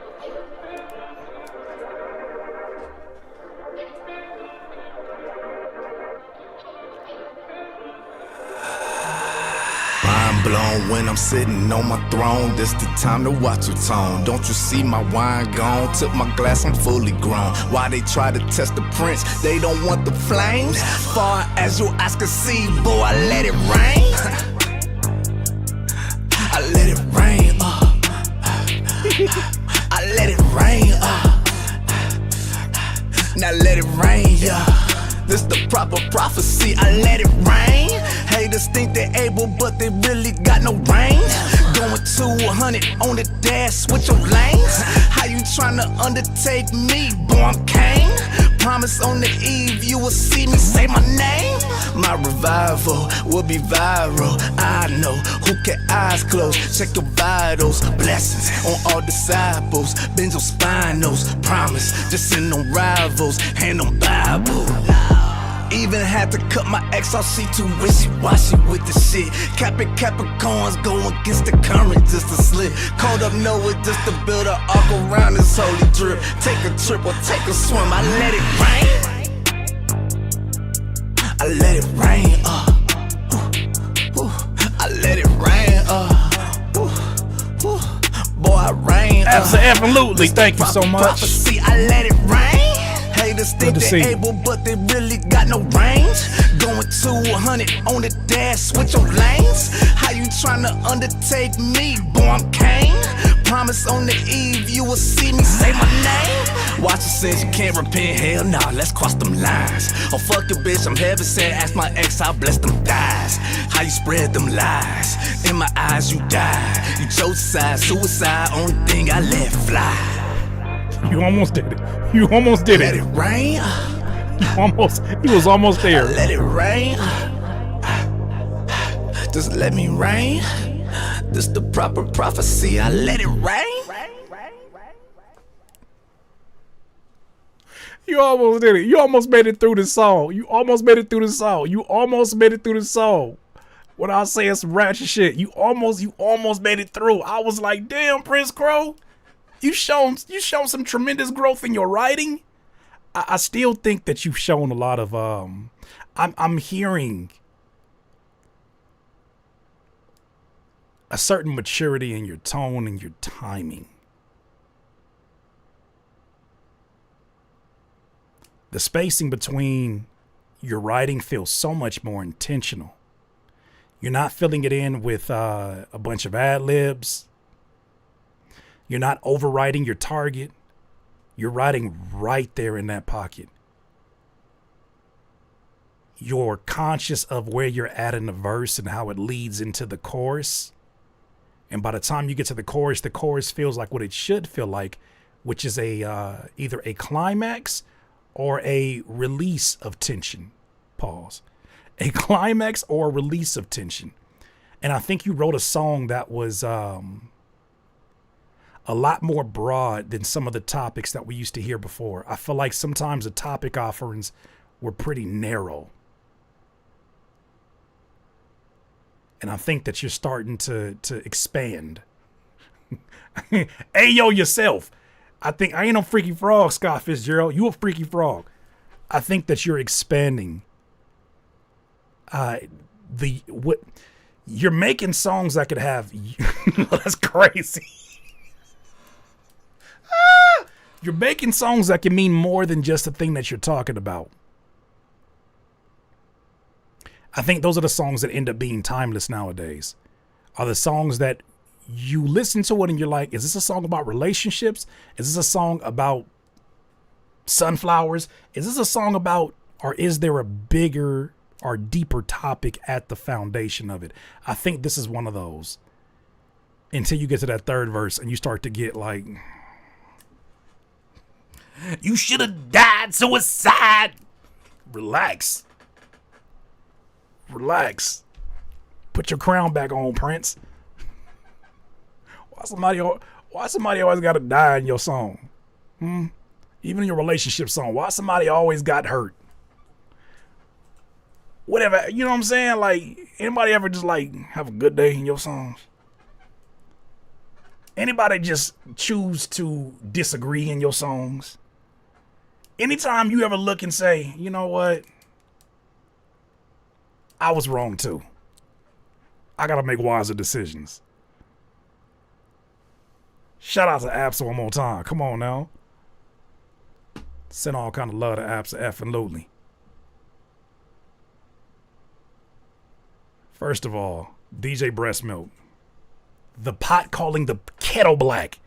Mind blown when I'm sitting on my throne. This the time to watch your tone. Don't you see my wine gone? Took my glass, I'm fully grown. Why they try to test the prince? They don't want the flames. Far as your eyes can see, boy, I let it rain. I let it rain. I let it rain. Now let it rain, yeah. This the proper prophecy. I let it rain. Haters think they're able, but they really got no range. Going 200 on the dash, switch your lanes. How you tryna undertake me? Boy, I'm Kane. Promise on the eve you will see me say my name. My revival will be viral. I know who can eyes closed. Check your vitals. Blessings on all disciples. Bend your spinals. Promise just send no rivals. Hand on Bible. Even had to cut my ex off, she too wishy-washy with the shit. Capricorns go against the current just to slip. Called up Noah just to build an arc around this holy drip. Take a trip or take a swim, I let it rain. I let it rain, I let it rain, boy, I rain. Absolutely, thank you so much. Prophecy, I let it rain. Haters think they're able, but they really got no range. Going 200 on the dash, switch your lanes. How you tryna undertake me? Boy, I'm Kane. Promise on the eve you will see me say my name. Watch the sins, you can't repent. Hell nah, let's cross them lines. Oh fuck your bitch, I'm heaven sent. Ask my ex, I'll bless them thighs. How you spread them lies? In my eyes, you die. You chose side, suicide, only thing I let fly. You almost did it. You almost did it. Let it rain. You was almost there. Let it rain. Just let me rain. This the proper prophecy. I let it rain. You almost did it. You almost made it through the song. You almost made it through the song. Without saying some ratchet shit. You almost made it through. I was like, damn, Prince Crow. You shown some tremendous growth in your writing. I still think that you've shown a lot of I'm hearing a certain maturity in your tone and your timing. The spacing between your writing feels so much more intentional. You're not filling it in with a bunch of ad libs. You're not overwriting your target. You're writing right there in that pocket. You're conscious of where you're at in the verse and how it leads into the chorus. And by the time you get to the chorus feels like what it should feel like, which is a either a climax or a release of tension. Pause. A climax or a release of tension. And I think you wrote a song that was a lot more broad than some of the topics that we used to hear before. I feel like sometimes the topic offerings were pretty narrow. And I think that you're starting to expand. Hey, yo, yourself. I ain't no freaky frog, Scott Fitzgerald. You a freaky frog. I think that you're expanding. You're making songs that could have. That's crazy. You're making songs that can mean more than just the thing that you're talking about. I think those are the songs that end up being timeless nowadays. Are the songs that you listen to it and you're like, is this a song about relationships? Is this a song about sunflowers? Is this a song about, or is there a bigger or deeper topic at the foundation of it? I think this is one of those. Until you get to that third verse and you start to get like, you should have died suicide. Relax. Relax. Put your crown back on, Prince. Why somebody always got to die in your song? Even in your relationship song, why somebody always got hurt? Whatever, you know what I'm saying? Like, anybody ever just like have a good day in your songs? Anybody just choose to disagree in your songs? Anytime you ever look and say, you know what? I was wrong too. I gotta make wiser decisions. Shout out to Apps one more time. Come on now. Send all kind of love to Apps effing Lutely. First of all, DJ Breast Milk. The pot calling the kettle black.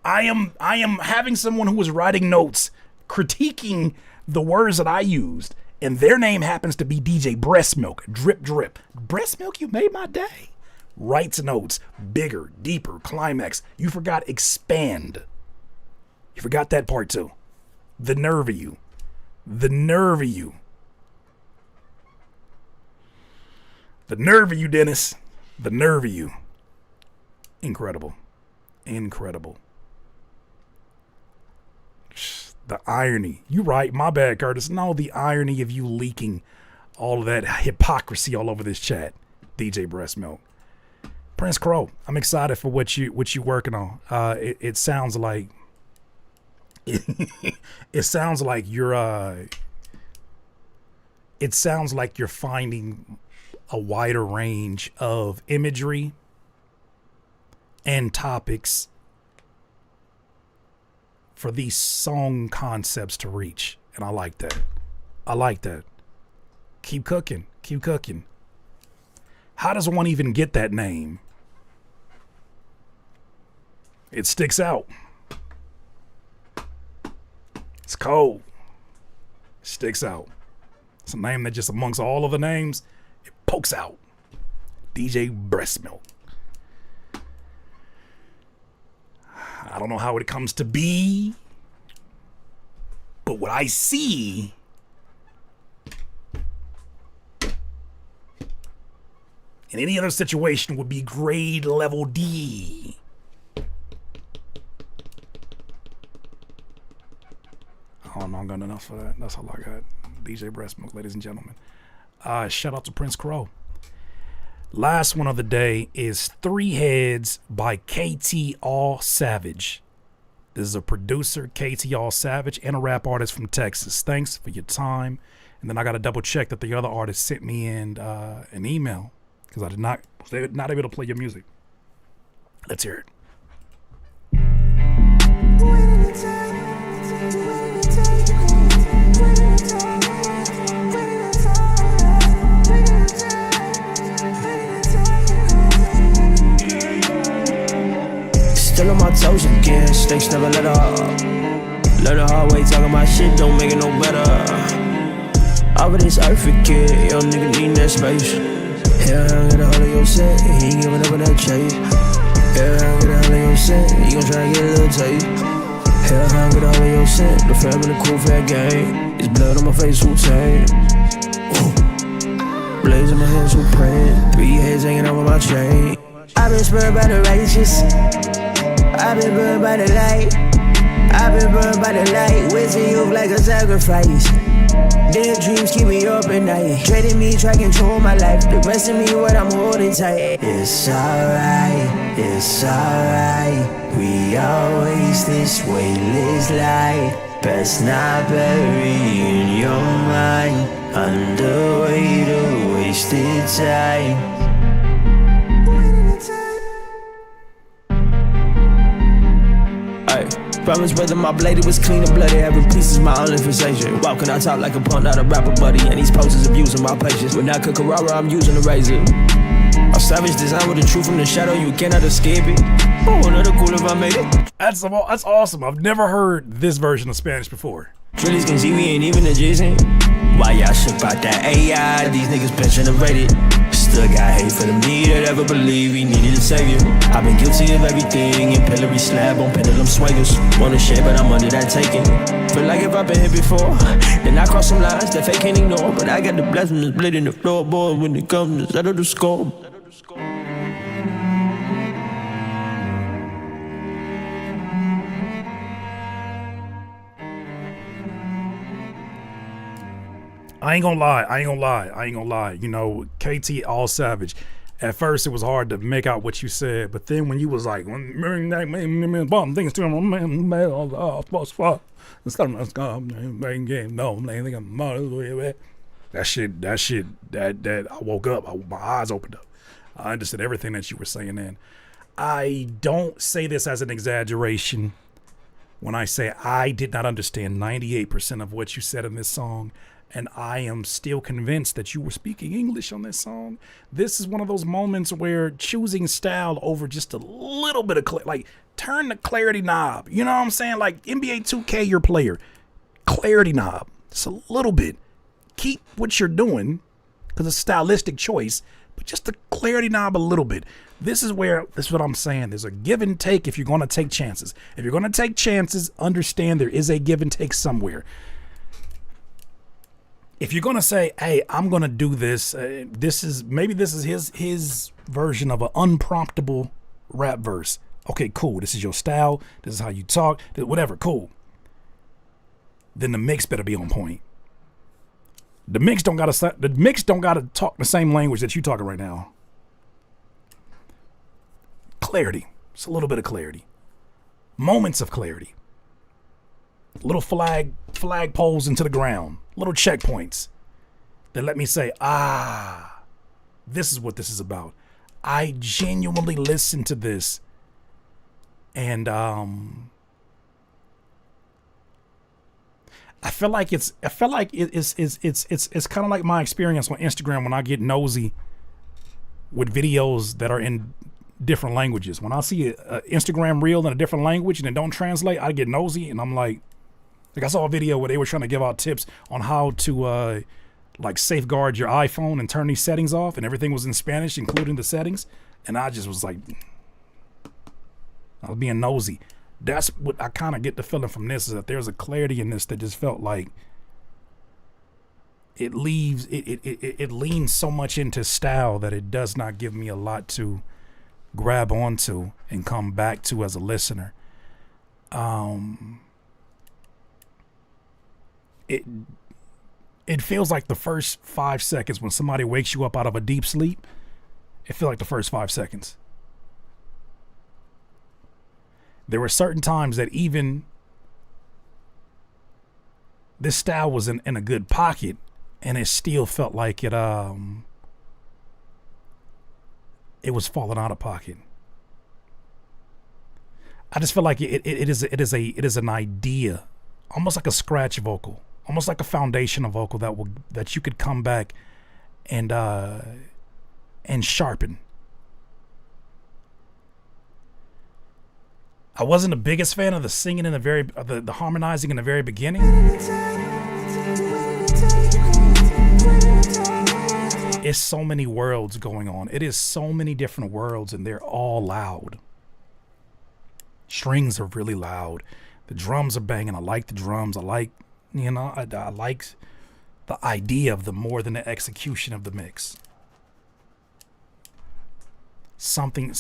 I am having someone who was writing notes critiquing the words that I used, and their name happens to be DJ Breast Milk. Drip, drip. Breast Milk, you made my day. Writes notes. Bigger, deeper, climax. You forgot expand. You forgot that part too. The nerve of you. The nerve of you. The nerve of you, Dennis. The nerve of you. Incredible. Incredible. The irony. You right. My bad, Curtis. No, the irony of you leaking all of that hypocrisy all over this chat. DJ Breast Milk. Prince Crow. I'm excited for what you working on. It sounds like it sounds like you're finding a wider range of imagery and topics for these song concepts to reach. And I like that. I like that. Keep cooking. Keep cooking. How does one even get that name? It sticks out. It's cold. It sticks out. It's a name that just amongst all of the names, it pokes out. DJ Breast Milk. I don't know how it comes to be, but what I see in any other situation would be grade level D. Oh, no, I'm got enough for that. That's all I got. DJ Breast Milk, ladies and gentlemen. Shout out to Prince Crow. Last one of the day is Three Heads by KT All Savage. This is a producer, KT All Savage, and a rap artist from Texas. Thanks for your time. And then I got to double check that the other artist sent me in an email because I was not able to play your music. Let's hear it. Still on my toes again, stakes never let up. Learn the hard way, talking my shit don't make it no better. Off of this earth kid, young nigga need that space. Hell, get a hold of your set, he ain't giving up on that chase. Hell, get a hold of your set, he gon' try to get a little taste. Hell, get a hold of your set, the fam in the cool fat gang. It's blood on my face, Wu-Tang. Blaze in my hands, who praying. 3 heads hanging out with my chain. I've been spurred by the righteous. I've been burned by the light. I've been burned by the light. Wasting youth like a sacrifice. Dead dreams keep me up at night. Trading me, try control my life. The rest of me, what I'm holding tight. It's alright, it's alright. We always this weightless life. Best not bury in your mind. Underweight or wasted time. Promise brother, my blade was clean and bloody. Every piece is my only fixation. Walking on top like a punk, not a rapper buddy. And these posters abusing my patience. When I cook a rara, I'm using a razor. A savage design with the truth from the shadow. You cannot escape it. Oh, another cool if I made it. That's awesome. I've never heard this version of Spanish before. Trillies can see we ain't even adjacent. Why y'all shook about that AI? These niggas been generated. Still got hate for the me that ever believed we needed a savior. I've been guilty of everything. In pillory slab on pendulum swingers. Wanna share, but I'm under that taking. Feel like if I've been here before, then I cross some lines that fake can't ignore. But I got the blessings split in the floorboard when it comes to settle the score. I ain't gonna lie. You know, KT all savage. At first, it was hard to make out what you said, but then when you was like, that I woke up, my eyes opened up. I understood everything that you were saying then. I don't say this as an exaggeration when I say I did not understand 98% of what you said in this song. And I am still convinced that you were speaking English on this song. This is one of those moments where choosing style over just a little bit of like turn the clarity knob. You know what I'm saying? Like NBA 2K, your player, clarity knob. Just a little bit. Keep what you're doing because it's a stylistic choice, but just the clarity knob a little bit. This is what I'm saying. There's a give and take if you're going to take chances. If you're going to take chances, understand there is a give and take somewhere. If you're gonna say, "Hey, I'm gonna do this," this is his version of an unpromptable rap verse. Okay, cool. This is your style. This is how you talk. Whatever, cool. Then the mix better be on point. The mix don't gotta talk the same language that you talking right now. Clarity. Just a little bit of clarity. Moments of clarity. Little flag poles into the ground. Little checkpoints that let me say, this is what this is about. I genuinely listened to this, and I feel like it's kind of like my experience on Instagram when I get nosy with videos that are in different languages. When I see an Instagram reel in a different language and it don't translate, I get nosy and I'm like I saw a video where they were trying to give out tips on how to like safeguard your iPhone and turn these settings off, and everything was in Spanish, including the settings. And I just was like, I was being nosy. That's what I kind of get the feeling from this, is that there's a clarity in this that just felt like it leans so much into style that it does not give me a lot to grab onto and come back to as a listener. It feels like the first 5 seconds when somebody wakes you up out of a deep sleep. It feels like the first 5 seconds. There were certain times that even this style was in a good pocket, and it still felt like it was falling out of pocket. I just feel like it is an idea, almost like a scratch vocal, almost like a foundational vocal that you could come back and sharpen. I wasn't the biggest fan of the singing in the harmonizing in the very beginning. It's so many worlds going on. It is so many different worlds, and they're all loud. Strings are really loud. The drums are banging. I like the drums. I like, I like the idea of them more than the execution of the mix. Something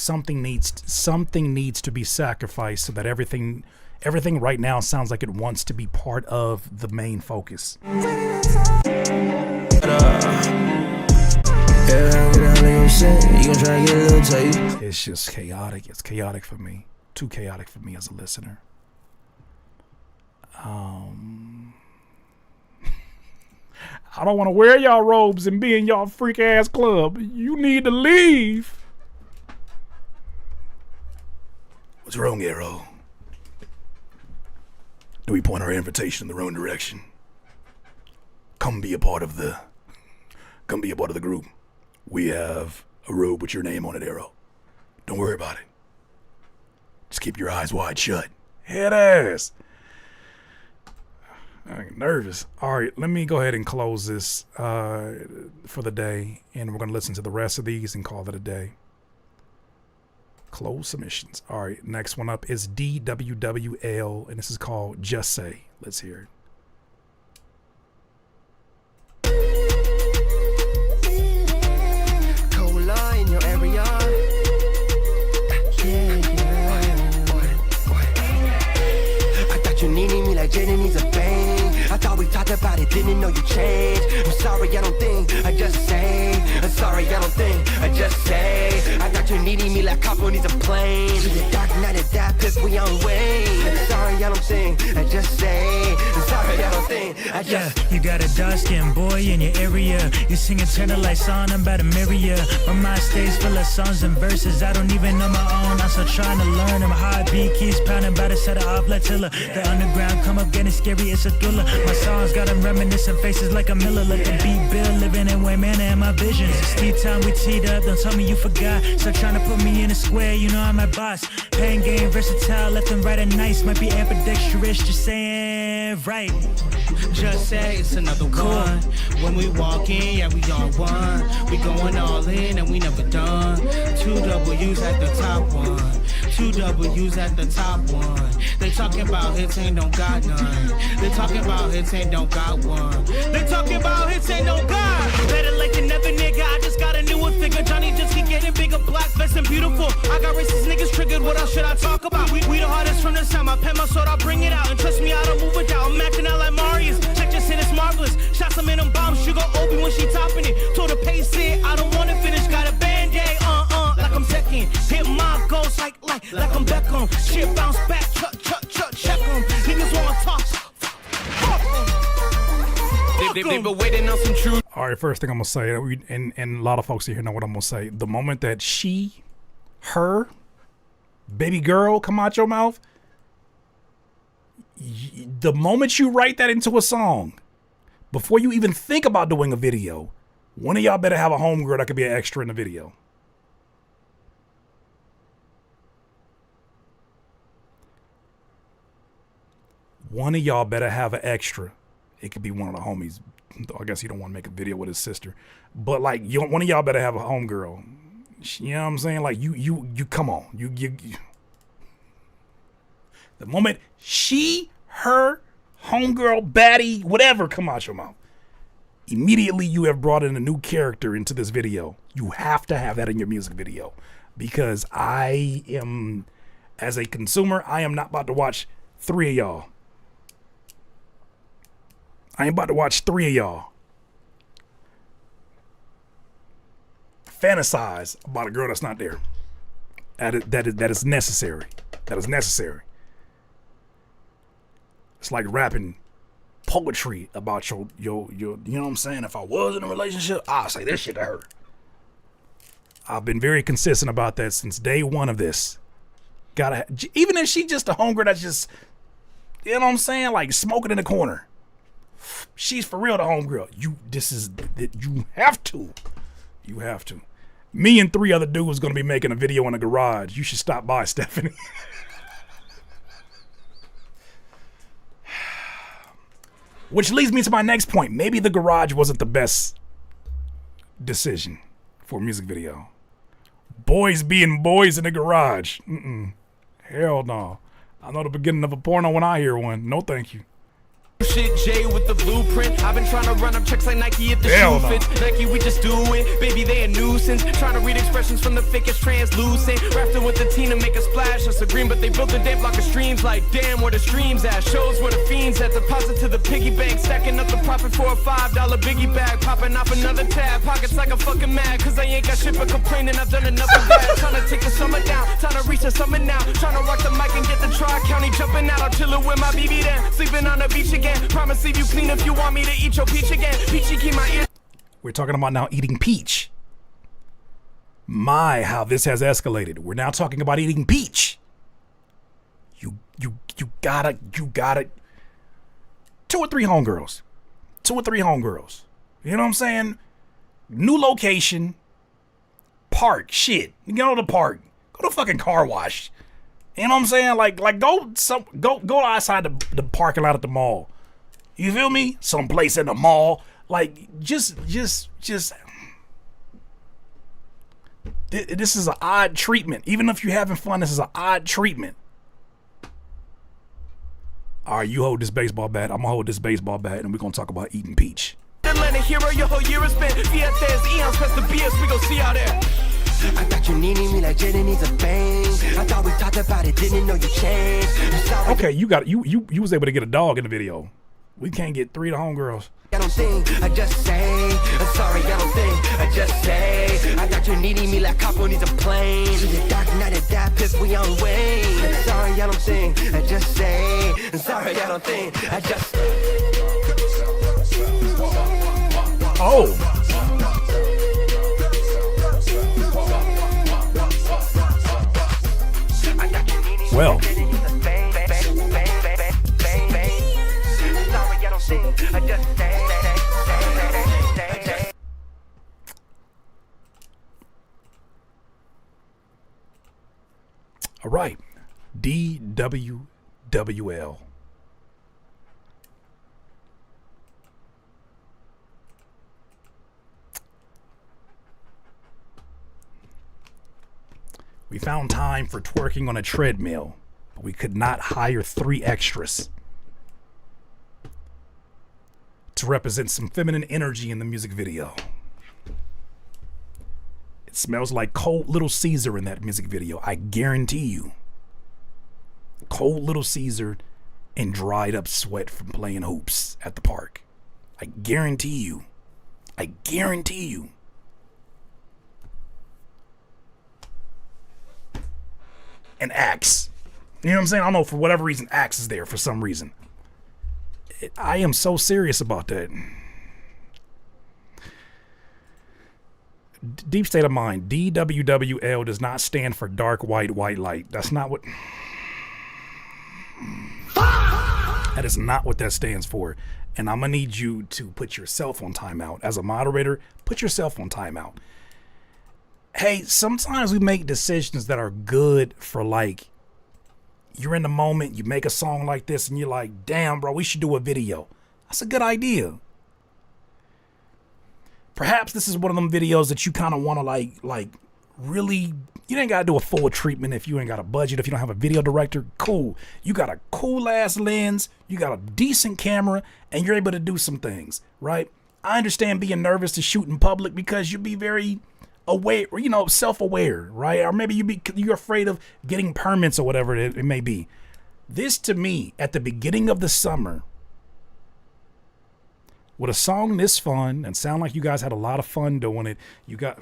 needs to be sacrificed so that everything right now sounds like it wants to be part of the main focus. It's just chaotic. It's chaotic for me. Too chaotic for me as a listener. I don't want to wear y'all robes and be in y'all freak ass club. You need to leave. What's wrong, Nero? Do we point our invitation in the wrong direction? Come be a part of the group. We have a robe with your name on it, Nero. Don't worry about it. Just keep your eyes wide shut. Head ass. I'm nervous. All right, let me go ahead and close this for the day, and we're going to listen to the rest of these and call it a day. Close submissions. All right, next one up is DWWL, and this is called Just Say. Let's hear it. Cola in your area. I thought you needed me like Jenny needs a bang. I thought we talked about it, didn't know you changed. I'm sorry, I don't think, I just say. I'm sorry, I don't think, I just say. I thought you needed me like Capo needs a plane. To the dark night of death if we on way. I'm sorry, I don't think, I just say. I'm sorry, I don't think, I just. Yeah, you got a dark skinned boy in your area. You sing a tenor like song, I'm about to marry ya. My mind stays full of songs and verses. I don't even know my own, I'm still trying to learn them. Heartbeat keeps pounding, about to set it off like Tiller. The underground come up getting scary, it's a thriller. My songs got them reminiscent faces like a Miller. Let the beat build, living in way manner and my visions. It's tea time, we teed up, don't tell me you forgot. Stop trying to put me in a square, you know I'm my boss. Pain game, versatile, left and right and nice. Might be ambidextrous, just saying right. Just say it's another one. When we walk in, yeah, we on one. We going all in and we never done. 2 W's at the top one. 2 W's at the top one. They talking about hits, ain't don't got none. They talking about hits, ain't don't got one. They talking about hits, ain't don't got. Better late than never, nigga. I just got a newer figure. Johnny just keep getting bigger, black vest and beautiful. I got racist niggas triggered. What else should I talk about? We the hardest from the sound. My pen, my sword, I'll bring it out. And trust me, I don't move it down. I'm acting out like Marius. Check your shit, it's marvelous. Shots them in them bombs. She go Obi when she topping it. Told her pace it. I don't wanna finish. Got a band-aid. Like I'm Tekken. Hit my goals like I'm Beckham. Shit bounce back. Check them. Niggas wanna talk. They've been waiting on some truth. All right, first thing I'm gonna say, and a lot of folks here know what I'm gonna say. The moment that her, baby girl, come out your mouth, the moment you write that into a song, before you even think about doing a video, one of y'all better have a homegirl that could be an extra in the video. One of y'all better have an extra. It could be one of the homies. I guess he don't want to make a video with his sister, but like one of y'all better have a homegirl. You know what I'm saying? Like you come on. You the moment her homegirl, baddie, whatever come out your mouth, immediately you have brought in a new character into this video. You have to have that in your music video, because I am, as a consumer, I am not about to watch 3 of y'all. I ain't about to watch 3 of y'all fantasize about a girl that's not there. That is necessary. That is necessary. It's like rapping poetry about your you know what I'm saying? If I was in a relationship, I'll say this shit to her. I've been very consistent about that since day one of this. Even if she just a homegirl that's just, you know what I'm saying, like smoking in the corner. She's for real the homegirl. You have to. You have to. Me and 3 other dudes gonna be making a video in a garage. You should stop by, Stephanie. Which leads me to my next point. Maybe the garage wasn't the best decision for a music video. Boys being boys in the garage. Hell no. I know the beginning of a porno when I hear one. No thank you. Shit, Jay with the blueprint. I've been trying to run up checks like Nike if the Hell shoe no. fits. Nike, we just do it. Baby, they a nuisance. Trying to read expressions from the fakest translucent. Rafting with the team to make a splash. Just a green, but they built a damn block of streams. Like, damn, where the streams at? Shows where the fiends at. Deposit to the piggy bank. Stacking up the profit for a $5 biggie bag. Popping off another tab. Pockets like a fucking mad. Cause I ain't got shit but complaining. I've done enough of that. Trying to take the summer down. Trying to reach the summer now. Trying to rock the mic and get the Tri-County jumping out. I'm chilling with my BB then. Sleeping on the beach again. Promise leave you clean if you want me to eat your peach again. Peachy, keep my ears. We're talking about now eating peach. My, how this has escalated. We're now talking about eating peach. You gotta. 2 or 3 homegirls. 2 or 3 homegirls. You know what I'm saying? New location. Park. Shit. You go to the park. Go to fucking car wash. You know what I'm saying? Like go outside the parking lot at the mall. You feel me? Someplace in the mall. Like just this is an odd treatment. Even if you're having fun, this is an odd treatment. All right, you hold this baseball bat. I'm gonna hold this baseball bat, and we're gonna talk about eating peach. Atlanta hero, your whole year is spent. Fiestas, eons, press the BS, we gon' see out there. I thought you needed me like Jenny needs a bang. I thought we talked about it, didn't know you changed. Okay, you was able to get a dog in the video. We can't get 3 of the homegirls. I don't think, I just say. I'm sorry, I don't think, I just say. I thought you needed me like Capo needs a plane. The dark night of that piss, we on Wayne. I'm sorry, I don't think, I just say. I'm sorry, I don't think, I just. Oh. Well. All right, DWWL. We found time for twerking on a treadmill, but we could not hire 3 extras to represent some feminine energy in the music video. It smells like cold Little Caesar in that music video. I guarantee you. Cold Little Caesar and dried up sweat from playing hoops at the park. I guarantee you. I guarantee you. And Axe. You know what I'm saying? I don't know, for whatever reason, Axe is there for some reason. I am so serious about that. Deep state of mind. DWWL does not stand for dark white light. That's not what. That is not what that stands for. And I'm gonna need you to put yourself on timeout. As a moderator, put yourself on timeout. Hey, sometimes we make decisions that are good for, like, you're in the moment, you make a song like this and you're like, damn, bro, we should do a video. That's a good idea. Perhaps this is one of them videos that you kind of want to like really, you ain't got to do a full treatment if you ain't got a budget, if you don't have a video director, cool. You got a cool ass lens, you got a decent camera, and you're able to do some things, right? I understand being nervous to shoot in public because you'll be very aware, you know, self-aware, right? Or maybe you're afraid of getting permits or whatever it may be. This, to me, at the beginning of the summer, with a song this fun and sound like you guys had a lot of fun doing it, you got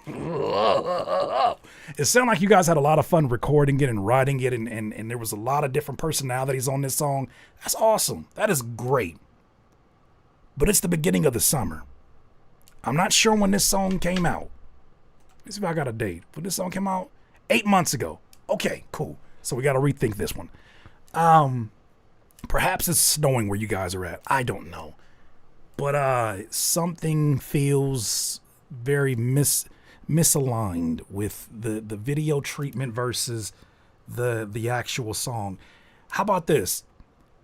it sounded like you guys had a lot of fun recording it and writing it, and there was a lot of different personalities on this song. That's awesome. That is great. But it's the beginning of the summer. I'm not sure when this song came out. Let's see if I got a date. When this song came out? 8 months ago. Okay, cool. So we got to rethink this one. Perhaps it's snowing where you guys are at. I don't know. But something feels very misaligned with the video treatment versus the actual song. How about this?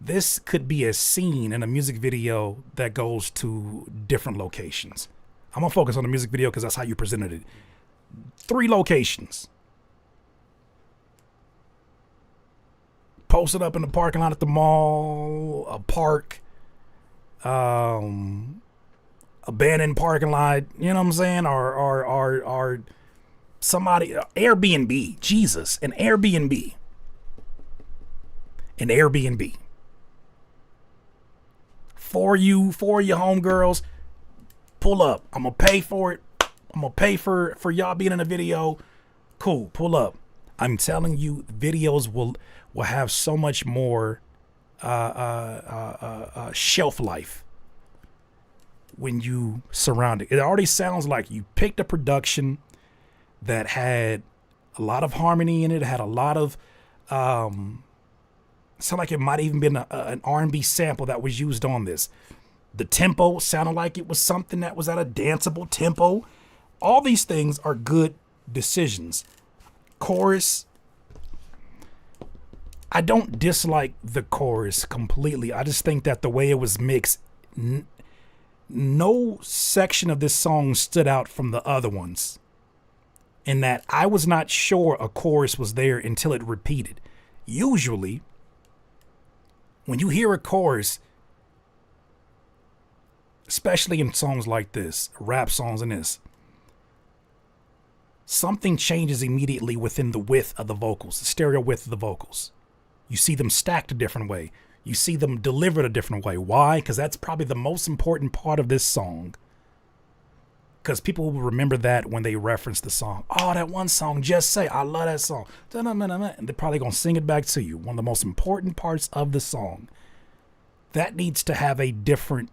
This could be a scene in a music video that goes to different locations. I'm gonna focus on the music video because that's how you presented it. 3 locations. Posted up in the parking lot at the mall, a park, abandoned parking lot, you know what I'm saying? Or somebody, Airbnb, Jesus, an Airbnb. An Airbnb. For you homegirls, pull up. I'm gonna pay for it. I'm gonna pay for y'all being in a video. Cool, pull up. I'm telling you, videos will have so much more shelf life when you surround it. It already sounds like you picked a production that had a lot of harmony in it, had a lot of sound like it might even been an R&B sample that was used on this. The tempo sounded like it was something that was at a danceable tempo. All these things are good decisions. Chorus, I don't dislike the chorus completely. I just think that the way it was mixed, no section of this song stood out from the other ones. In that I was not sure a chorus was there until it repeated. Usually, when you hear a chorus, especially in songs like this, rap songs and this, something changes immediately within the width of the vocals, the stereo width of the vocals. You see them stacked a different way. You see them delivered a different way. Why? Because that's probably the most important part of this song. Because people will remember that when they reference the song. Oh, that one song, Just Say. I love that song. And they're probably going to sing it back to you. One of the most important parts of the song. That needs to have a different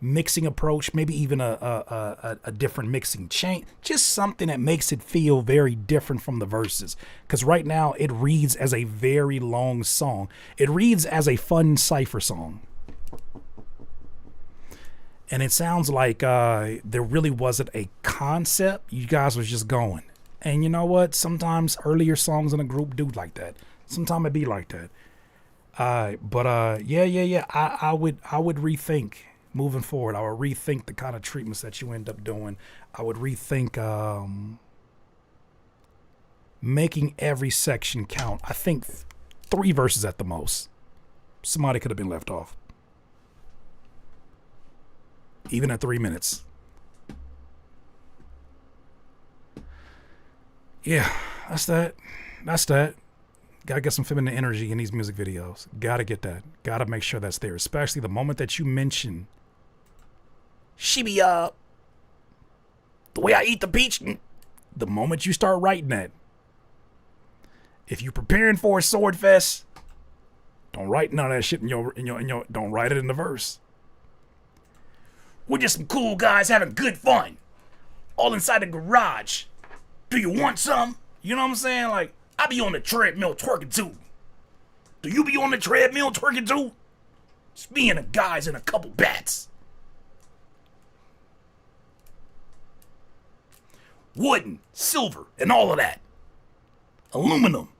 mixing approach, maybe even a different mixing chain. Just something that makes it feel very different from the verses. Because right now, it reads as a very long song. It reads as a fun cypher song. And it sounds like there really wasn't a concept. You guys was just going. And you know what? Sometimes earlier songs in a group do like that. Sometimes it be like that. Yeah. I would rethink moving forward. I would rethink the kind of treatments that you end up doing. I would rethink making every section count. I think 3 verses at the most. Somebody could have been left off. Even at 3 minutes. Yeah, that's that. Gotta get some feminine energy in these music videos. Gotta get that. Gotta make sure that's there. Especially the moment that you mention she be the way I eat the peach. The moment you start writing that. If you're preparing for a sword fest, don't write none of that shit in your don't write it in the verse. We're just some cool guys having good fun. All inside the garage. Do you want some? You know what I'm saying? Like, I be on the treadmill twerking too. Do you be on the treadmill twerking too? It's me and the guys and a couple bats. Wooden, silver, and all of that. Aluminum.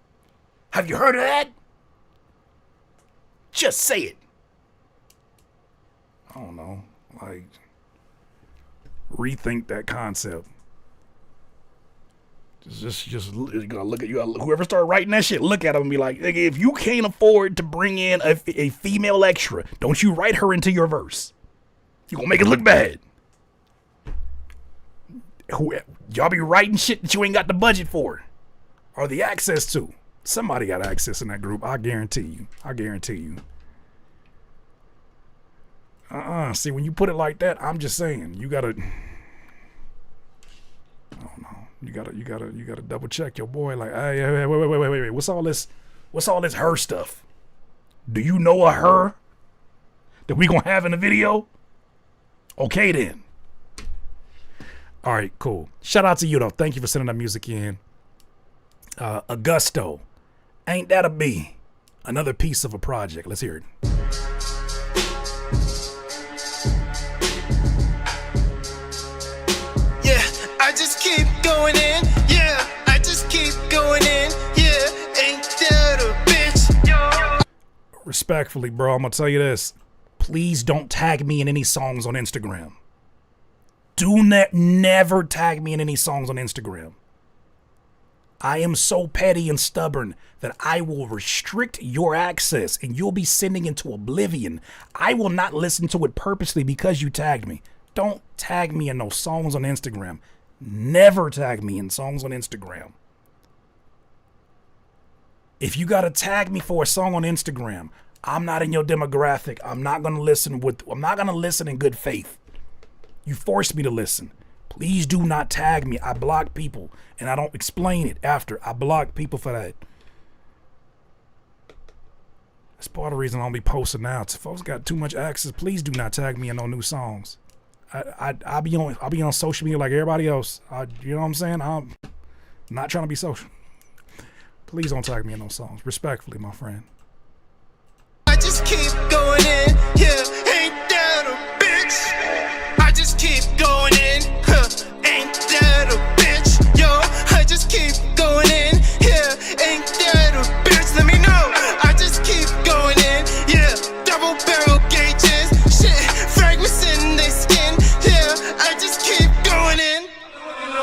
Have you heard of that? Just say it. I don't know. Like, rethink that concept. Just you gotta look at whoever start writing that shit. Look at them and be like, if you can't afford to bring in a female extra, don't you write her into your verse. You gonna make it look bad. Y'all be writing shit that you ain't got the budget for, or the access to. Somebody got access in that group. I guarantee you. See, when you put it like that, I'm just saying, you gotta, I don't know, you gotta double check your boy. Like, hey, wait, what's all this her stuff? Do you know a her that we gonna have in the video? Okay then. All right, cool. Shout out to you though. Thank you for sending that music in. Augusto, Ain't That a Bee? Another piece of a project. Let's hear it. Yeah, I just keep going in. Yeah, I just keep going in. Yeah, ain't that a bitch? Yo. Respectfully, bro, I'm gonna tell you this. Please don't tag me in any songs on Instagram. Do not never tag me in any songs on Instagram. I am so petty and stubborn that I will restrict your access and you'll be sending into oblivion. I will not listen to it purposely because you tagged me. Don't tag me in those songs on Instagram. Never tag me in songs on Instagram. If you gotta tag me for a song on Instagram, I'm not in your demographic. I'm not gonna listen in good faith. You forced me to listen. Please do not tag me. I block people and I don't explain it after. I block people for that. That's part of the reason I don't be posting now. If folks got too much access, please do not tag me in no new songs. I'll be on social media like everybody else. You know what I'm saying? I'm not trying to be social. Please don't tag me in those songs. Respectfully, my friend. I just keep going in. Yeah, ain't that a bitch? I just keep going in. Huh, ain't that a bitch? Yo, I just keep going in. Yeah, ain't that a bitch? Let me know. I just keep going in. Yeah, double barrel gauges. Shit, fragments in their skin. Yeah, I just keep going in.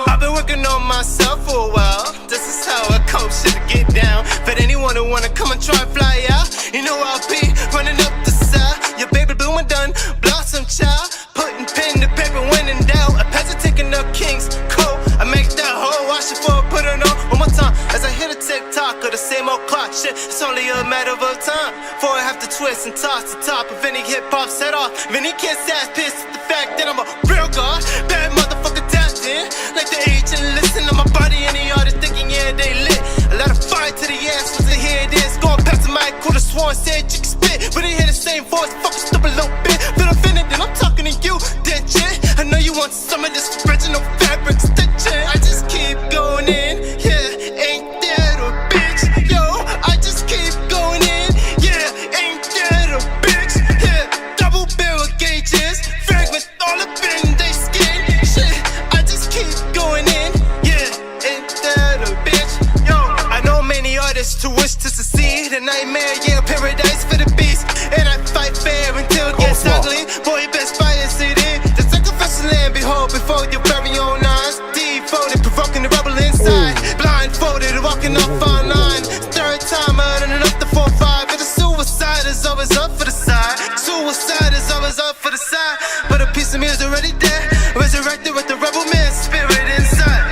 I've been working on myself for a while. This is how I cope, shit to get down. But anyone who wanna come and try fly out, you know I'll be running up the side. Your baby blooming done, blossom child. Putting pen to paper when in doubt. A peasant taking up king's coat. I make that hoe wash it for put it on one more time. As I hit a tick-tock of the same old clock. Shit, it's only a matter of time before I have to twist and toss the top of any hip-hop set off. If any kid's ass pissed at the fact that I'm a real god. Bad motherfucker tapped in. Like the agent listen to my body and the artist thinking yeah they lit. A lot of fire to the ass was to hear this. Going past the mic, could have sworn said you can spit. But they hear the same voice, fucking stupid little bit. Feel offended and I'm talking to you, that shit. I know you want some of this original fabric stitching. I just keep going in, yeah, ain't that a bitch? Yo, I just keep going in, yeah, ain't that a bitch? Yeah, double barrel gauges, fragments all up in they skin. Shit, I just keep going in, yeah, ain't that a bitch? Yo, I know many artists who wish to succeed. A nightmare, yeah, paradise for the beast. And I fight fair until it gets ugly. Boy, best buy a CD. The sacrificial land, behold, before your very own eyes. Devoted, provoking the rebel inside. Blindfolded, walking up on line. Third time, running up the 4-5. But the suicide is always up for the side. Suicide is always up for the side. But a piece of me is already dead. Resurrected with the rebel man spirit inside.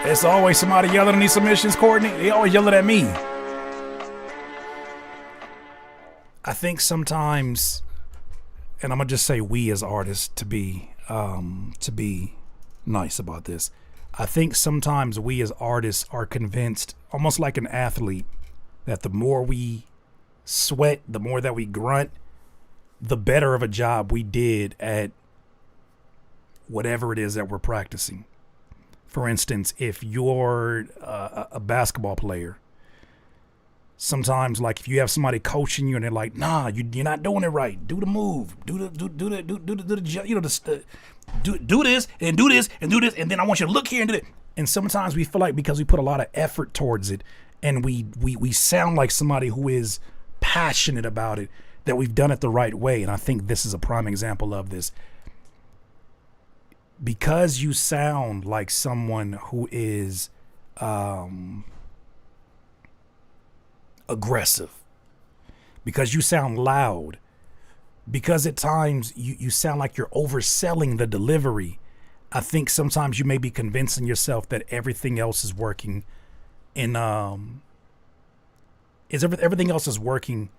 It's always somebody yelling in these submissions, Courtney. They always yelling at me. I think sometimes, and I'm gonna just say we as artists to be nice about this. I think sometimes we as artists are convinced, almost like an athlete, that the more we sweat, the more that we grunt, the better of a job we did at whatever it is that we're practicing. For instance, if you're a basketball player, sometimes like if you have somebody coaching you and they're like, nah, you're not doing it right. Do the move. Do this and do this and do this. And then I want you to look here and do it. And sometimes we feel like because we put a lot of effort towards it and we sound like somebody who is passionate about it, that we've done it the right way. And I think this is a prime example of this. Because you sound like someone who is aggressive, because you sound loud, because at times you sound like you're overselling the delivery, I think sometimes you may be convincing yourself that everything else is working in everything else is working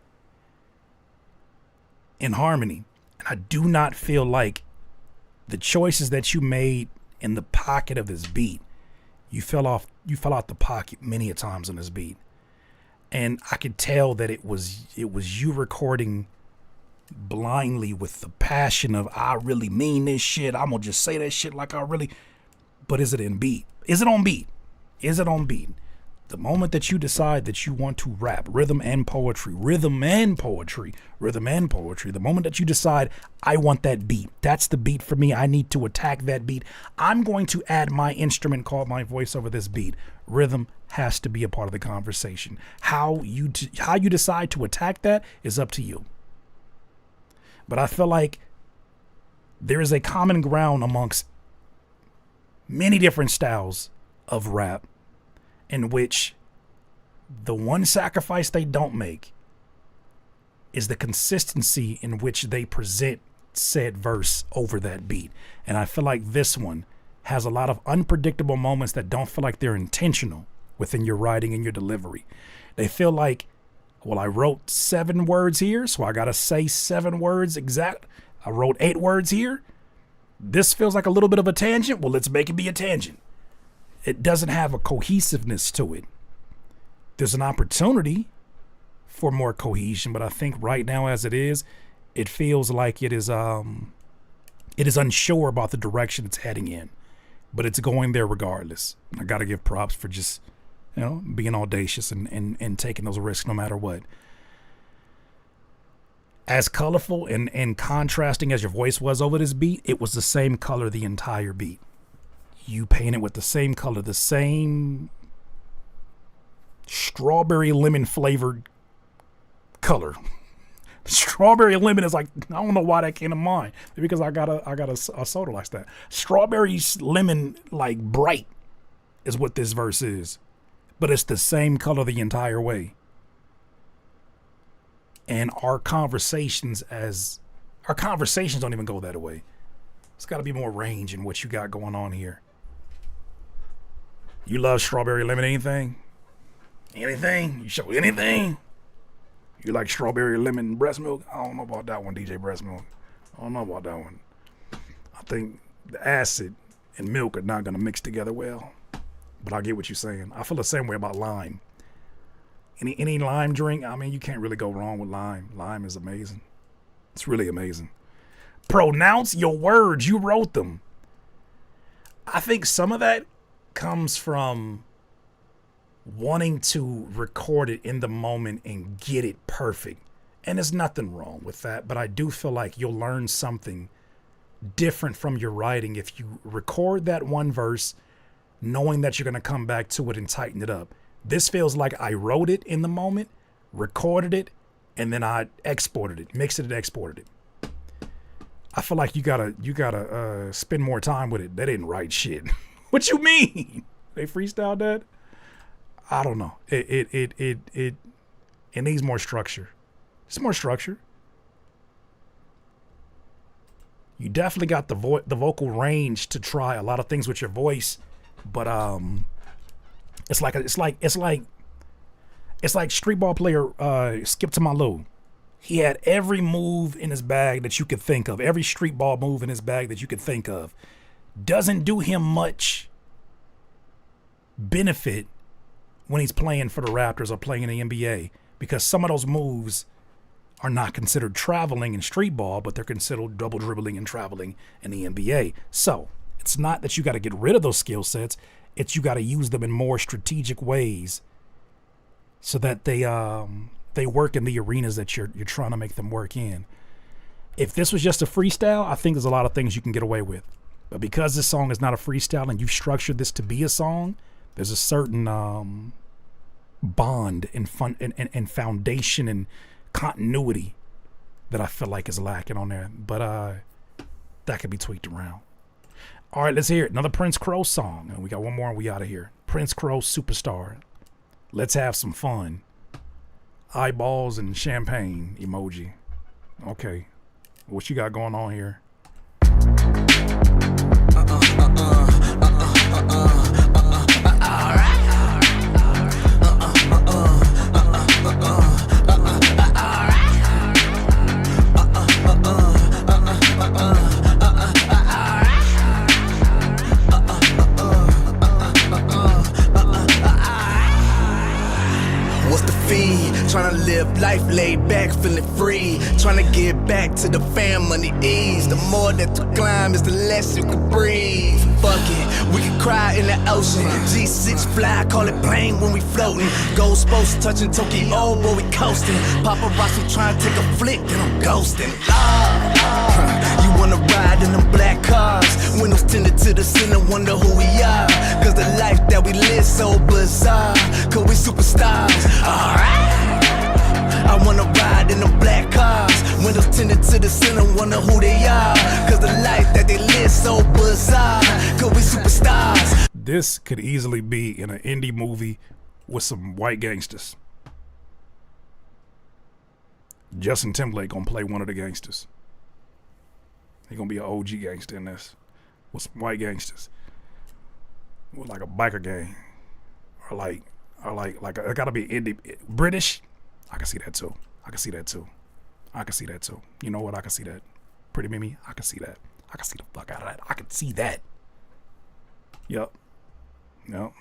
in harmony. And I do not feel like the choices that you made in the pocket of this beat, you fell out the pocket many a times on this beat. And I could tell that it was you recording blindly with the passion of, I really mean this shit. I'm gonna just say that shit like I really, but is it in beat? Is it on beat? Is it on beat? The moment that you decide that you want to rap, rhythm and poetry, the moment that you decide, I want that beat, that's the beat for me, I need to attack that beat, I'm going to add my instrument called my voice over this beat. Rhythm has to be a part of the conversation. How you decide to attack that is up to you. But I feel like there is a common ground amongst many different styles of rap in which the one sacrifice they don't make is the consistency in which they present said verse over that beat. And I feel like this one has a lot of unpredictable moments that don't feel like they're intentional within your writing and your delivery. They feel like, well, I wrote 7 words here, so I gotta say 7 words exact. I wrote 8 words here. This feels like a little bit of a tangent. Well, let's make it be a tangent. It doesn't have a cohesiveness to it. There's an opportunity for more cohesion, but I think right now as it is, it feels like it is unsure about the direction it's heading in, but it's going there regardless. I got to give props for just, being audacious and taking those risks no matter what. As colorful and contrasting as your voice was over this beat, it was the same color the entire beat. You paint it with the same color, the same strawberry lemon flavored color. Strawberry lemon is like, I don't know why that came to mind. Because I got a soda like that. Strawberry lemon, like bright, is what this verse is. But it's the same color the entire way. And our conversations don't even go that way. It's got to be more range in what you got going on here. You love strawberry lemon anything? Anything? You show anything? You like strawberry lemon breast milk? I don't know about that one, DJ Breast Milk. I don't know about that one. I think the acid and milk are not going to mix together well. But I get what you're saying. I feel the same way about lime. Any lime drink, I mean, you can't really go wrong with lime. Lime is amazing. It's really amazing. Pronounce your words. You wrote them. I think some of that comes from wanting to record it in the moment and get it perfect. And there's nothing wrong with that, but I do feel like you'll learn something different from your writing if you record that one verse knowing that you're going to come back to it and tighten it up. This feels like I wrote it in the moment, recorded it, and then I exported it, mixed it and exported it. I feel like you gotta spend more time with it. They didn't write shit. What you mean? They freestyled that? I don't know. It needs more structure. It's more structure. You definitely got the vocal range to try a lot of things with your voice, but it's like street ball player Skip to My Lou. He had every move in his bag that you could think of, every street ball move in his bag that you could think of. Doesn't do him much benefit when he's playing for the Raptors or playing in the NBA, because some of those moves are not considered traveling in street ball, but they're considered double dribbling and traveling in the NBA. So it's not that you got to get rid of those skill sets. It's you got to use them in more strategic ways so that they work in the arenas that you're trying to make them work in. If this was just a freestyle, I think there's a lot of things you can get away with. But because this song is not a freestyle and you've structured this to be a song, there's a certain bond and foundation and continuity that I feel like is lacking on there. But that could be tweaked around. All right, let's hear it. Another Prince Crow song. And we got one more and we out of here. Prince Crow, Superstar. Let's have some fun. Eyeballs and champagne emoji. Okay. What you got going on here? Tryna live life laid back, feeling free. Tryna get give back to the family ease. The more that you climb is the less you can breathe. Fuck it, we can cry in the ocean. G6 fly, call it plane when we floating. Gold spokes touching Tokyo, boy, we coasting. Paparazzi trying to take a flick, then I'm ghosting. You wanna ride in them black cars, windows tinted to the center, wonder who we are. Cause the life that we live so bizarre, cause we superstars, alright. I wanna ride in them black cars, windows tinted to the center, wonder who they are. Cause the life that they live so bizarre, cause we superstars. This could easily be in an indie movie with some white gangsters. Justin Timberlake gonna play one of the gangsters. He gonna be an OG gangster in this with some white gangsters, with like a biker gang, or like it gotta be indie British. I can see that too. I can see that too. I can see that too. You know what? I can see that. Pretty Mimi. I can see that. I can see the fuck out of that. I can see that. Yup. Yup.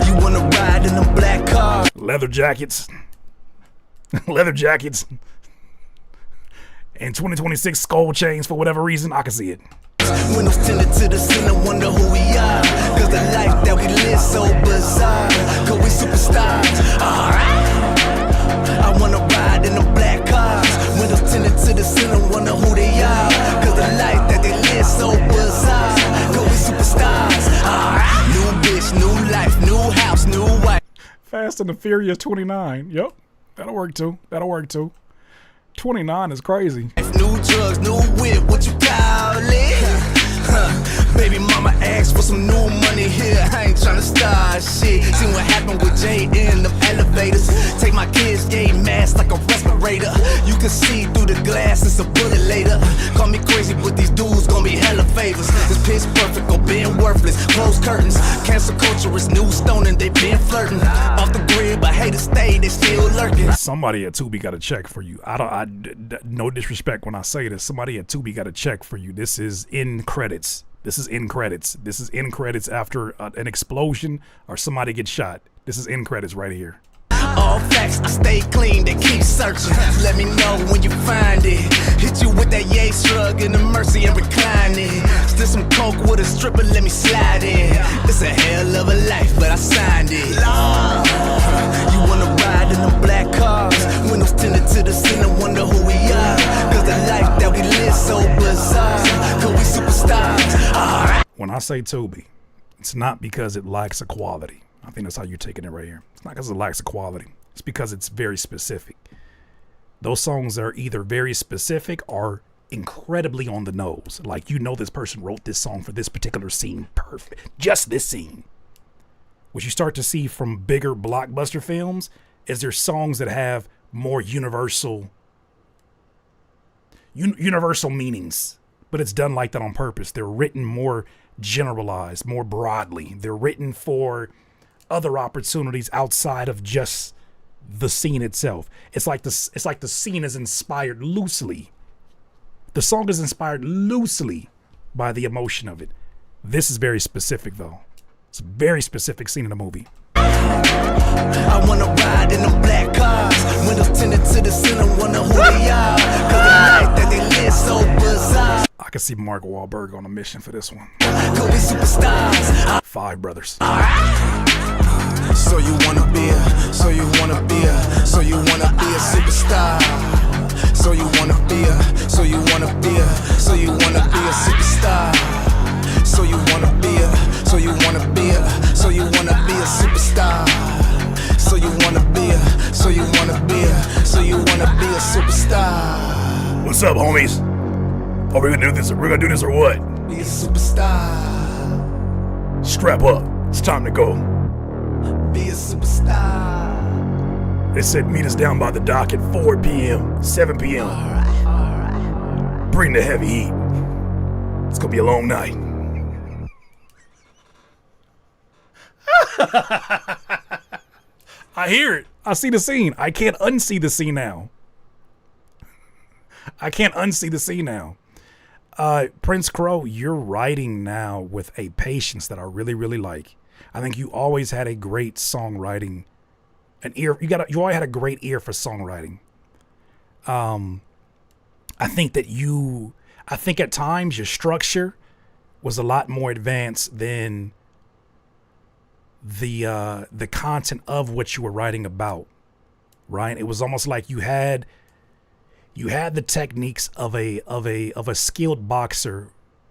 You wanna ride in them black cars, leather jackets, leather jackets. In 2026 skull chains for whatever reason, I can see it. Windows tinted to the center, wonder who we are. Cause the life that we live so bizarre, cause we superstars, alright. I wanna ride in the black cars, windows tinted to the center, wonder who they are. Cause the life that they live so bizarre, cause we superstars, alright. New bitch, new life, new house, new wife. Fast and the Furious 29, yep, that'll work too, that'll work too. 29 is crazy. New drugs, new whip, what you call it? Baby mama asked for some new money here. I ain't tryna start shit. See what happened with Jay in the elevators. Take my kids, game mask like a respirator. You can see through the glass, it's a bullet later. Call me crazy, but these dudes gon' be hella favors. This pitch perfect or being worthless. Closed curtains, cancel culture is new stoning. They been flirting off the grid, but haters stay, they still lurking. Somebody at Tubi got a check for you. No disrespect when I say this. Somebody at Tubi got a check for you. This is in credits. This is in credits. This is in credits after an explosion or somebody gets shot. This is in credits right here. All facts, I stay clean, they keep searching. Let me know when you find it. Hit you with that yay shrug and the mercy and recline it. Still some coke with a stripper, let me slide in. It's a hell of a life, but I signed it. You wanna ride in them black cars, windows tinted to the center, wonder who we are. Cause the life that we live so bizarre, cause we superstars, alright. When I say Tubi, it's not because it lacks a quality. I think that's how you're taking it right here. It's not because it lacks a quality. It's because it's very specific. Those songs are either very specific or incredibly on the nose. Like, you know, this person wrote this song for this particular scene. Perfect. Just this scene. What you start to see from bigger blockbuster films is there's songs that have more universal meanings, but it's done like that on purpose. They're written more generalized, more broadly. They're written for other opportunities outside of just the scene itself. It's like the scene is inspired loosely. The song is inspired loosely by the emotion of it. This is very specific though. It's a very specific scene in the movie. I wanna ride in them black cars, windows tinted to the center, wonder who they are. Cause the life that they live so bizarre. I can see Mark Wahlberg on a mission for this one. Cause we superstars. Five Brothers. So you wanna be a, so you wanna be a, so you wanna be a superstar. So you wanna be a, so you wanna be a, so you wanna be a superstar. So you wanna be a, so you wanna be a, so you wanna be a superstar. So you wanna be a, so you wanna be a, so you wanna be a superstar. What's up, homies? Are we gonna do this? We're gonna do this or what? Be a superstar. Strap up. It's time to go. Be a superstar. They said meet us down by the dock at 4 p.m., 7 p.m. Alright. Bring the heavy heat. It's gonna be a long night. I hear it. I see the scene. I can't unsee the scene now. I can't unsee the scene now. Prince Crow, you're writing now with a patience that I really, really like. I think you always had a great songwriting an ear. You always had a great ear for songwriting. I think at times your structure was a lot more advanced than the content of what you were writing about, right? It was almost like you had the techniques of a skilled boxer,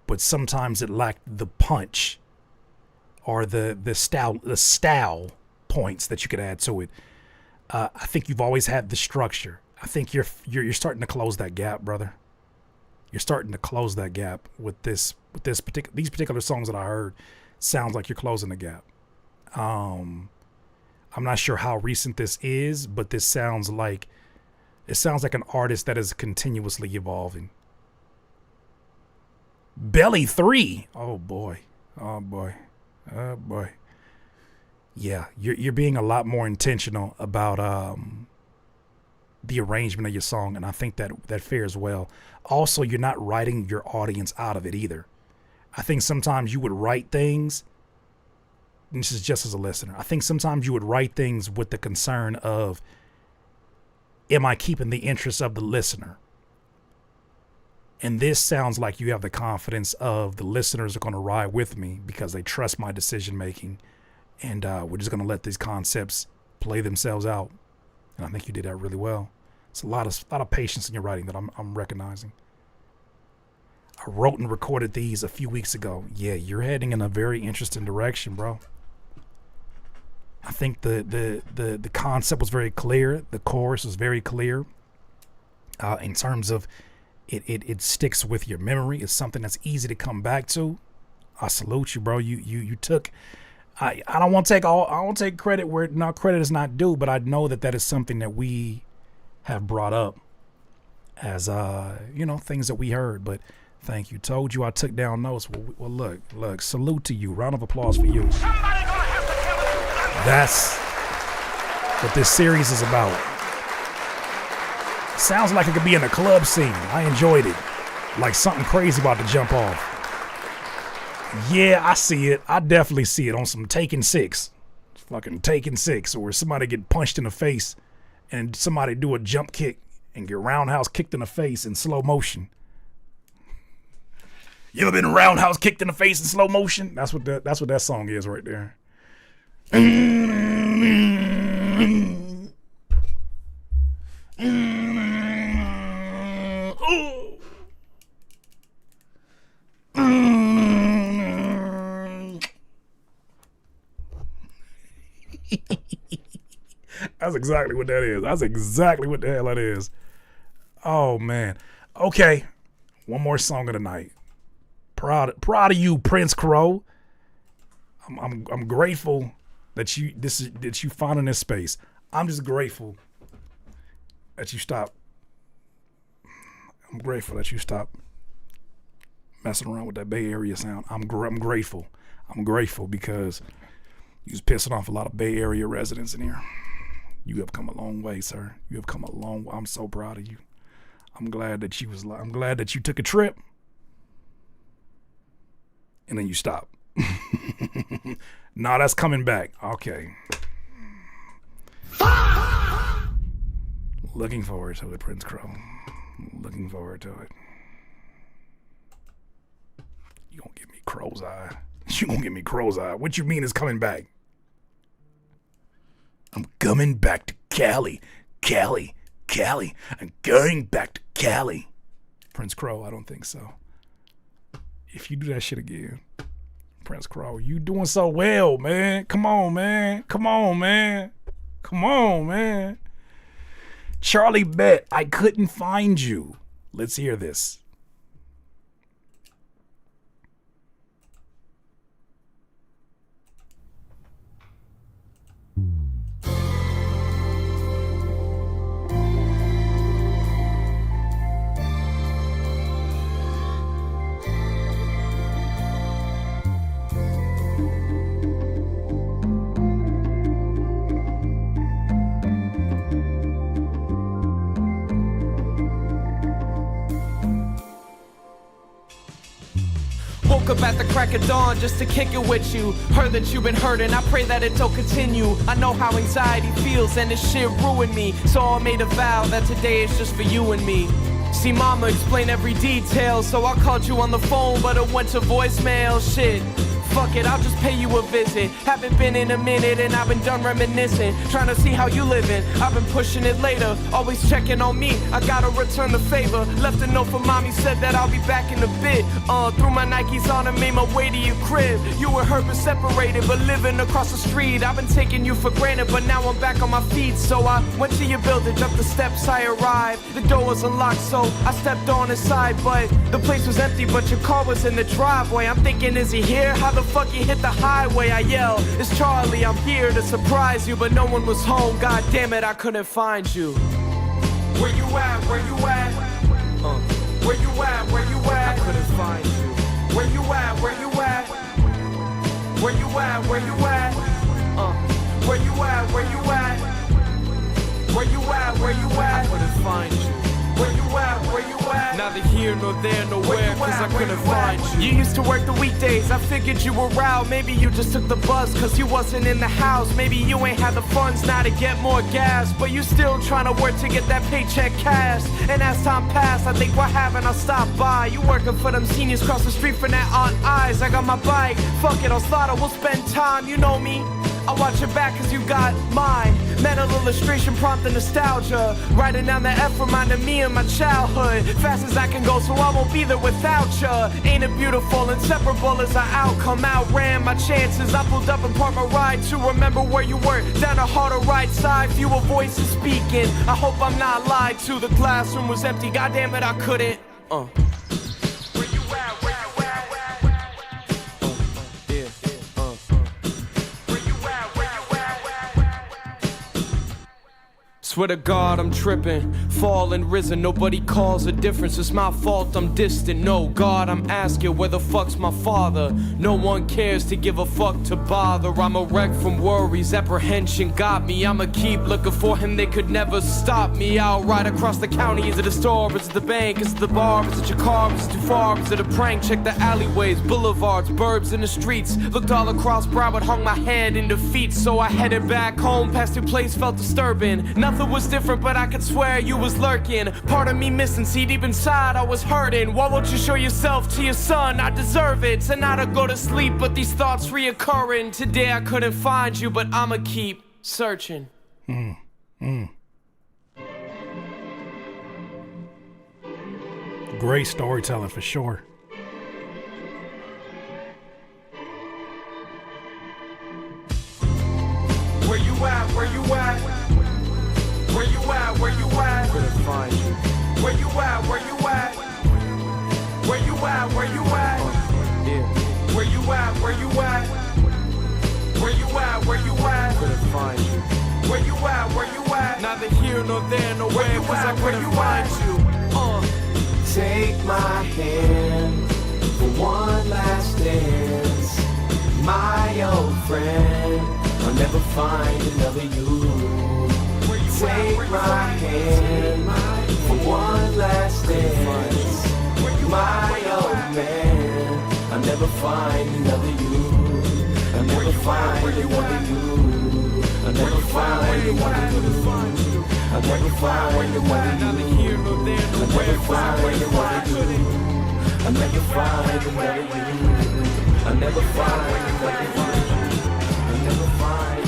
but sometimes it lacked the punch or the style points that you could add to it. I think you've always had the structure. I think you're starting to close that gap, brother. You're starting to close that gap with these particular songs that I heard. Sounds like you're closing the gap. I'm not sure how recent this is, but this sounds like an artist that is continuously evolving. Belly 3. Oh boy. Yeah, you're being a lot more intentional about the arrangement of your song, and I think that fares well. Also, you're not writing your audience out of it either. I think sometimes you would write things, and this is just as a listener, I think sometimes you would write things with the concern of, am I keeping the interest of the listener? And this sounds like you have the confidence of the listeners are going to ride with me because they trust my decision making, and we're just going to let these concepts play themselves out. And I think you did that really well. It's a lot of patience in your writing that I'm recognizing. I wrote and recorded these a few weeks ago. Yeah, you're heading in a very interesting direction, bro. I think the concept was very clear. The chorus was very clear. In terms of it sticks with your memory. It's something that's easy to come back to. I salute you, bro. You took. I don't want to take credit where credit is not due, but I know that is something that we have brought up as things that we heard. But thank you. Told you I took down notes. Well, look. Salute to you. Round of applause for you. That's what this series is about. Sounds like it could be in a club scene. I enjoyed it. Like something crazy about to jump off. Yeah, I see it. I definitely see it on some Taken 6. Fucking Taken 6, or somebody get punched in the face and somebody do a jump kick and get roundhouse kicked in the face in slow motion. You ever been roundhouse kicked in the face in slow motion? That's what that song is right there. That's exactly what that is. That's exactly what the hell that is. Oh man. Okay. One more song of the night. Proud of you, Prince Crow. I'm grateful that you found in this space. I'm just grateful that you stopped. I'm grateful that you stopped messing around with that Bay Area sound. I'm grateful. I'm grateful because you was pissing off a lot of Bay Area residents in here. You have come a long way, sir. You have come a long way. I'm so proud of you. I'm glad that you took a trip and then you stopped. Nah, that's coming back. Okay. Looking forward to it, Prince Crow. Looking forward to it. You gonna give me crow's eye. You gonna give me crow's eye. What you mean is coming back? I'm coming back to Cali. Cali. I'm going back to Cali. Prince Crow, I don't think so. If you do that shit again, Prince Crow, you doing so well, man. Come on, man. Charlie Bet, I couldn't find you. Let's hear this. Woke up at the crack of dawn just to kick it with you. Heard that you've been hurting, I pray that it don't continue. I know how anxiety feels and this shit ruined me. So I made a vow that today is just for you and me. See, mama explained every detail, so I called you on the phone, but it went to voicemail. Shit, fuck it, I'll just pay you a visit. Haven't been in a minute and I've been done reminiscing, trying to see how you living. I've been pushing it later, always checking on me. I gotta return the favor. Left a note for mommy, said that I'll be back in a bit. Threw my Nikes on and made my way to your crib. You and her been separated, but living across the street. I've been taking you for granted, but now I'm back on my feet. So I went to your building, jumped the steps, I arrived. The door was unlocked, so I stepped on inside, but the place was empty, but your car was in the driveway. I'm thinking, is he here? How the fuck he hit the highway? I yell, it's Charlie, I'm here to surprise you, but no one was home. God damn it, I couldn't find you. Where you at? Where you at? Where you at? Where you at? I couldn't find you. Where you at? Where you at? Where you at? Where you at? Where you at? Where you at? Where you at? Where you at? I couldn't find you. Where you at? Where you at? Neither here nor there, nowhere, cause I couldn't find you. You used to work the weekdays, I figured you were out. Maybe you just took the bus cause you wasn't in the house. Maybe you ain't had the funds now to get more gas, but you still trying to work to get that paycheck cash. And as time passed, I think what happened, I'll stop by. You working for them seniors across the street from that Aunt Eyes. I got my bike, fuck it, I'll slaughter, we'll spend time, you know me. I watch your back cause you got mine. Mental illustration prompting nostalgia. Writing down the F reminding me of my childhood. Fast as I can go so I won't be there without ya. Ain't it beautiful, inseparable as our outcome. Outran my chances, I pulled up and parked my ride to remember where you were. Down the harder right side, fewer voices speaking. I hope I'm not lied to, the classroom was empty. God damn it, I couldn't. Swear to God I'm tripping, fallen, risen, nobody calls a difference. It's my fault I'm distant, no God I'm asking where the fuck's my father. No one cares to give a fuck to bother. I'm a wreck from worries, apprehension got me. I'ma keep looking for him, they could never stop me. I'll ride across the county, is it a store, is it the bank, is it the bar, is it your car, is it too far, is it a prank? Check the alleyways, boulevards, burbs in the streets. Looked all across Broward, hung my head in defeat. So I headed back home, past your place felt disturbing. Nothing was different, but I could swear you was lurking. Part of me missing, see deep inside I was hurting. Why won't you show yourself to your son? I deserve it. Tonight I go to sleep, but these thoughts reoccurring. Today I couldn't find you, but I'ma keep searching. Great storytelling for sure. Where you at? Where you at? Where you at? Where you at? Couldn't find you. Where you at? Where you at? Where you at? Where you at? Where you at? Where you at? Where you at? Where you at? Couldn't find you. Where you at? Where you at? Neither here nor there, nowhere, cause I couldn't find you. Take my hand for one last dance, my old friend. I'll never find another you. Take my hand for one last dance, my old man. I'll never find another you. I'll never find another you. I'll never find another you. I'll never find another you. I'll never find another you. I'll never find another you. I'll never find another you. I'll never find.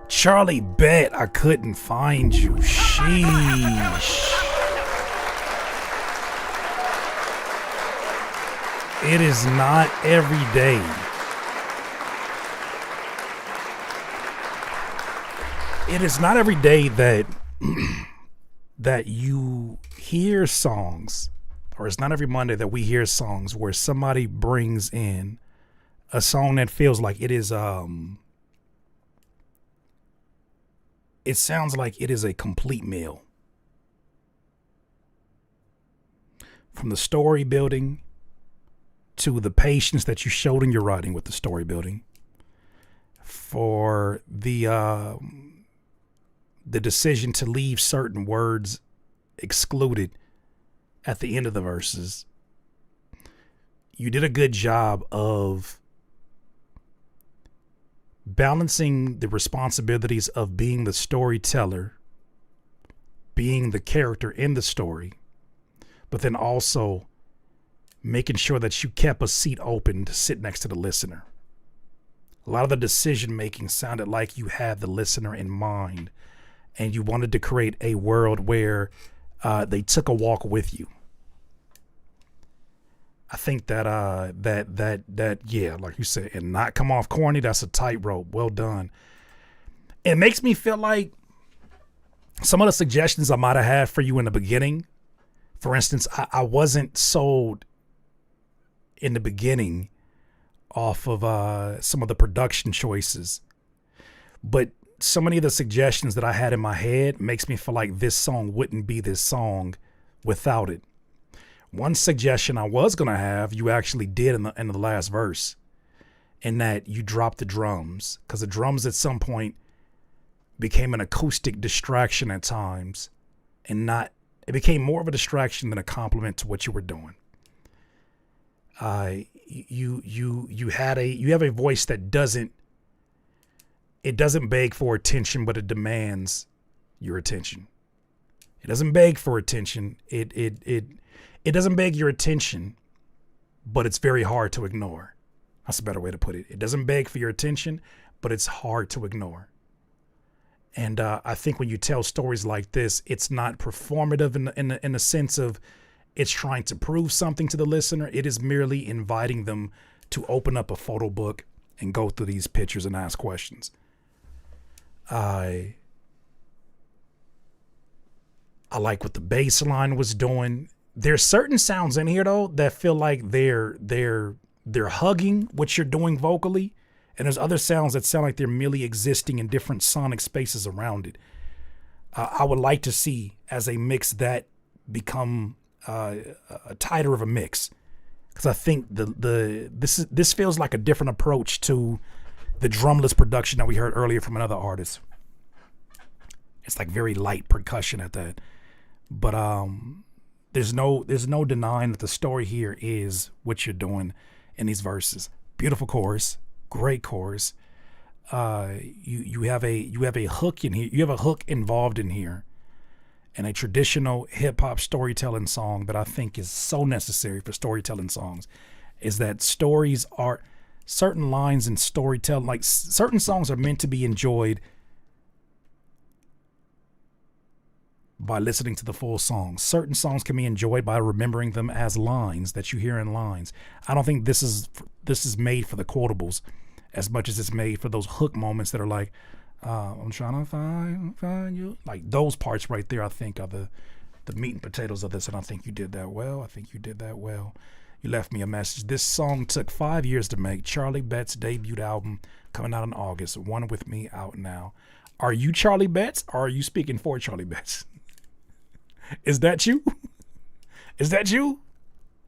Charlie bet I couldn't find you. Sheesh. It is not every day. It is not every day that that you hear songs, or it's not every Monday that we hear songs where somebody brings in a song that feels like it is it sounds like it is a complete meal. From the story building to the patience that you showed in your writing with the story building, for the decision to leave certain words excluded at the end of the verses. You did a good job of balancing the responsibilities of being the storyteller, being the character in the story, but then also making sure that you kept a seat open to sit next to the listener. A lot of the decision making sounded like you had the listener in mind, and you wanted to create a world where they took a walk with you. I think that yeah, like you said, and not come off corny, that's a tightrope. Well done. It makes me feel like some of the suggestions I might have had for you in the beginning, for instance, I wasn't sold in the beginning off of some of the production choices, but so many of the suggestions that I had in my head makes me feel like this song wouldn't be this song without it. One suggestion I was going to have, you actually did in the last verse, in that you dropped the drums, because the drums at some point became an acoustic distraction at times, and it became more of a distraction than a compliment to what you were doing. You have a voice that doesn't beg for attention, but it demands your attention. It doesn't beg for attention. It doesn't beg your attention, but it's very hard to ignore. That's a better way to put it. It doesn't beg for your attention, but it's hard to ignore. And I think when you tell stories like this, it's not performative in the sense of it's trying to prove something to the listener. It is merely inviting them to open up a photo book and go through these pictures and ask questions. I like what the bass line was doing. There's certain sounds in here though that feel like they're hugging what you're doing vocally, and there's other sounds that sound like they're merely existing in different sonic spaces around it. I would like to see as a mix that become a tighter of a mix, because I think this feels like a different approach to the drumless production that we heard earlier from another artist. It's like very light percussion at that, but there's no denying that the story here is what you're doing in these verses. Beautiful chorus, great chorus. You have a hook in here. You have a hook involved in here, and a traditional hip hop storytelling song that I think is so necessary for storytelling songs is that stories are certain lines in storytelling. Like certain songs are meant to be enjoyed by listening to the full song. Certain songs can be enjoyed by remembering them as lines that you hear in lines. I don't think this is made for the quotables as much as it's made for those hook moments that are like, I'm trying to find you. Like those parts right there, I think are the meat and potatoes of this, and I think you did that well. You left me a message. This song took 5 years to make. Charlie Betts' debut album coming out in August. One With Me out now. Are you Charlie Betts, or are you speaking for Charlie Betts? Is that you? Is that you?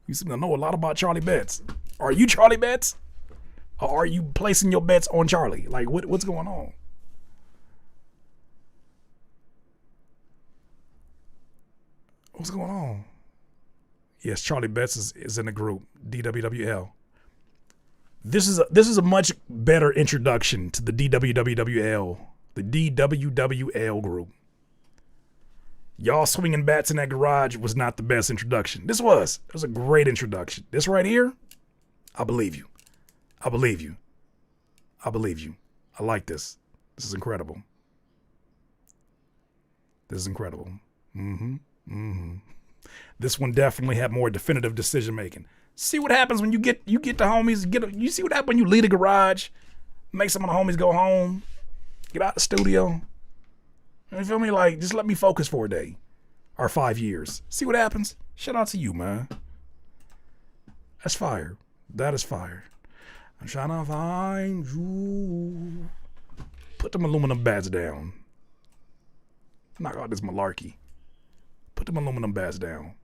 You seem to know a lot about Charlie Betts. Are you Charlie Betts? Or are you placing your bets on Charlie? Like, what's going on? What's going on? Yes, Charlie Betts is in the group, DWWL. This is a much better introduction to the DWWL, the DWWL group. Y'all swinging bats in that garage was not the best introduction. This was. It was a great introduction. This right here, I believe you. I believe you. I believe you. I like this. This is incredible. This is incredible. This one definitely had more definitive decision making. See what happens when you get the homies. You see what happens when you leave the garage, make some of the homies go home, get out the studio. You feel me? Like, just let me focus for a day or 5 years. See what happens? Shout out to you, man. That's fire. That is fire. I'm trying to find you. Put them aluminum bats down. Knock out this malarkey. Put them aluminum bats down.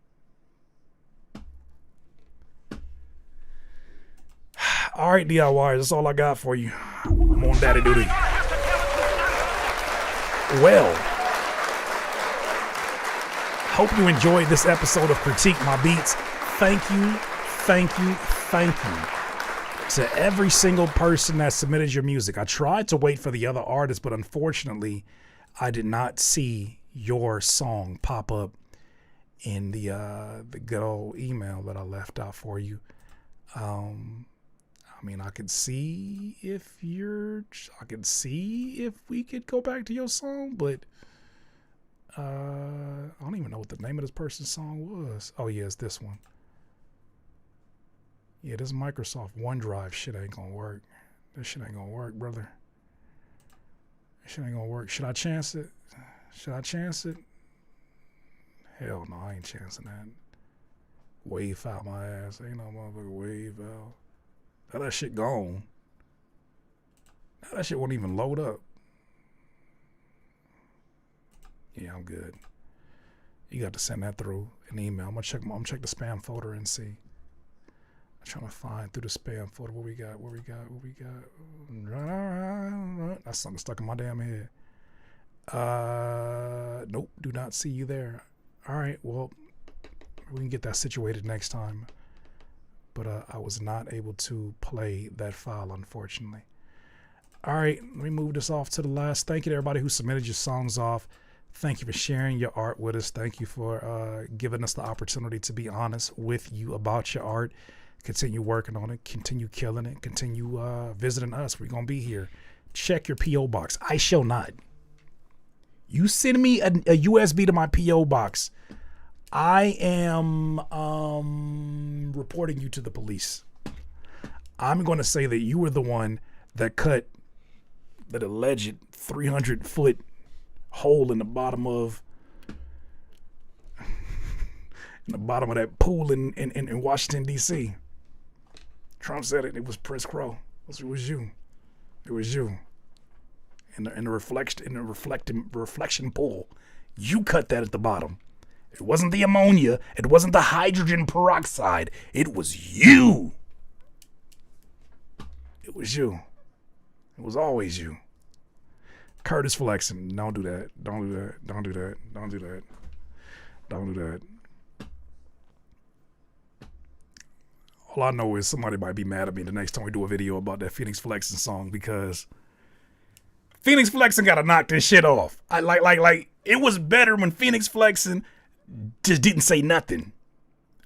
All right, DIYers, that's all I got for you. I'm on daddy duty. Well, hope you enjoyed this episode of Critique My Beats. Thank you to every single person that submitted your music. I tried to wait for the other artists, but unfortunately, I did not see your song pop up in the good old email that I left out for you. I mean, I could see if we could go back to your song, but I don't even know what the name of this person's song was. Oh yeah, it's this one. Yeah, this Microsoft OneDrive shit ain't gonna work. This shit ain't gonna work, brother. This shit ain't gonna work. Should I chance it? Hell no, I ain't chancing that. Wave out my ass. Ain't no motherfucker wave out. Now that shit gone. Now that shit won't even load up. Yeah, I'm good. You got to send that through an email. I'm gonna check the spam folder and see. I'm trying to find through the spam folder what we got. That's something stuck in my damn head. Nope, do not see you there. All right, well, we can get that situated next time. But I was not able to play that file, unfortunately. All right, let me move this off to the last. Thank you to everybody who submitted your songs off. Thank you for sharing your art with us. Thank you for giving us the opportunity to be honest with you about your art. Continue working on it. Continue killing it. Continue visiting us. We're going to be here. Check your P.O. box. I shall not. You send me a USB to my P.O. box, I am reporting you to the police. I'm going to say that you were the one that cut that alleged 300-foot hole in the bottom of that pool in Washington, D.C. Trump said it was Prince Crow. It was you. It was you. In the reflection pool. You cut that at the bottom. It wasn't the ammonia. It wasn't the hydrogen peroxide. It was you. It was you. It was always you. Curtis flexing. Don't do that. Don't do that. Don't do that. Don't do that. Don't do that. All I know is somebody might be mad at me the next time we do a video about that Phoenix Flexing song, because Phoenix Flexing gotta knock this shit off. It was better when Phoenix Flexing just didn't say nothing.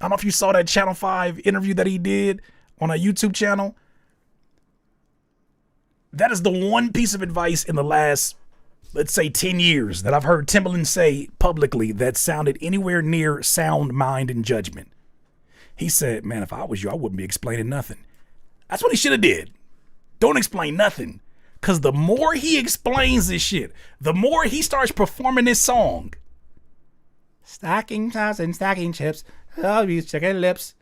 I don't know if you saw that Channel 5 interview that he did on a YouTube channel. That is the one piece of advice in the last, let's say, 10 years that I've heard Timbaland say publicly that sounded anywhere near sound mind and judgment. He said, man, if I was you, I wouldn't be explaining nothing. That's what he should have did. Don't explain nothing. Because the more he explains this shit, the more he starts performing this song. Stacking tops and stacking chips. Oh, you chicken lips.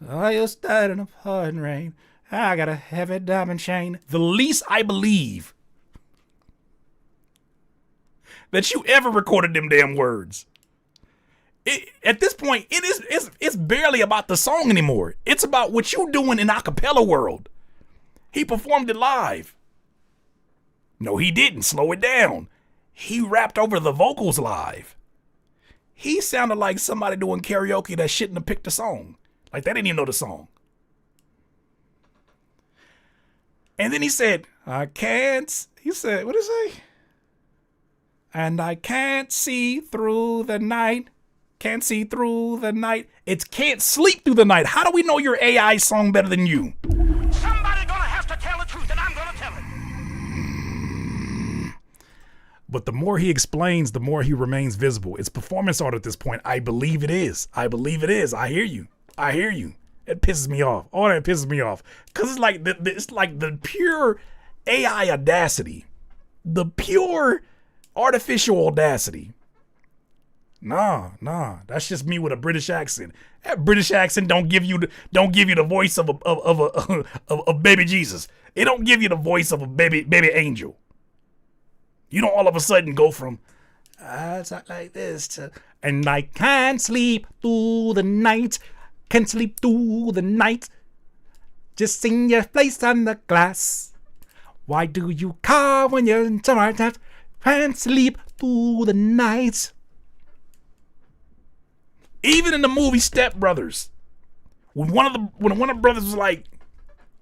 Oh, you stood in the pouring rain. I got a heavy diamond chain. The least I believe that you ever recorded them damn words. At this point, it's barely about the song anymore. It's about what you doing in acapella world. He performed it live. No, he didn't. Slow it down. He rapped over the vocals live. He sounded like somebody doing karaoke that shouldn't have picked the song. Like they didn't even know the song. And then he said, what did he say? And I can't see through the night. Can't see through the night. It's can't sleep through the night. How do we know your AI song better than you? Somebody gonna have to tell the truth, and I'm gonna tell it. But the more he explains, the more he remains visible. It's performance art at this point. I believe it is. I hear you. It pisses me off. All that pisses me off. Because it's like the pure AI audacity. The pure artificial audacity. Nah. That's just me with a British accent. That British accent don't give you the voice of a baby Jesus. It don't give you the voice of a baby angel. You don't all of a sudden go from I talk like this to, and I can't sleep through the night. Can't sleep through the night. Just sing your face on the glass. Why do you call when you're in summertime? Can't sleep through the night. Even in the movie Step Brothers, when one of the brothers was like,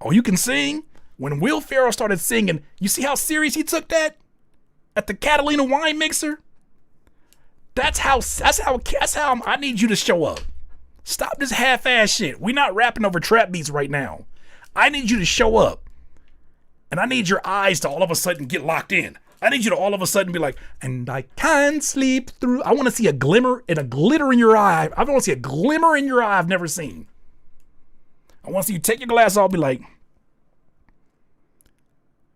"Oh, you can sing." When Will Ferrell started singing, you see how serious he took that at the Catalina wine mixer. That's how I need you to show up. Stop this half-ass shit. We're not rapping over trap beats right now. I need you to show up, and I need your eyes to all of a sudden get locked in. I need you to all of a sudden be like, and I can't sleep through. I want to see a glimmer and a glitter in your eye. I want to see a glimmer in your eye I've never seen. I want to see you take your glass off, be like,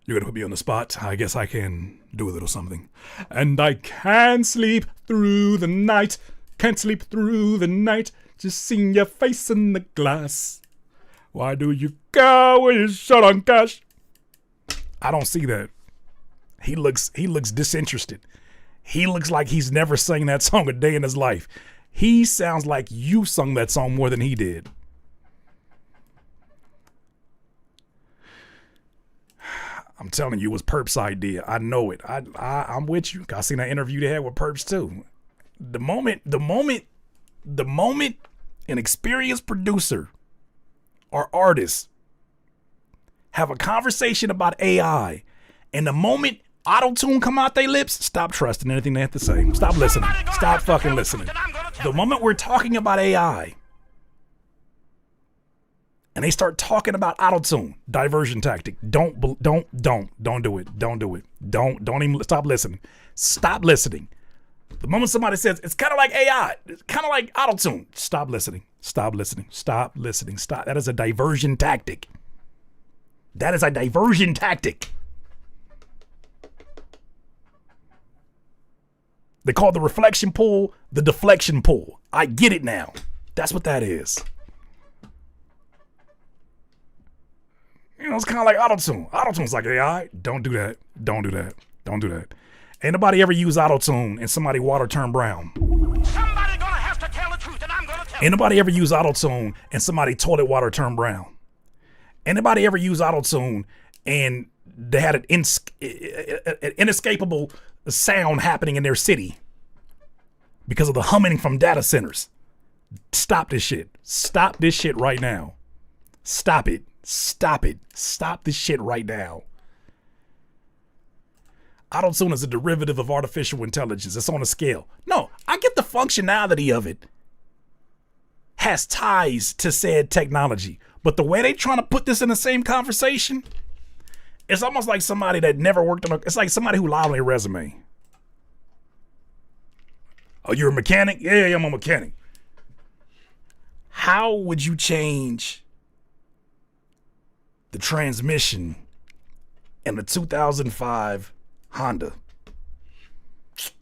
you're going to put me on the spot. I guess I can do a little something. And I can't sleep through the night. Can't sleep through the night. Just seeing your face in the glass. Why do you go when you're short on cash? I don't see that. He looks disinterested. He looks like he's never sang that song a day in his life. He sounds like you sung that song more than he did. I'm telling you, it was Perp's idea. I know it. I'm with you. I seen that interview they had with Perps too. The moment an experienced producer or artist have a conversation about AI, and the moment auto-tune come out their lips, stop trusting anything they have to say. Stop listening. Stop fucking listening. The moment we're talking about AI and they start talking about auto-tune, diversion tactic. Don't do it. Don't do it. Don't even stop listening. Stop listening. The moment somebody says it's kind of like AI, it's kind of like auto-tune, stop listening. Stop listening. Stop listening. Stop. That is a diversion tactic. That is a diversion tactic. They call the reflection pull the deflection pull. I get it now. That's what that is. You know, it's kind of like auto-tune. Auto-tune's like AI. Don't do that. Don't do that. Don't do that. Anybody ever use auto-tune and somebody water turn brown? Somebody gonna have to tell the truth, and I'm gonna tell. Anybody ever use auto-tune and somebody toilet water turn brown? Anybody ever use auto-tune and they had an inescapable sound happening in their city because of the humming from data centers? Stop this shit. Stop this shit right now. Stop it. Stop it. Stop this shit right now. Auto-tune is a derivative of artificial intelligence. It's on a scale. No, I get the functionality of it has ties to said technology. But the way they trying to put this in the same conversation, it's almost like somebody that never worked on it's like somebody who lied on their resume. Oh, you're a mechanic? Yeah, I'm a mechanic. How would you change the transmission in the 2005 Honda?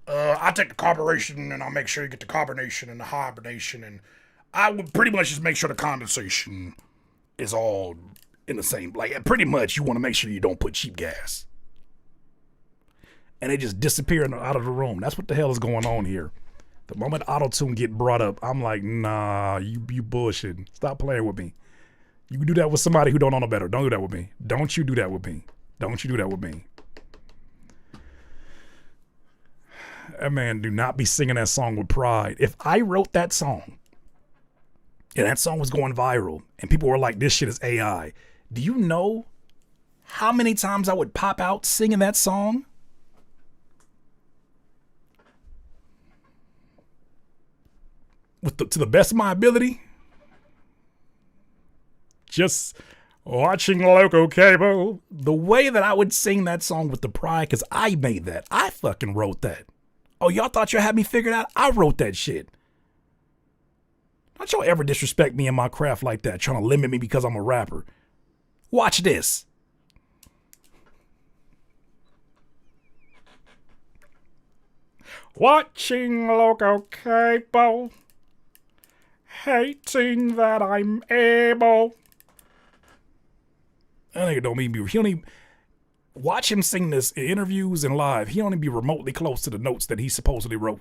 I take the carburation and I'll make sure you get the carbonation and the hibernation, and I would pretty much just make sure the condensation is all in the same. Like, pretty much you want to make sure you don't put cheap gas. And they just disappear out of the room. That's what the hell is going on here. The moment auto-tune get brought up, I'm like, nah, you bullshitting. Stop playing with me. You can do that with somebody who don't know no better. Don't do that with me. Don't you do that with me. Don't you do that with me. That man do not be singing that song with pride. If I wrote that song and that song was going viral and people were like, this shit is AI, do you know how many times I would pop out singing that song? To the best of my ability? Just watching local cable. The way that I would sing that song with the pride, because I made that. I fucking wrote that. Oh, y'all thought y'all had me figured out? I wrote that shit. Don't y'all ever disrespect me and my craft like that, trying to limit me because I'm a rapper. Watch this. Watching local cable, hating that I'm able. That nigga don't mean me. Watch him sing this in interviews and live. He don't even be remotely close to the notes that he supposedly wrote.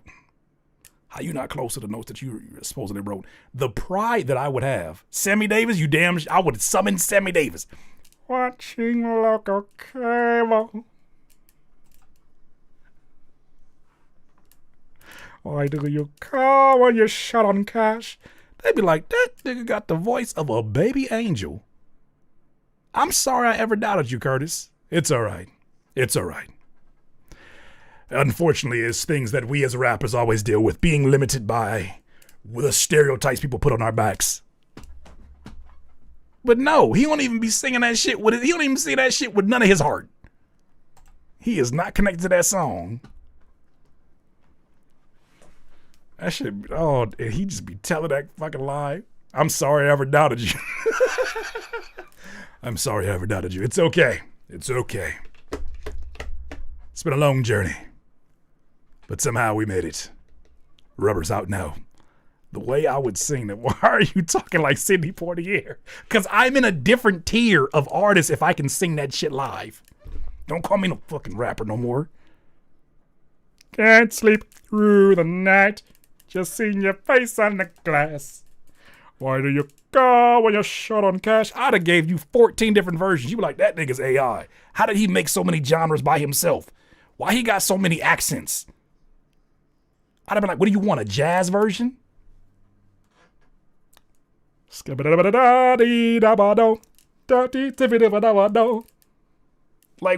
How you not close to the notes that you supposedly wrote? The pride that I would have. Sammy Davis, you damn, I would summon Sammy Davis. Watching local cable. Why do you call when you're shut on cash? They'd be like, that nigga got the voice of a baby angel. I'm sorry I ever doubted you, Curtis. It's all right. It's all right. Unfortunately, it's things that we as rappers always deal with, being limited by the stereotypes people put on our backs. But no, he don't even be singing that shit with it. He don't even see that shit with none of his heart. He is not connected to that song. That shit, oh, and he just be telling that fucking lie. I'm sorry I ever doubted you. I'm sorry I ever doubted you. It's okay. It's okay. It's been a long journey. But somehow we made it. Rubber's out now. The way I would sing that, why are you talking like Sidney Poitier? Because I'm in a different tier of artists if I can sing that shit live. Don't call me no fucking rapper no more. Can't sleep through the night. Just seeing your face on the glass. Why do you go when you're short on cash? I'd have gave you 14 different versions. You be like, that nigga's AI. How did he make so many genres by himself? Why he got so many accents? I'd have been like, what do you want, a jazz version? Like,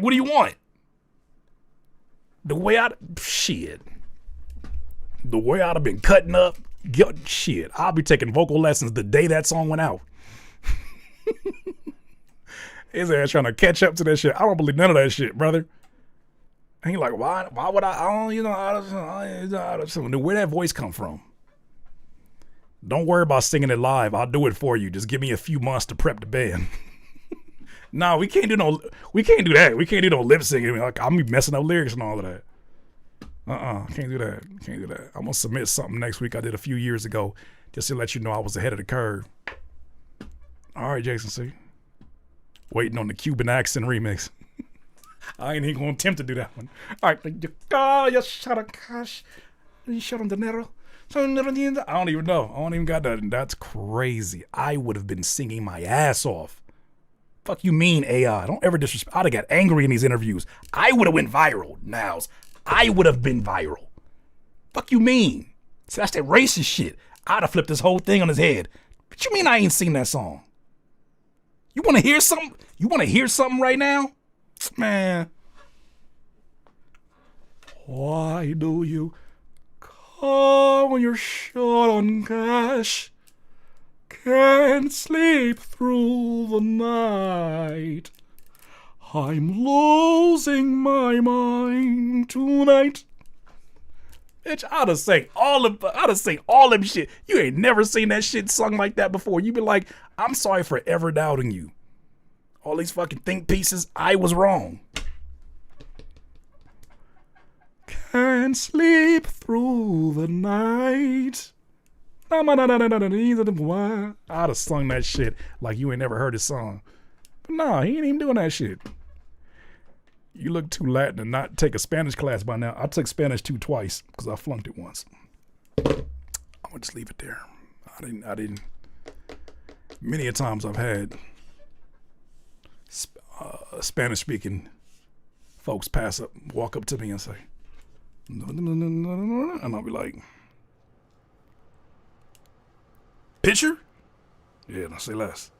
what do you want? The way I'd have been cutting up, shit, I'll be taking vocal lessons the day that song went out. His ass trying to catch up to that shit. I don't believe none of that shit, brother. And he like, why would I don't, you know, where that voice come from? Don't worry about singing it live. I'll do it for you. Just give me a few months to prep the band. No, we can't do that. We can't do no lip singing. Like, I'm be messing up lyrics and all of that. Can't do that. I'm gonna submit something next week I did a few years ago just to let you know I was ahead of the curve. All right, Jason C. Waiting on the Cuban accent remix. I ain't even gonna attempt to do that one. All right, you shut up, gosh. You shut on the Nero. I don't even know. I don't even got that. That's crazy. I would have been singing my ass off. Fuck you mean, AI? Don't ever disrespect. I'd have got angry in these interviews. I would have went viral. Nows. I would have been viral. Fuck you mean? See, that's that racist shit. I'd have flipped this whole thing on his head. What you mean I ain't seen that song? You want to hear something? You want to hear something right now? Man. Why do you come when you're short on cash? Can't sleep through the night. I'm losing my mind tonight. Bitch, I'd have sang all them shit. You ain't never seen that shit sung like that before. You be like, I'm sorry for ever doubting you. All these fucking think pieces, I was wrong. Can't sleep through the night. I'd have sung that shit like you ain't never heard his song. But nah, he ain't even doing that shit. You look too Latin to not take a Spanish class by now. I took Spanish 2 twice because I flunked it once. I'm gonna just leave it there. I didn't. Many a times I've had Spanish speaking folks walk up to me and say, and I'll be like, picture? Yeah, no, say less.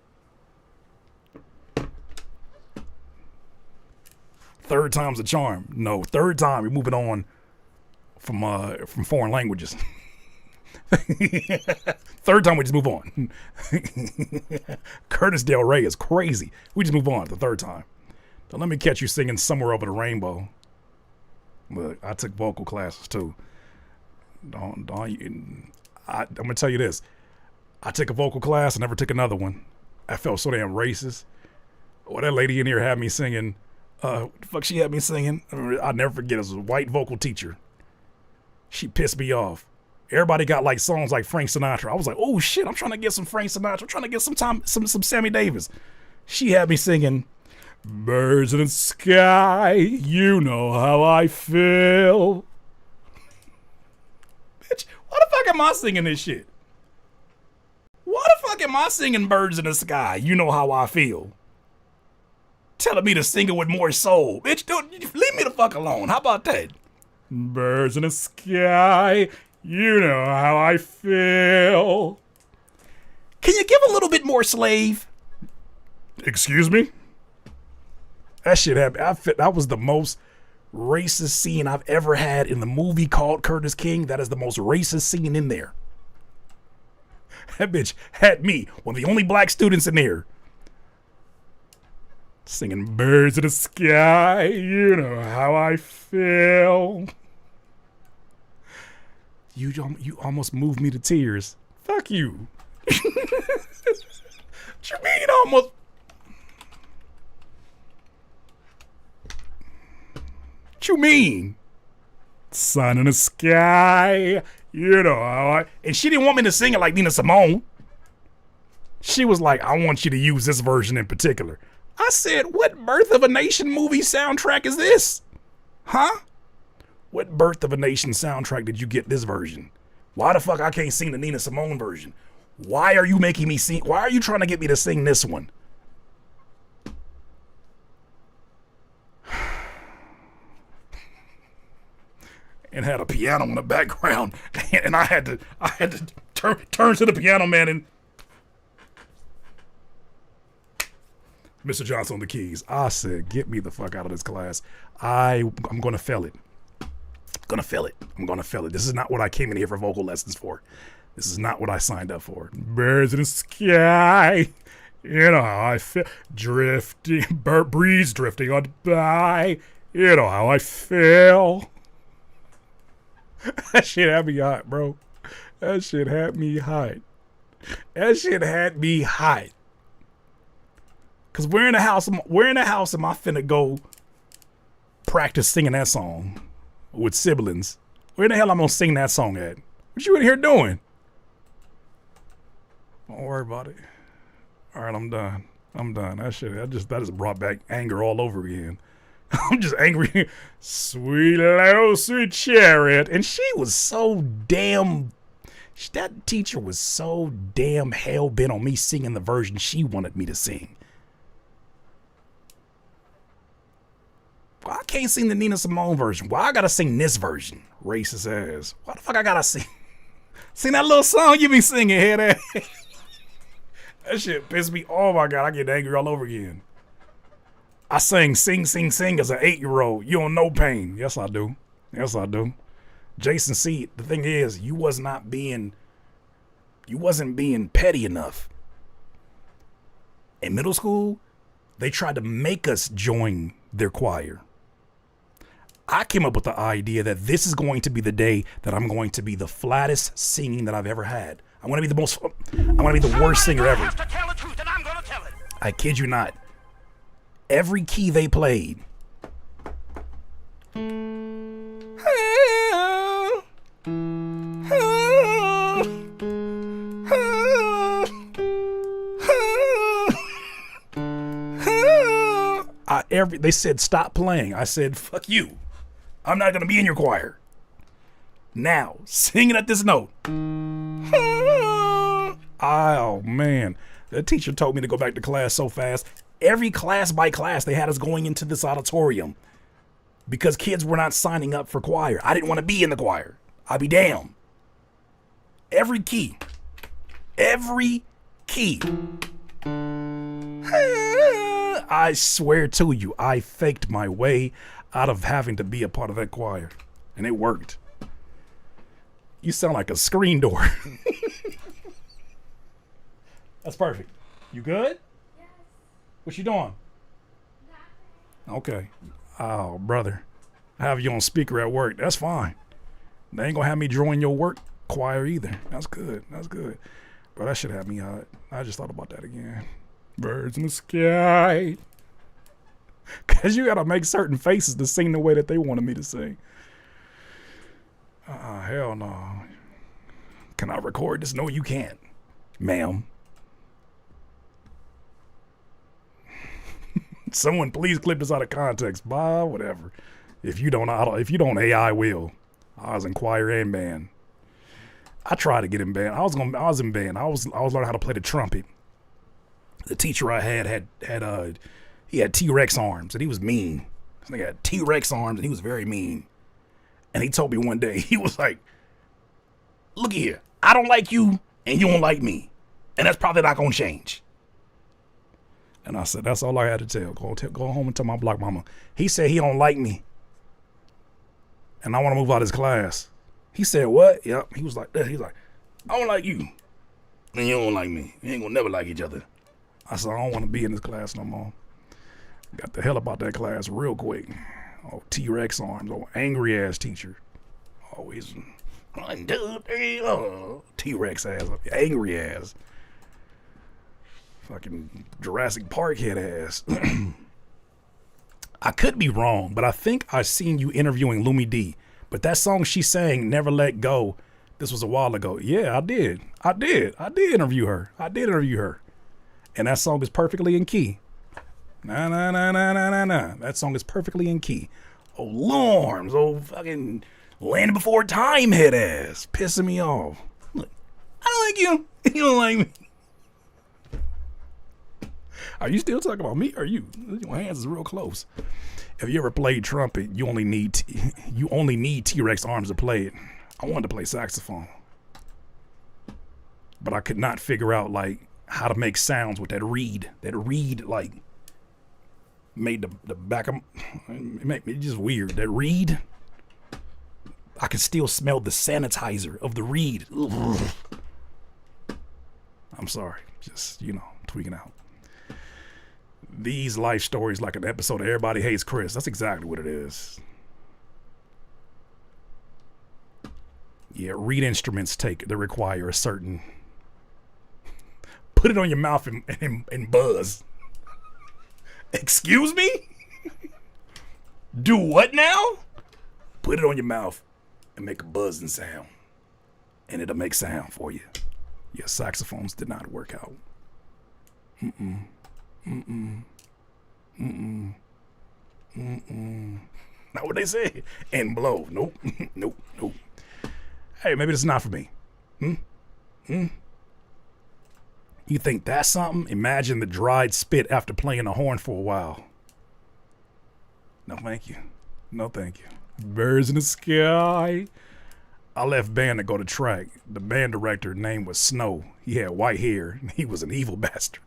Third time's a charm. No, third time we're moving on from foreign languages. Third time we just move on. Curtis Del Rey is crazy. We just move on the third time. Don't let me catch you singing Somewhere Over the Rainbow. Look, I took vocal classes too. I'm gonna tell you this. I took a vocal class, I never took another one. I felt so damn racist. Well, that lady in here had me singing. What the fuck she had me singing? I'll never forget. It was a white vocal teacher. She pissed me off. Everybody got like songs like Frank Sinatra. I was like, oh shit, I'm trying to get some Frank Sinatra. I'm trying to get some Sammy Davis. She had me singing, Birds in the sky, you know how I feel. Bitch, why the fuck am I singing this shit? Why the fuck am I singing Birds in the Sky, you know how I feel? Telling me to sing it with more soul. Bitch, dude, leave me the fuck alone. How about that? Birds in the sky, you know how I feel. Can you give a little bit more slave? Excuse me? That shit happened. That was the most racist scene I've ever had in the movie called Curtis King. That is the most racist scene in there. That bitch had me, one of the only black students in there, singing Birds in the Sky, you know how I feel. You almost moved me to tears. Fuck you. What you mean almost? What you mean? Sun in the sky, you know how I... And she didn't want me to sing it like Nina Simone. She was like, I want you to use this version in particular. I said, what Birth of a Nation movie soundtrack is this? Huh? What Birth of a Nation soundtrack did you get this version? Why the fuck I can't sing the Nina Simone version? Why are you making me sing? Why are you trying to get me to sing this one? And had a piano in the background, and I had to turn to the piano man and Mr. Johnson on the keys. I said, get me the fuck out of this class. I'm gonna fail it. I'm gonna fail it. This is not what I came in here for vocal lessons for. This is not what I signed up for. Birds in the sky, you know how I feel. Drifting, breeze drifting on by, you know how I feel. That shit had me hot, bro. That shit had me hot. Cause we're in the house. Am I finna go practice singing that song with siblings? Where the hell I'm gonna sing that song at? What you in here doing? Don't worry about it. All right, I'm done. That just brought back anger all over again. I'm just angry. Sweet little sweet chariot. And she was so damn... That teacher was so damn hell-bent on me singing the version she wanted me to sing. Why I can't sing the Nina Simone version? Why I gotta sing this version? Racist ass. Why the fuck I gotta sing? Sing that little song you be singing, head ass. That shit pissed me. Oh my God, I get angry all over again. I sang Sing, Sing, Sing as an 8-year-old. You don't know pain. Yes, I do. Jason C., the thing is, you wasn't being petty enough. In middle school, they tried to make us join their choir. I came up with the idea that this is going to be the day that I'm going to be the flattest singing that I've ever had. I'm going to be the worst singer ever. I kid you not. Every key they played. They said stop playing. I said fuck you. I'm not gonna be in your choir. Now sing it at this note. Oh man, the teacher told me to go back to class so fast. Every class by class, they had us going into this auditorium because kids were not signing up for choir. I didn't want to be in the choir. I'd be damned. Every key. I swear to you, I faked my way out of having to be a part of that choir. And it worked. You sound like a screen door. That's perfect. You good? What you doing? Okay. Oh, brother. I have you on speaker at work. That's fine. They ain't gonna have me join your work choir either. That's good. Bro, that shit had me hot. I just thought about that again. Birds in the sky. Cause you gotta make certain faces to sing the way that they wanted me to sing. Hell no. Can I record this? No, you can't, ma'am. Someone please clip this out of context. Bob, whatever. If you don't, AI will. I was in choir and band. I tried to get in band. I was in band. I was learning how to play the trumpet. The teacher I had he had T-Rex arms and he was mean. This nigga had T-Rex arms and he was very mean. And he told me one day, he was like, look here, I don't like you and you don't like me. And that's probably not gonna change. And I said, that's all I had to tell. Go home and tell my block mama. He said he don't like me. And I want to move out of his class. He said, what? Yep. He was like, I don't like you. And you don't like me. We ain't gonna never like each other. I said, I don't want to be in this class no more. Got the hell about that class real quick. Oh, T-Rex arms. Oh, angry ass teacher. Always 1, 2, 3, oh. T-Rex ass. Angry ass. Fucking Jurassic Park head ass. I could be wrong, but I think I seen you interviewing Lumi D. But that song she sang, Never Let Go, this was a while ago. Yeah, I did interview her. And that song is perfectly in key. Nah. That song is perfectly in key. Oh, Lorms, oh fucking Land Before Time head ass. Pissing me off. Look, I don't like you. You don't like me. Are you still talking about me or you? Your hands is real close. If you ever played trumpet, you only need T-Rex arms to play it. I wanted to play saxophone, but I could not figure out like how to make sounds with that reed. That reed like made the back of it just weird. That reed, I could still smell the sanitizer of the reed. Ugh. I'm sorry, just tweaking out. These life stories like an episode of Everybody Hates Chris. That's exactly what it is. Yeah, reed instruments they require a certain. Put it on your mouth and buzz. Excuse me? Do what now? Put it on your mouth and make a buzzing sound. And it'll make sound for you. Your saxophones did not work out. Not what they say. And blow. Nope. Nope. Hey, maybe this is not for me. You think that's something? Imagine the dried spit after playing a horn for a while. No, thank you. No, thank you. Birds in the sky. I left band to go to track. The band director name was Snow. He had white hair. And he was an evil bastard.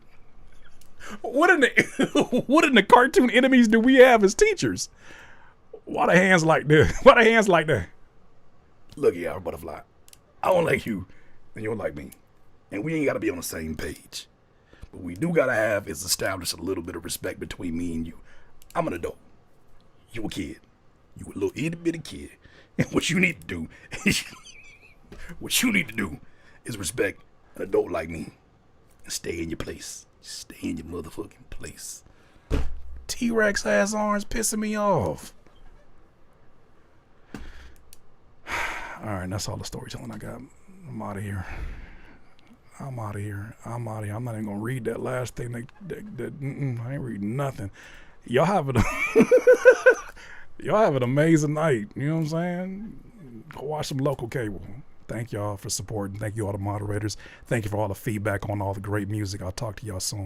What in the cartoon enemies do we have as teachers? Why the hands like that? Look here, our butterfly. I don't like you, and you don't like me. And we ain't got to be on the same page. What we do got to have is establish a little bit of respect between me and you. I'm an adult. You a kid. You a little itty bitty kid. And what you need to do is respect an adult like me and stay in your place. Stay in your motherfucking place. T-Rex ass arms pissing me off. Alright, that's all the storytelling I got. I'm out of here. I'm not even gonna read that last thing. I ain't reading nothing. Y'all have an amazing night. You know what I'm saying? Go watch some local cable. Thank y'all for supporting. Thank you all the moderators. Thank you for all the feedback on all the great music. I'll talk to y'all soon.